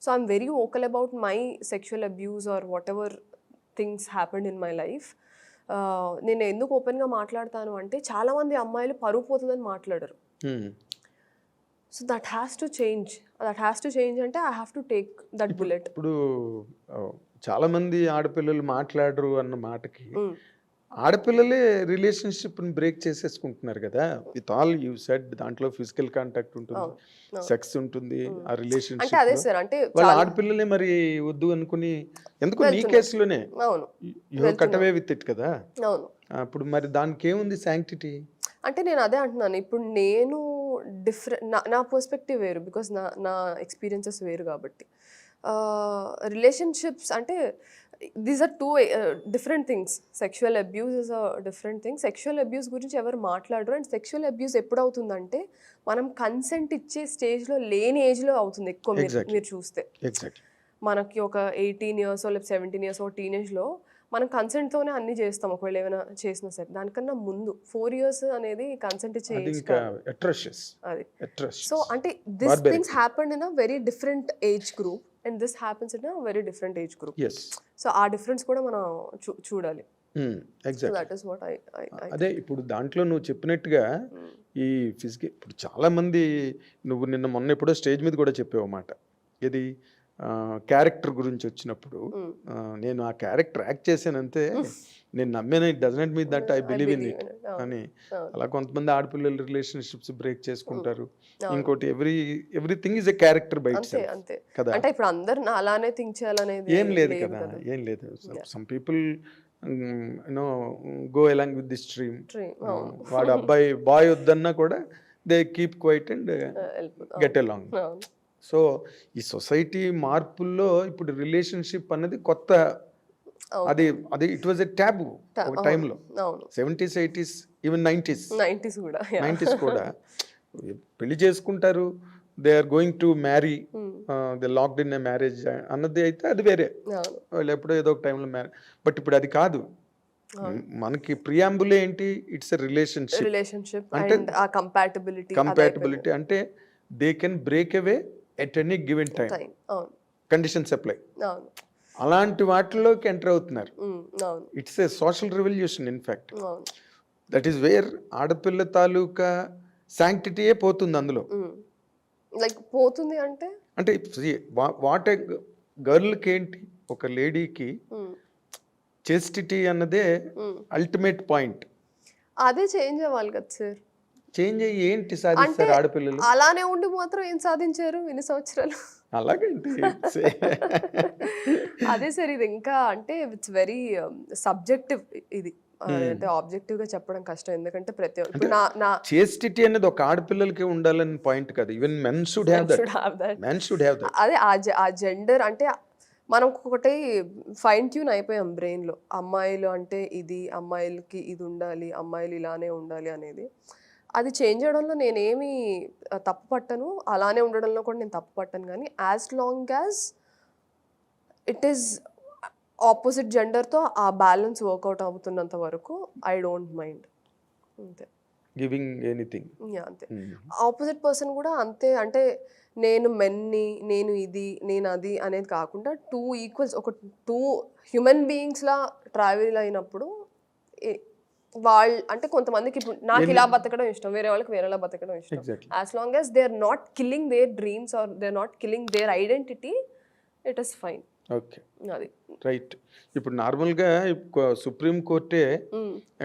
So I'm very vocal about my sexual abuse or whatever things happened in my life. నేను ఎందుకు ఓపెన్గా మాట్లాడతాను అంటే చాలామంది అమ్మాయిలు పరువు పోతుందని మాట్లాడరు. So that has to change అంటే I have to take that bullet. ఇప్పుడు చాలామంది ఆడపిల్లలు మాట్లాడరు అన్న మాటకి ఆడపిల్లలే రిలేషన్షిప్ని బ్రేక్ చేసేసుకుంటున్నారు కదా. విత్ ఆల్ యూ సెడ్, దాంట్లో ఫిజికల్ కాంటాక్ట్ ఉంటుంది, సెక్స్ ఉంటుంది ఆ రిలేషన్షిప్. అదే సార్, అంటే వాళ్ళ ఆడపిల్లలే మరి వద్దు అనుకుని, ఎందుకు నీ కేసులోనే you cut away with it కదా. అప్పుడు మరి దానికి ఏముంది శాంక్టిటీ? అంటే నేను అదే అంటున్నాను, ఇప్పుడు నేను నా పర్స్పెక్టివ్ వేరు, బికాస్ నా ఎక్స్పీరియన్సెస్ వేరు కాబట్టి. రిలేషన్షిప్స్ అంటే these are two different things. Sexual abuse is a different thing. Sexual abuse గురించి ఎవరు మాట్లాడరు. అండ్ సెక్షువల్ అబ్యూస్ ఎప్పుడు అవుతుందంటే మనం కన్సెంట్ ఇచ్చే స్టేజ్లో లేని ఏజ్లో అవుతుంది ఎక్కువ. మీరు చూస్తే మనకి ఒక 18 years లేకపోతే 17 years టీనేజ్లో మనం కన్సెంట్తోనే అన్ని చేస్తాం, ఒకవేళ ఏమైనా చేసినా సరే. దానికన్నా ముందు 4 years అనేది కన్సెంట్ ఇచ్చే ఏజ్ అది. సో అంటే this things happened in a very different age group and this happens in a very different age group. Yes. So our difference కూడా మనం చూడాలి. Exactly. So that is what I అదే ఇప్పుడు దాంట్లో నువ్వు చెప్పినట్టుగా ఈ ఫిజికల్, ఇప్పుడు చాలా మంది, నువ్వు నిన్న మొన్న ఎప్పుడో స్టేజ్ మీద కూడా చెప్పావు మాట, ఇది క్యారెక్టర్ గురించి వచ్చినప్పుడు, నేను ఆ క్యారెక్టర్ యాక్ట్ చేశానంతే, నేను నమ్మాను, it doesn't mean that I believe in it అని. అలా కొంతమంది ఆడపిల్లలు రిలేషన్షిప్స్ బ్రేక్ చేసుకుంటారు. ఇంకోటి everything is a character by itself కదా. అంటే ఇప్పుడు అందరూ అలానే థింక్ చేయాలనేది ఏం లేదు కదా, ఏం లేదు. Some people you know go along with the stream. వాడు అబ్బాయి బాయ్ వద్దన్నా కూడా they keep quiet and get along. So ఈ సొసైటీ మార్పుల్లో ఇప్పుడు రిలేషన్షిప్ అన్నది కొత్త, అది ఇట్ వాజ్ ఎ ట్యాబు ఒక టైంలో. 70s 80s ఈవెన్ 90s కూడా పెళ్లి చేసుకుంటారు, they are going to marry, they locked in a marriage అన్నది అయితే అది వేరే, వాళ్ళు ఎప్పుడో ఏదో ఒక టైంలో మ్యారీ. బట్ ఇప్పుడు అది కాదు, మనకి ప్రియాంబులే ఏంటి, ఇట్స్ ఎ రిలేషన్షిప్ అంటే కంపాటబిలిటీ అంటే they can break away at any given time, conditions apply. అలాంటి వాటిలోకి ఎంటర్ అవుతున్నారు. అవును it's a social revolution in fact. అవును దట్ ఈస్ వేర్ ఆడపిల్ల తాలూకా శాంక్టిటీయే పోతుంది అందులో. లైక్ పోతుంది అంటే అంటే వాట్ ఏ గర్ల్కి ఏంటి, ఒక లేడీకి చేస్టిటీ అన్నదే అల్టిమేట్ పాయింట్. అదే చేంజ్ అవ్వాలి కదా సార్. చేంజ్ అయ్యి ఏంటి అంటే సాధిస్తారు ఆడపిల్లలు? అలానే ఉండి మాత్రం ఏం సాధించారు ఇన్ని సంవత్సరాలు? అలాగేంటి అదే సార్, ఇది ఇంకా అంటే ఇట్స్ వెరీ సబ్జెక్టివ్ ఇది. అంటే ఆబ్జెక్టివ్ గా చెప్పడం కష్టం, ఎందుకంటే ప్రతి ఇప్పుడు నా చేస్టిటీ అనేది ఒక ఆడపిల్లలకి ఉండాలని పాయింట్ కాదు. Even men should have that. Men should have that. అదే ఆ జెండర్ అంటే మనం ఒకటి ఫైన్ ట్యూన్ అయిపోయాం బ్రెయిన్ లో. అమ్మాయిలు అంటే ఇది, అమ్మాయిలకి ఇది ఉండాలి, అమ్మాయిలు ఇలానే ఉండాలి అనేది. అది చేంజ్ చేయడంలో నేనేమి తప్పు పట్టను, అలానే ఉండడంలో కూడా నేను తప్పు పట్టను. కానీ as long as it is opposite జెండర్తో ఆ బ్యాలెన్స్ వర్కౌట్ అవుతున్నంత వరకు ఐ డోంట్ మైండ్. అంతే. Giving anything. అంతే. ఆపోజిట్ పర్సన్ కూడా అంతే. అంటే నేను మెన్ని, నేను ఇది, నేను అది అనేది కాకుండా టూ ఈక్వల్స్, ఒక టూ హ్యూమన్ బీయింగ్స్లా ట్రావెల్ అయినప్పుడు వాళ్ళు అంటే కొంతమందికి ఇప్పుడు నాకు ఇలా బతకడం ఇష్టం, వేరే వాళ్ళకి వేరేలా బతకడం ఇష్టం. As long as they are not killing their dreams or they are not killing their identity, it is fine. Okay, అది రైట్. ఇప్పుడు నార్మల్గా సుప్రీం కోర్టే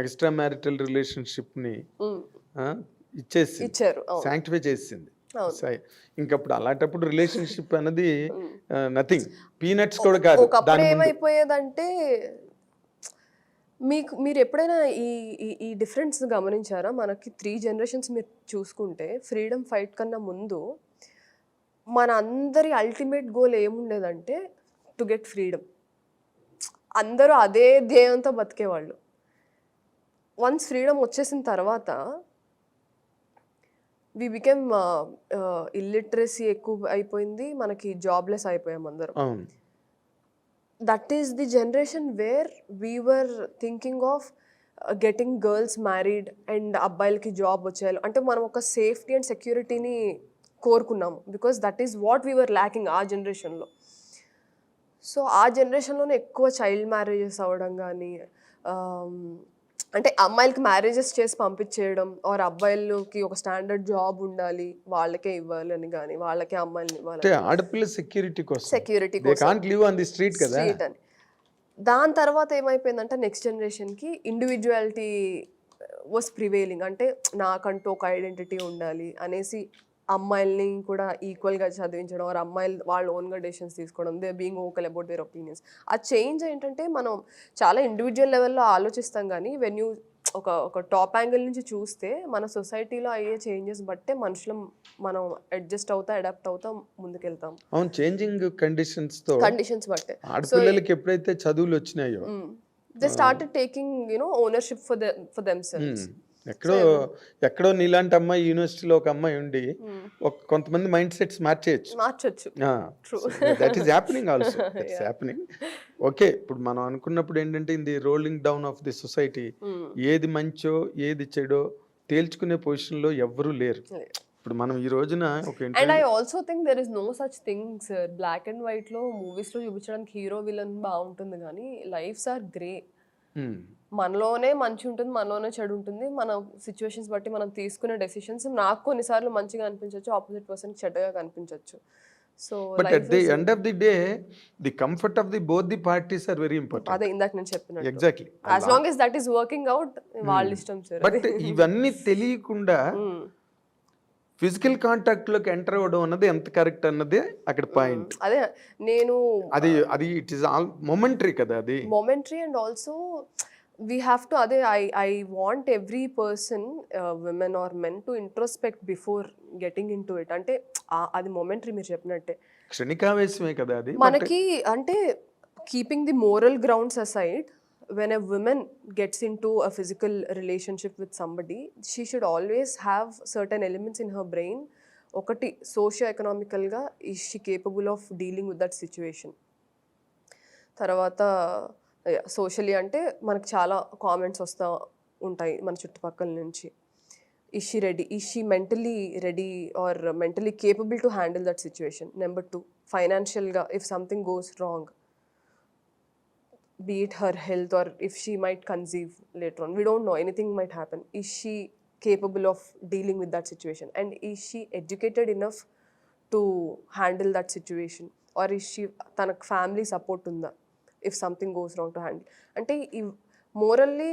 ఎక్స్ట్రా మ్యారిటల్ రిలేషన్షిప్ని ఇచ్చారు, శాంక్టిఫై చేసింది. ఇంకప్పుడు అలాంటప్పుడు రిలేషన్షిప్ అనేది నథింగ్, పీనట్స్ కూడా కాదు. ఒకప్పుడు ఏమైపోయేదంటే మీరు ఎప్పుడైనా ఈ డిఫరెన్స్ గమనించారా? మనకి 3 generations మీరు చూసుకుంటే ఫ్రీడమ్ ఫైట్ కన్నా ముందు మన అందరి అల్టిమేట్ గోల్ ఏముండేదంటే టు గెట్ ఫ్రీడమ్. అందరూ అదే ధ్యేయంతో బతికేవాళ్ళు. వన్స్ ఫ్రీడమ్ వచ్చేసిన తర్వాత వి బికెమ్ ఇల్లిటరసీ ఎక్కువ అయిపోయింది, మనకి జాబ్లెస్ అయిపోయాం అందరం. That is the generation where we were thinking of getting girls married and అబ్బాయిలకి జాబ్ వచ్చేయాలి అంటే మనం ఒక సేఫ్టీ అండ్ సెక్యూరిటీని కోరుకున్నాము, because that is what we were lacking ఆ జనరేషన్లో. సో ఆ జనరేషన్లోనే ఎక్కువ చైల్డ్ మ్యారేజెస్ అవ్వడం కానీ, అంటే అమ్మాయిలకి మ్యారేజెస్ చేసి పంపించేయడం, ఆర్ అబ్బాయిలకి ఒక స్టాండర్డ్ జాబ్ ఉండాలి వాళ్ళకే ఇవ్వాలి అని కానీ, వాళ్ళకే అమ్మాయిలని ఇవ్వాలి, ఆడపిల్ల సెక్యూరిటీ కోసం, సెక్యూరిటీ స్ట్రీట్ అని. దాని తర్వాత ఏమైపోయిందంటే నెక్స్ట్ జనరేషన్కి ఇండివిజువాలిటీ వాస్ ప్రివేలింగ్. అంటే నాకంటూ ఒక ఐడెంటిటీ ఉండాలి అనేసి అమ్మాయిల్ని కూడా ఈక్వల్గా చదివించడం, ఆర్ అమ్మాయిలు వాళ్ళు ఓన్గా డెసిషన్స్ తీసుకోవడం, they being vocal about their opinions. ఆ చేంజ్ ఏంటంటే మనం చాలా ఇండివిజువల్ లెవెల్లో ఆలోచిస్తాం, కానీ వెన్ యూ ఒక టాప్ యాంగిల్ నుంచి చూస్తే మన సొసైటీలో అయ్యే చేంజెస్ బట్టే మనుషులం మనం అడ్జస్ట్ అవుతా, అడాప్ట్ అవుతా ముందుకెళ్తాం. అవును, చేంజింగ్ కండిషన్స్ బట్టే. ఆడపిల్లలకి ఎప్పుడైతే చదువులు వచ్చినాయో they started taking ownership for themselves. ఎక్కడో నీలాంటి అమ్మాయి యూనివర్సిటీలో ఒక అమ్మాయి ఉండి కొంతమంది మైండ్ సెట్స్ మార్చొచ్చు. That is happening also, that's happening. Okay, ఇప్పుడు మనం అనుకున్నప్పుడు ఏంటంటే in the rolling down of the society ఏది మంచో ఏది చెడో తేల్చుకునే పొజిషన్లో ఎవ్వరూ లేరు. ఇప్పుడు మనం ఈ రోజున and I also think there is no such thing sir. Black and white లో మూవీస్ లో చూపించడానికి హీరో విలన్ బాగుంటుంది, కానీ లైఫ్స్ ఆర్ గ్రే. మనలోనే మంచి ఉంటుంది, మనలోనే చెడు ఉంటుంది. మన సిచ్యువేషన్స్ బట్టి మనం తీసుకునే డెసిషన్స్ నాకు కొన్నిసార్లు మంచిగా అనిపించవచ్చు, ఆపోజిట్ పర్సన్ చెడ్డగా కనిపించవచ్చు. So but at the end of the day the comfort of the both the parties are very important. అదే ఇందాక నేను చెప్పినట్టు, exactly, as long as that is working out వాళ్ళ ఇష్టం సార్. బట్ ఇవన్నీ తెలియకుండా ఫిజికల్ కాంటాక్ట్ లోకి ఎంటర్ అవ్వడం అన్నది ఎంత కరెక్ట్ అన్నది అక్కడ పాయింట్. అదే నేను అది ఇట్ ఈస్ ఆల్ మొమెంటరీ కదా, అది momentary. And also we have to అదే I want every person, women or men, to introspect before getting into it. అంటే అది మొమెంటరీ మీరు చెప్పినట్టే, క్షణికావేశమే కదా అది మనకి. అంటే keeping the moral grounds aside, when a woman gets into a physical relationship with somebody, she should always have certain elements in her brain. ఒకటి, socio ఎకనామికల్గా is she capable of dealing with that situation. తర్వాత socially అంటే మనకు చాలా comments వస్తూ ఉంటాయి మన చుట్టుపక్కల నుంచి. Is she mentally ready or mentally capable to handle that situation. Number 2, ఫైనాన్షియల్గా if something goes wrong, be it her health or if she might conceive later on. We don't know, anything might happen. Is she capable of dealing with that situation, and is she educated enough to handle that situation, or is she తనకు family support ఉందా if something goes wrong to handle. అంటే morally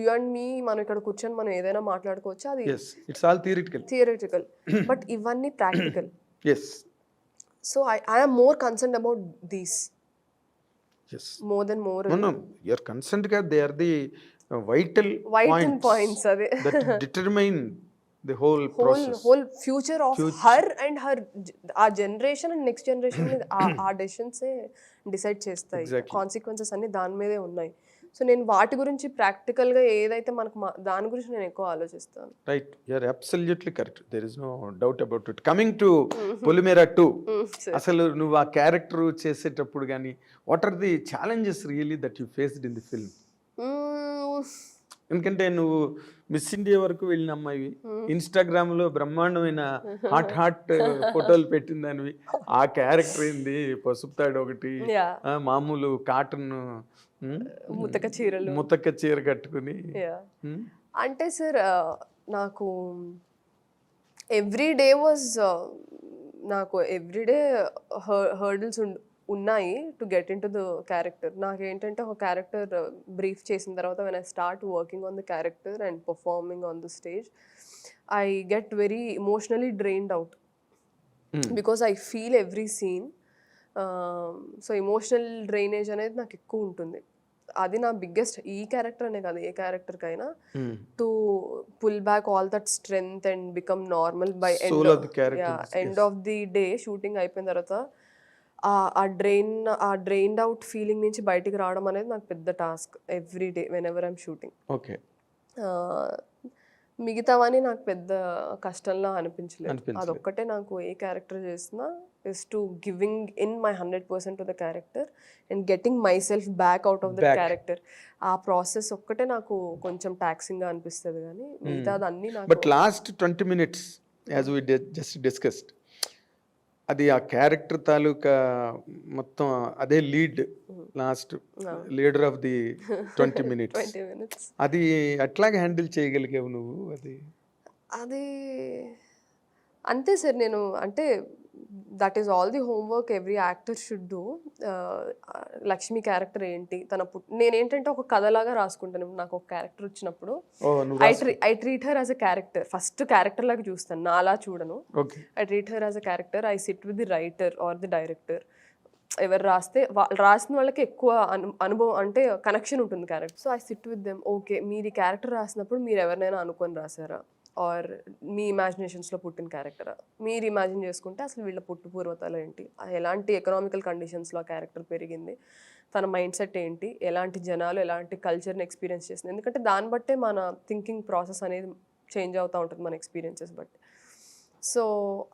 you and మీ మనం ఇక్కడ కూర్చొని మనం ఏదైనా మాట్లాడుకోవచ్చు, అది yes, it's all theoretical. Theoretical. But ఇవన్నీ practical. Yes, so I am more concerned about these yes. more than moral. No, you're concerned that they are the vital points అదే that determine the whole process. whole future of her and her ఆ generation and next generation ఆ డెసిషన్సే decide చేస్తాయి. Consequences అన్ని దాని మీదే ఉన్నాయి. So నేను వాటి గురించి ప్రాక్టికల్గా ఏదైతే మనకు దాని గురించి నేను ఎక్కువ ఆలోచిస్తాను. Right, you're absolutely correct. There is no doubt about it. Coming to Polimera 2, అసలు నువ్వు ఆ క్యారెక్టర్ చేసేటప్పుడు కానీ what are the challenges really that you faced in the film? ఎందుకంటే నువ్వు మిస్ ఇండియా వరకు వెళ్ళిన అమ్మాయివి, ఇన్స్టాగ్రామ్ లో బ్రహ్మాండమైన హాట్ ఫోటోలు పెట్టిందానివి. ఆ క్యారెక్టర్ ఏంది, పసుపు తాడు ఒకటి, మామూలు కాటన్ ముతక చీర కట్టుకుని. అంటే సార్ నాకు ఎవ్రీ డే హర్డిల్స్ ఉన్నాయి to get into the character. నాకేంటంటే ఒక క్యారెక్టర్ బ్రీఫ్ చేసిన తర్వాత when I start working on the character and performing on the stage, I get very emotionally drained out because I feel every scene. So emotional drainage అనేది నాకు ఎక్కువ ఉంటుంది. అది నా బిగ్గెస్ట్, ఈ క్యారెక్టర్ అనే కాదు ఏ క్యారెక్టర్కైనా, to pull back all that strength and become normal by end of the day. Shooting అయిపోయిన తర్వాత ఆ డ్రైన్డ్ అవుట్ ఫీలింగ్ నుంచి బయటికి రావడం అనేది నాకు పెద్ద task every day whenever I'm shooting. Okay, మిగతావని నాకు పెద్ద కష్టంలా అనిపించలేదు. అదొక్కటే నాకు ఏ క్యారెక్టర్ చేసినా is to giving in my 100% to the character and getting myself back out of the character. ఆ ప్రాసెస్ ఒక్కటే నాకు కొంచెం టాక్సింగ్ గా అనిపిస్తుంది, కానీ మిగతాది అన్ని నాకు. But last 20 minutes as we just discussed, అది ఆ క్యారెక్టర్ తాలూకా మొత్తం అదే lead, last leader of the 20 minutes. అది అట్లాగే హ్యాండిల్ చేయగలిగావు నువ్వు? అది అంతే సార్. నేను అంటే that is all the homework every actor should do. Lakshmi character ఏంటి, నేనేంటంటే ఒక కథలాగా రాసుకుంటాను. నాకు ఒక క్యారెక్టర్ వచ్చినప్పుడు I treat her as a character. First character లాగా చూస్తాను, నాలా చూడను. I treat her as a character. I SIT with the writer or the director. ఎవరు రాసిన వాళ్ళకి ఎక్కువ అనుభవం అంటే కనెక్షన్ ఉంటుంది character. So I SIT with them. Okay, మీరు ఈ క్యారెక్టర్ రాసినప్పుడు మీరు ఎవరినైనా అనుకొని రాసారా, ఆర్ మీ ఇమాజినేషన్స్లో పుట్టిన క్యారెక్టరా, మీరు ఇమాజిన్ చేసుకుంటే అసలు వీళ్ళ పూర్వతాలు ఏంటి, ఎలాంటి ఎకనామికల్ కండిషన్స్లో ఆ క్యారెక్టర్ పెరిగింది, తన మైండ్ సెట్ ఏంటి, ఎలాంటి జనాలు ఎలాంటి కల్చర్ని ఎక్స్పీరియన్స్ చేసింది. ఎందుకంటే దాన్ని బట్టే మన థింకింగ్ ప్రాసెస్ అనేది చేంజ్ అవుతూ ఉంటుంది మన ఎక్స్పీరియన్సెస్ బట్టి. So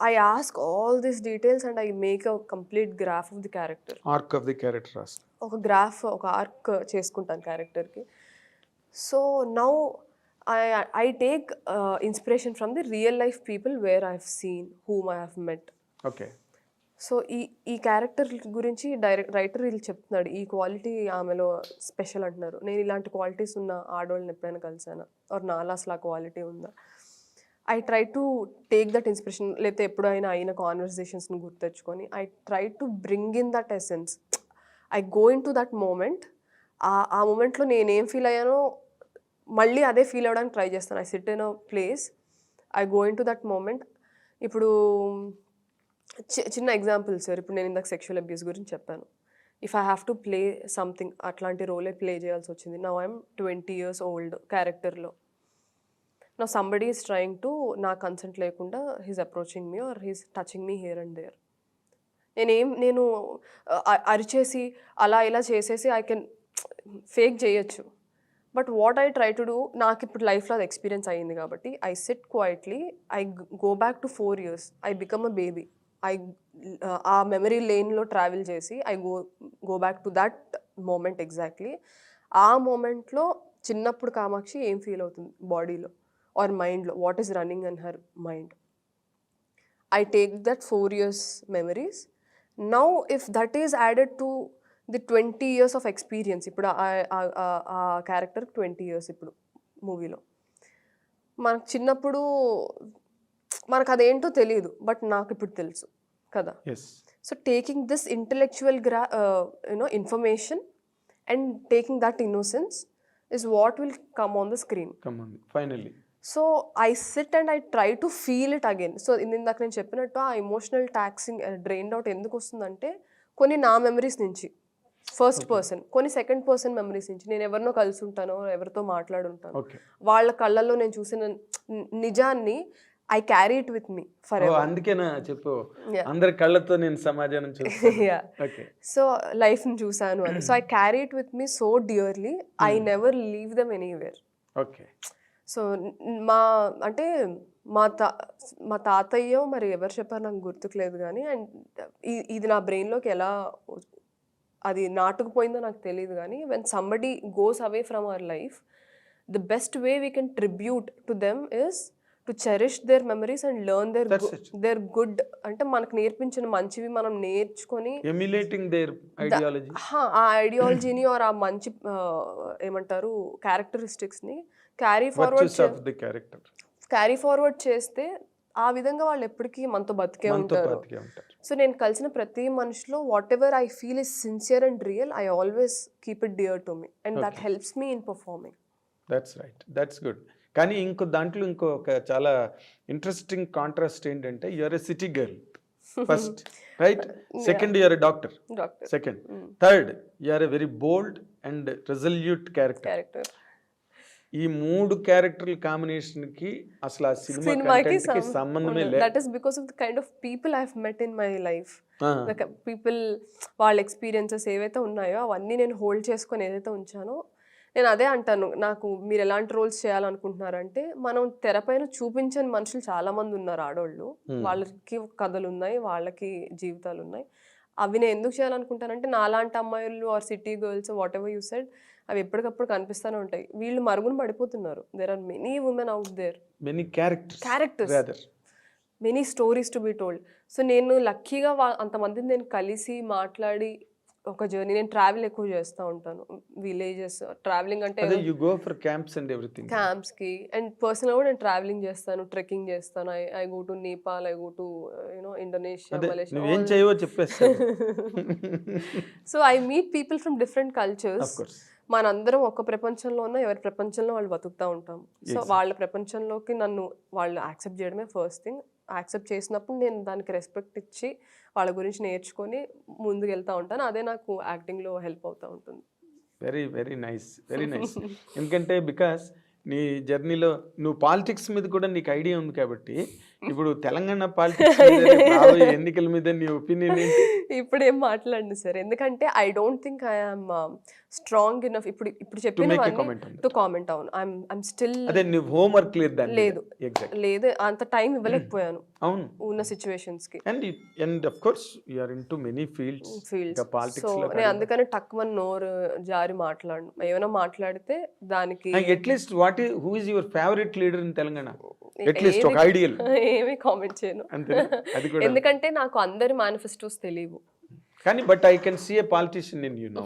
I ask all these details and I make a complete graph of the character. Arc of the character, ఒక గ్రాఫ్, ఒక ఆర్క్ చేసుకుంటాను క్యారెక్టర్కి. So now I take inspiration from the real life people where I have seen, whom I have met. Okay. So ఈ character గురించి writer వీళ్ళు చెప్తున్నాడు, ఈ quality ఆమెలో స్పెషల్ అంటున్నారు. నేను ఇలాంటి క్వాలిటీస్ ఉన్న ఆడవాళ్ళని ఎప్పుడైనా కలిసానా, ఆర్ నాలా అసలు ఆ క్వాలిటీ ఉందా. I try to take that inspiration. లేకపోతే ఎప్పుడైనా అయిన కాన్వర్సేషన్స్ని గుర్తెచ్చుకొని I try to bring in that essence. I go into that moment. ఆ మూమెంట్లో నేనేం ఫీల్ అయ్యానో మళ్ళీ అదే ఫీల్ అవ్వడానికి ట్రై చేస్తాను. I sit in a place, I go into that moment. ఇప్పుడు చిన్న ఎగ్జాంపుల్ సార్, ఇప్పుడు నేను ఇందాక సెక్షువల్ అబ్యూస్ గురించి చెప్పాను. If I have to play something, అట్లాంటి రోలే ప్లే చేయాల్సి వచ్చింది. నౌ ఐఎమ్ 20 years old క్యారెక్టర్లో. నా సంబడీ ఈస్ ట్రయింగ్ టు, నా కన్సెంట్ లేకుండా he's approaching me or he's touching me here and there. నేను అరిచేసి అలా ఇలా చేసేసి ఐ కెన్ ఫేక్ చేయొచ్చు. But what I try to do, నాకు ఇప్పుడు లైఫ్లో అది ఎక్స్పీరియన్స్ అయ్యింది కాబట్టి I sit quietly, I go back to 4 years, I become a baby. ఆ మెమరీ లేన్లో ట్రావెల్ చేసి I go back to that moment exactly. ఆ మూమెంట్లో చిన్నప్పుడు కామాక్షి ఏం ఫీల్ అవుతుంది బాడీలో ఆర్ మైండ్లో, what is running in her mind. I take that 4 years memories. Now if that is added to the 20 years of experience. ఇప్పుడు ఆ క్యారెక్టర్ 20 years ఇప్పుడు మూవీలో. మనకు చిన్నప్పుడు మనకు అదేంటో తెలియదు. బట్ నాకు ఇప్పుడు తెలుసు కదా. yes so taking this intellectual information and taking that innocence is what will come on the screen. come on finally so I SIT and I try to feel it again. So ఇందాక నేను చెప్పినట్టు ఆ emotional taxing drained out ఎందుకు వస్తుందంటే కొన్ని నా memories నుంచి first person, కొన్ని సెకండ్ పర్సన్ మెమరీస్ నుంచి. నేను ఎవరినో కలిసి ఉంటానో ఎవరితో మాట్లాడుంటాను, okay వాళ్ళ కళ్ళల్లో నేను చూసిన నిజాన్ని I carry it with me for ever. అందుకేనా చెప్పు అందరి కళ్ళతో నేను సమాజాన్ని చూస్తాను okay సో లైఫ్ని చూసాను అని. So I carry it with me so dearly, I never leave them anywhere. okay so అంటే మా తాతయ్యో మరి ఎవరు చెప్పారు నాకు గుర్తుకులేదు కానీ, అండ్ ఇది నా బ్రెయిన్లోకి ఎలా అది నాటుకుపోయిందో నాకు తెలియదు కానీ, when somebody goes away from our life, the best way we can tribute to them is to cherish their memories and learn their good. అంటే మనకు నేర్పించిన మంచివి మనం నేర్చుకొని emulating their ideology ఆ ఐడియాలజీని ఆర్ ఆ మంచి ఏమంటారు క్యారెక్టరిస్టిక్స్ని క్యారీ ఫార్వర్డ్ చేస్తే ఆ విధంగా వాళ్ళు ఎప్పటికీ మనతో బతికే ఉంటారు. సో నేను కలిసిన ప్రతి మనిషిలో whatever I feel is sincere and real, I always keep it dear to me and that helps me in performing. That's right, that's good. కానీ దాంట్లో ఇంకొక చాలా ఇంట్రెస్టింగ్ కాంట్రాస్ట్ ఏంటంటే you're a city girl first, right? Second you're a doctor, second. Third you're a very bold and resolute character. ఈ మూడు క్యారెక్టర్ల combination కి అసలు ఆ సినిమాకి సంబంధమే లేదు. That is because of the kind of people I have met in my life. People వాళ్ళ experiences ఏవైతే ఉన్నాయో అవన్నీ నేను హోల్డ్ చేసుకొని ఏదైతే ఉంచానో, నేను అదే అంటాను. నాకు మీరు ఎలాంటి రోల్స్ చేయాలనుకుంటున్నారంటే, మనం తెరపైన చూపించని మనుషులు చాలా మంది ఉన్నారు ఆడోళ్ళు, వాళ్ళకి కథలు ఉన్నాయి, వాళ్ళకి జీవితాలు ఉన్నాయి. అవి నేను ఎందుకు చేయాలనుకుంటానంటే, నాలాంటి అమ్మాయిలు or city girls whatever you said, అవి ఎప్పటికప్పుడు కనిపిస్తూనే ఉంటాయి. వీళ్ళు మరుగున పడిపోతున్నారు. There are many women out there, many characters, many stories to be told. So నేను లక్కీగా అంతమందిని నేను కలిసి మాట్లాడి ఒక జర్నీ. నేను ట్రావెల్ ఎక్కువ చేస్తూ ఉంటాను, విలేజెస్ ట్రావెలింగ్ అంటే you go for camps and everything. క్యాంప్స్కి అండ్ పర్సనల్గా కూడా నేను ట్రావెలింగ్ చేస్తాను, ట్రెక్కింగ్ చేస్తాను. I go to Nepal, I go to Indonesia, Malaysia. ఏం చేయవో చెప్పేస్తాను. So I meet people from different cultures. మనందరం ఒక ప్రపంచంలో ఉన్న ఎవరి ప్రపంచంలో వాళ్ళు బతుకుతూ ఉంటాం. సో వాళ్ళ ప్రపంచంలోకి నన్ను వాళ్ళు యాక్సెప్ట్ చేయడమే ఫస్ట్ థింగ్. యాక్సెప్ట్ చేసినప్పుడు నేను దానికి రెస్పెక్ట్ ఇచ్చి వాళ్ళ గురించి నేర్చుకొని ముందుకు వెళ్తూ ఉంటాను. అదే నాకు యాక్టింగ్లో హెల్ప్ అవుతూ ఉంటుంది. Very very nice, very nice. ఎందుకంటే బికాస్ నీ జర్నీలో నువ్వు పాలిటిక్స్ మీద కూడా నీకు ఐడియా ఉంది కాబట్టి, ఇప్పుడు తెలంగాణ పాలిటిక్స్ ఎన్నికల మీద నీ ఒపీనియన్ ఏంటి? ఇప్పుడు ఏం మాట్లాడండి సార్, ఎందుకంటే I don't think I am strong enough ఇప్పుడు చెప్పిన టు కామెంట్. అవును, ఐఎమ్ స్టిల్ అదే నీ హోంవర్క్ లేదు లేదు అంత టైం ఇవ్వలేకపోయాను అవును ఉన్న సిచ్యువేషన్స్ కి. And of course you are into many fields. So నేను అందుకని టక్కుమని నోరు జారి మాట్లాడను. ఏమైనా మాట్లాడితే దానికి at least who is your favourite leader in Telangana? At least ఒక ఐడియల్. ఏమీ కామెంట్ చేయను, ఎందుకంటే నాకు అందరి మేనిఫెస్టోస్ తెలియవు. కానీ but I can see a politician in you now.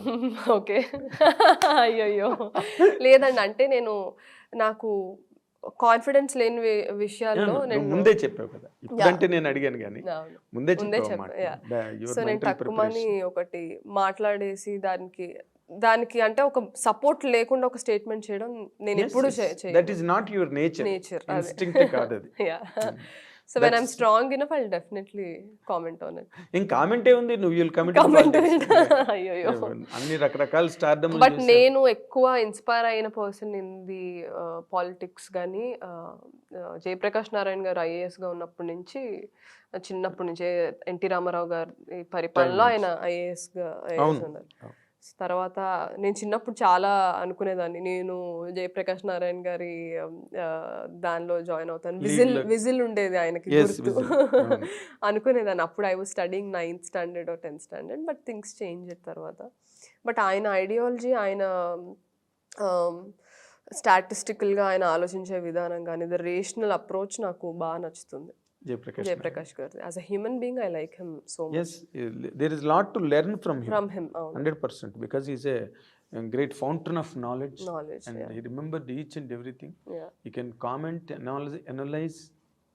Okay, అయ్యో లేదండి. అంటే నాకు కాన్ఫిడెన్స్ లేని విషయాల్లో నేను ముందే చెప్పావు కదా, ఇప్పుడంటే నేను అడిగాను కానీ ముందే చెప్పాను. సో నేను తక్కువని ఒకటి మాట్లాడేసి దానికి అంటే ఒక సపోర్ట్ లేకుండా ఒక స్టేట్మెంట్ చేయడం నేను ఎప్పుడు చేయను. That is not your nature. Instinct కాదు అది. So when I'm strong enough, I'll definitely comment on it. In comment ఉంది, నువ్వు you'll comment. అయ్యో అన్ని రకరకాల స్టార్డమ్. బట్ నేను ఎక్కువ ఇన్స్పైర్ అయిన పర్సన్ ఇన్ ది పాలిటిక్స్ కానీ జయప్రకాష్ నారాయణ గారు IAS గా ఉన్నప్పటి నుంచి, చిన్నప్పటి నుంచే ఎన్టీ రామారావు గారి పరిపాలనలో ఆయన IAS ఉన్నారు. తర్వాత నేను చిన్నప్పుడు చాలా అనుకునేదాన్ని, నేను జయప్రకాష్ నారాయణ గారి దానిలో జాయిన్ అవుతాను. విజిల్ ఉండేది ఆయనకి గుర్తు అనుకునేదాన్ని. అప్పుడు I was studying 9th standard or 10th standard, but things change తర్వాత. బట్ ఆయన ఐడియాలజీ, ఆయన స్టాటిస్టికల్గా ఆయన ఆలోచించే విధానం కానీ, ద రేషనల్ అప్రోచ్ నాకు బాగా నచ్చుతుంది. Jayprakash garu. As a human being, I like him so much. Yes, there is a lot to learn from him. From him, 100%, because he's a great fountain of knowledge. And yeah. he remembered each and everything. Yeah. He can comment, analyze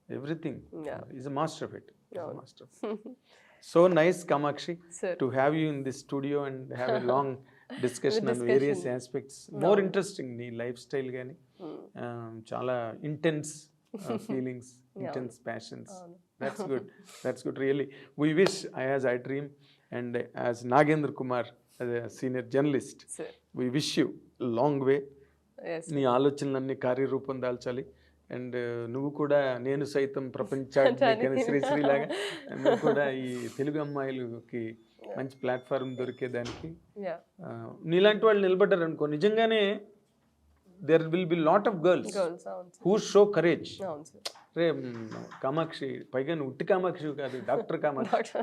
everything. Yeah. He's a master of it. He's a అవును. master of it. So nice, Kamakshi, Sir. to have you in this studio and have a long discussion on various aspects. More interesting నీ life style కానీ చాలా intense feelings, intense passions. That's good really. We wish, as iDream and as Nagendra Kumar, as a senior journalist, Sir. we wish you a long way. Yes. నీ ఆలోచనలన్నీ కార్యరూపం దాల్చాలి. And నువ్వు కూడా నేను సైతం ప్రపంచాన్ని శ్రీశ్రీలాగా నువ్వు కూడా ఈ తెలుగు అమ్మాయిలకి మంచి ప్లాట్ఫామ్ దొరికేదానికి Yeah. నీలాంటి వాళ్ళు నిలబడ్డారు అనుకో, నిజంగానే there will be lot of girls Girls, అవును sir. who show courage. అవును sir. రే కామాక్షి, పైగా నువ్వు ఉట్టి కామాక్షి కాదు, doctor Kamakshi.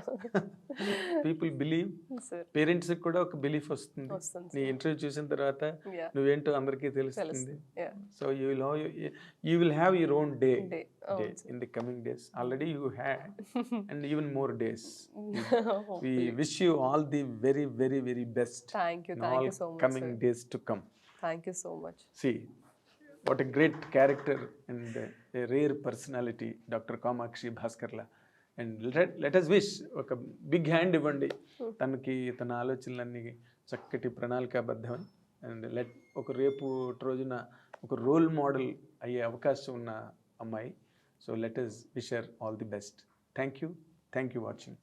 People believe, Sir. Parents కూడా ఒక బిలీఫ్ వస్తుంది. వస్తుంది నీ ఇంటర్వ్యూ చూసిన తర్వాత Yeah. నువ్వేంటో అందరికీ తెలుస్తుంది. Yeah. So you will have your own day అవును sir. in the coming days. Already you had and even more days. We Hopefully. wish you all the very, very, very best Thank you. in Thank all you so much, coming sir. days to come. Thank you so much. See, what a great character and a rare personality, Dr. Kamakshi Bhaskarla. And let us wish ఒక big hand ఇవ్వండి తనకి, తన ఆలోచనలన్నీ చక్కటి ప్రణాళికాబద్ధమని. And ఒక రేపు రోజున ఒక రోల్ మోడల్ అయ్యే అవకాశం ఉన్న అమ్మాయి. So let us wish her all the best. Thank you watching.